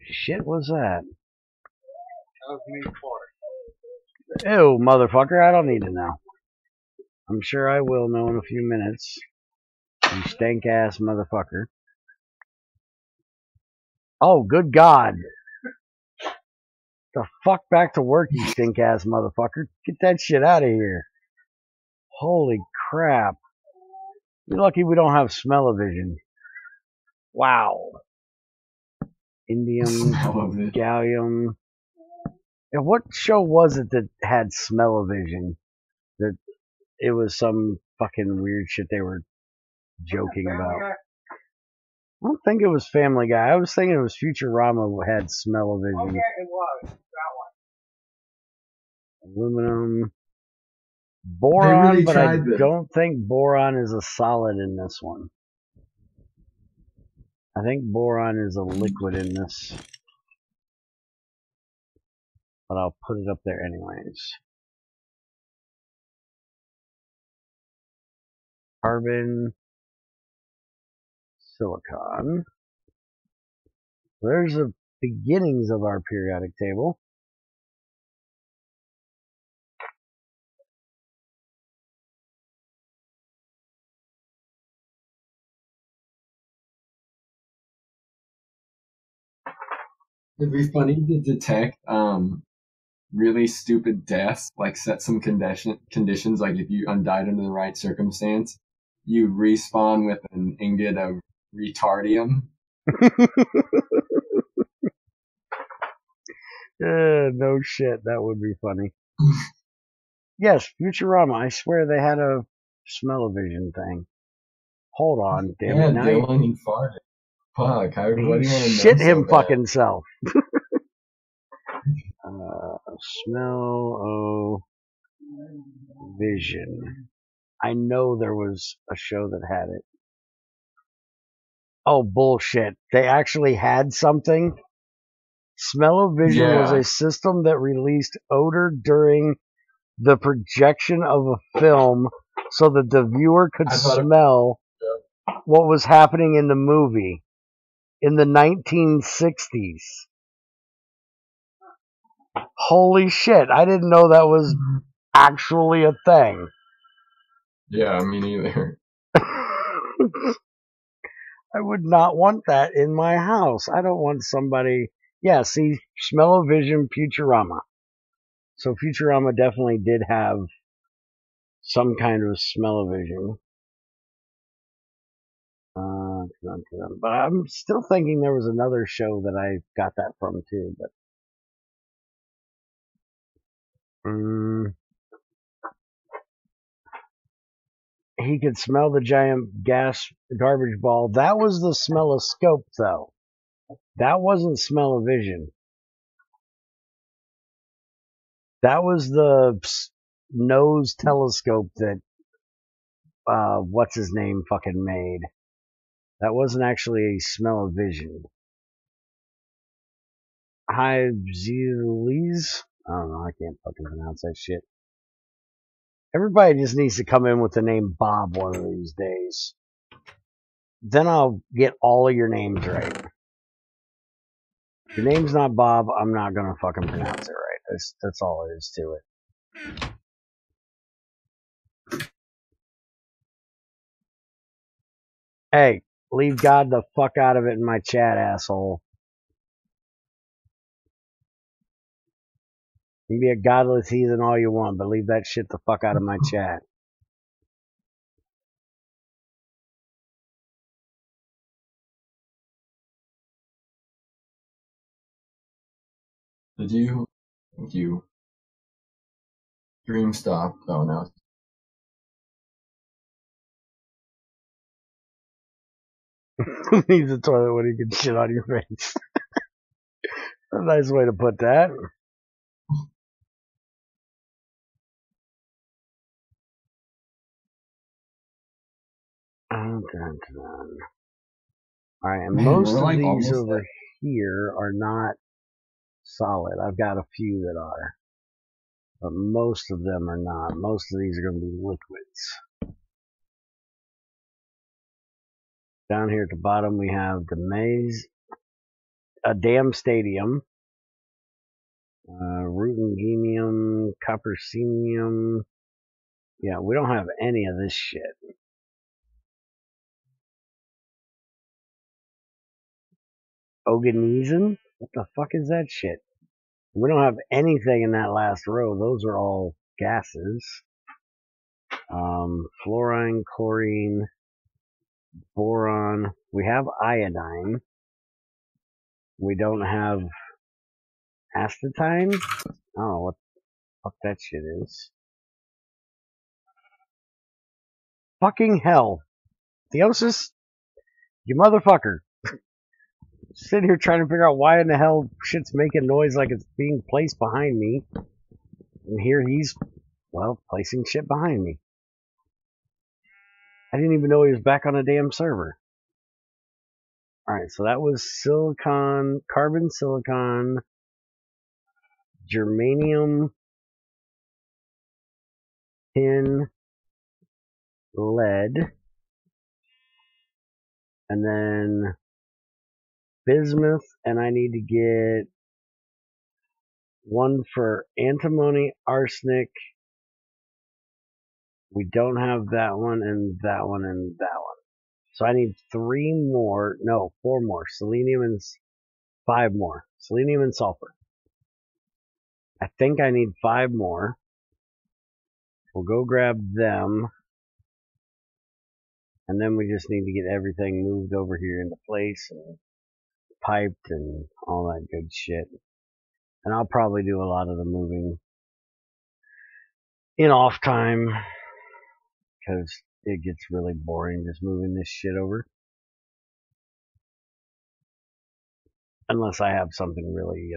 shit was that? That was me for it. Ew, motherfucker, I don't need to know. I'm sure I will know in a few minutes. You stank ass motherfucker. Oh, good God. The fuck back to work, you stink ass motherfucker. Get that shit out of here. Holy crap. You're lucky we don't have smell-o-vision. Wow. Indium, gallium. And what show was it that had smell-o-vision? That it was some fucking weird shit they were joking about. I don't think it was Family Guy. I was thinking it was Futurama who had smell-o-vision. Oh, yeah, it was. That one. Aluminum. Boron, really but I this. don't think boron is a solid in this one. I think boron is a liquid in this. But I'll put it up there anyways. Carbon. Silicon. There's the beginnings of our periodic table. It'd be funny to detect really stupid deaths, like set some conditions, like if you undied under the right circumstance, you respawn with an ingot of retardium. No shit, that would be funny. Yes, Futurama, I swear they had a smell-o-vision thing. Hold on, damn it. Yeah, Dylan, he farted. Fuck, how do you want to know shit so him bad? fucking self. Smell-o-vision. I know there was a show that had it. Oh, bullshit. They actually had something? Smell-o-vision was a system that released odor during the projection of a film so that the viewer could smell what was happening in the movie in the 1960s. Holy shit, I didn't know that was actually a thing. Yeah, me neither. I would not want that in my house. I don't want somebody. Yeah, see, Smell-O-Vision, Futurama. So Futurama definitely did have some kind of Smell-O-Vision. But I'm still thinking there was another show that I got that from too. But he could smell the giant gas garbage ball. That was the Smell-O-Scope, though. That wasn't Smell-O-Vision. That was the nose telescope that what's his name fucking made. That wasn't actually a Smell-O-Vision. Hyzeles? I don't know. I can't fucking pronounce that shit. Everybody just needs to come in with the name Bob one of these days. Then I'll get all of your names right. If your name's not Bob, I'm not gonna fucking pronounce it right. That's all there is to it. Hey, leave God the fuck out of it in my chat, asshole. You can be a godless heathen all you want, but leave that shit the fuck out of my chat. Did you? Thank you. Dream stop. Oh no. Who needs a toilet when you can shit on your face? A nice way to put that. Alright, and Man, most we're of like these almost over there. here are not solid. I've got a few that are. But most of them are not. Most of these are going to be liquids. Down here at the bottom we have the maze, a dam stadium, Rutengenium, Coppercinium. Yeah, we don't have any of this shit. Oganesin? What the fuck is that shit? We don't have anything in that last row. Those are all gases. Fluorine, chlorine, boron. We have iodine. We don't have astatine. I don't know what the fuck that shit is. Fucking hell. Theosis? You motherfucker. Sitting here trying to figure out why in the hell shit's making noise like it's being placed behind me. And here he's, well, placing shit behind me. I didn't even know he was back on a damn server. Alright, so that was silicon, carbon silicon, germanium, tin, lead, and then bismuth, and I need to get one for antimony, arsenic. We don't have that one, and that one, and that one. So I need 4 more. Selenium and 5 more. Selenium and sulfur. I think I need 5 more. We'll go grab them. And then we just need to get everything moved over here into place and piped and all that good shit. And I'll probably do a lot of the moving in off time because it gets really boring just moving this shit over. Unless I have something really,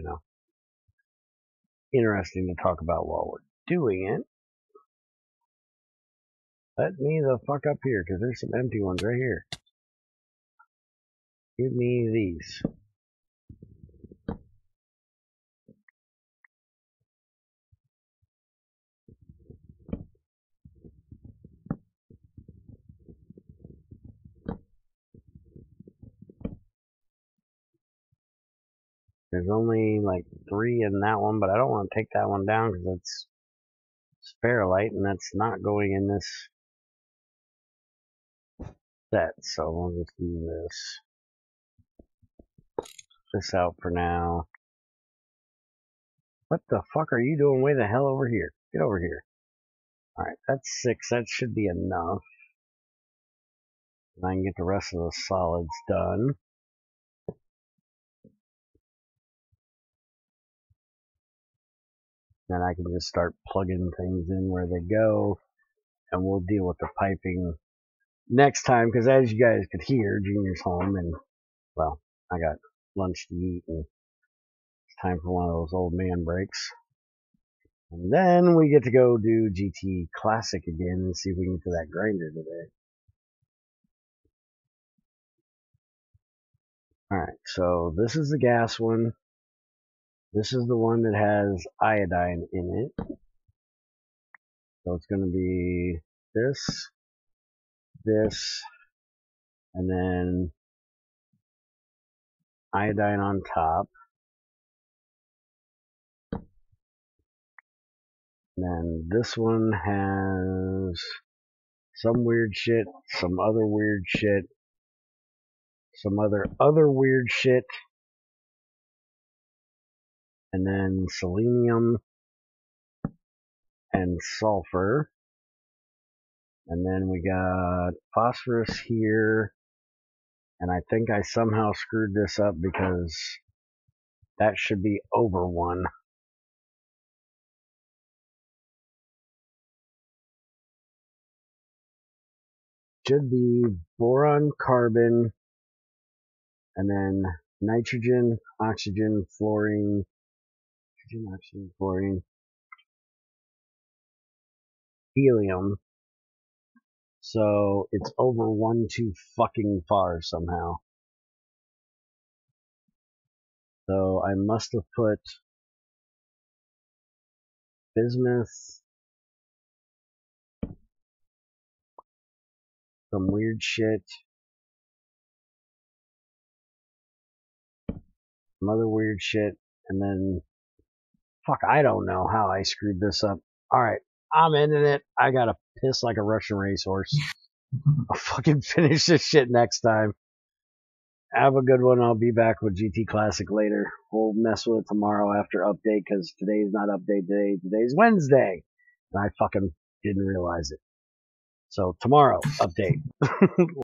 interesting to talk about while we're doing it. Let me the fuck up here because there's some empty ones right here. Give me these. There's only like 3 in that one, but I don't want to take that one down because it's spherolite and that's not going in this set, so we'll just do this out for now. What the fuck are you doing way the hell over here? Get over here. Alright, that's 6. That should be enough. And I can get the rest of the solids done. Then I can just start plugging things in where they go. And we'll deal with the piping next time. Because as you guys could hear, Junior's home. And, well, I got lunch to eat. And it's time for one of those old man breaks. And then we get to go do GT Classic again and see if we can get to that grinder today. Alright, so this is the gas one. This is the one that has iodine in it. So it's going to be this, and then iodine on top. And then this one has some weird shit, some other weird shit, some other weird shit, and then selenium and sulfur. And then we got phosphorus here. And I think I somehow screwed this up because that should be over 1. Should be boron, carbon, and then nitrogen, oxygen, fluorine, helium. So it's over 1 too fucking far somehow. So I must have put bismuth, some weird shit, some other weird shit, and then fuck, I don't know how I screwed this up. Alright, I'm ending it. I gotta piss like a Russian racehorse. I'll fucking finish this shit next time. Have a good one. I'll be back with GT Classic later. We'll mess with it tomorrow after update, because today's not update day. Today's Wednesday. And I fucking didn't realize it. So tomorrow, update.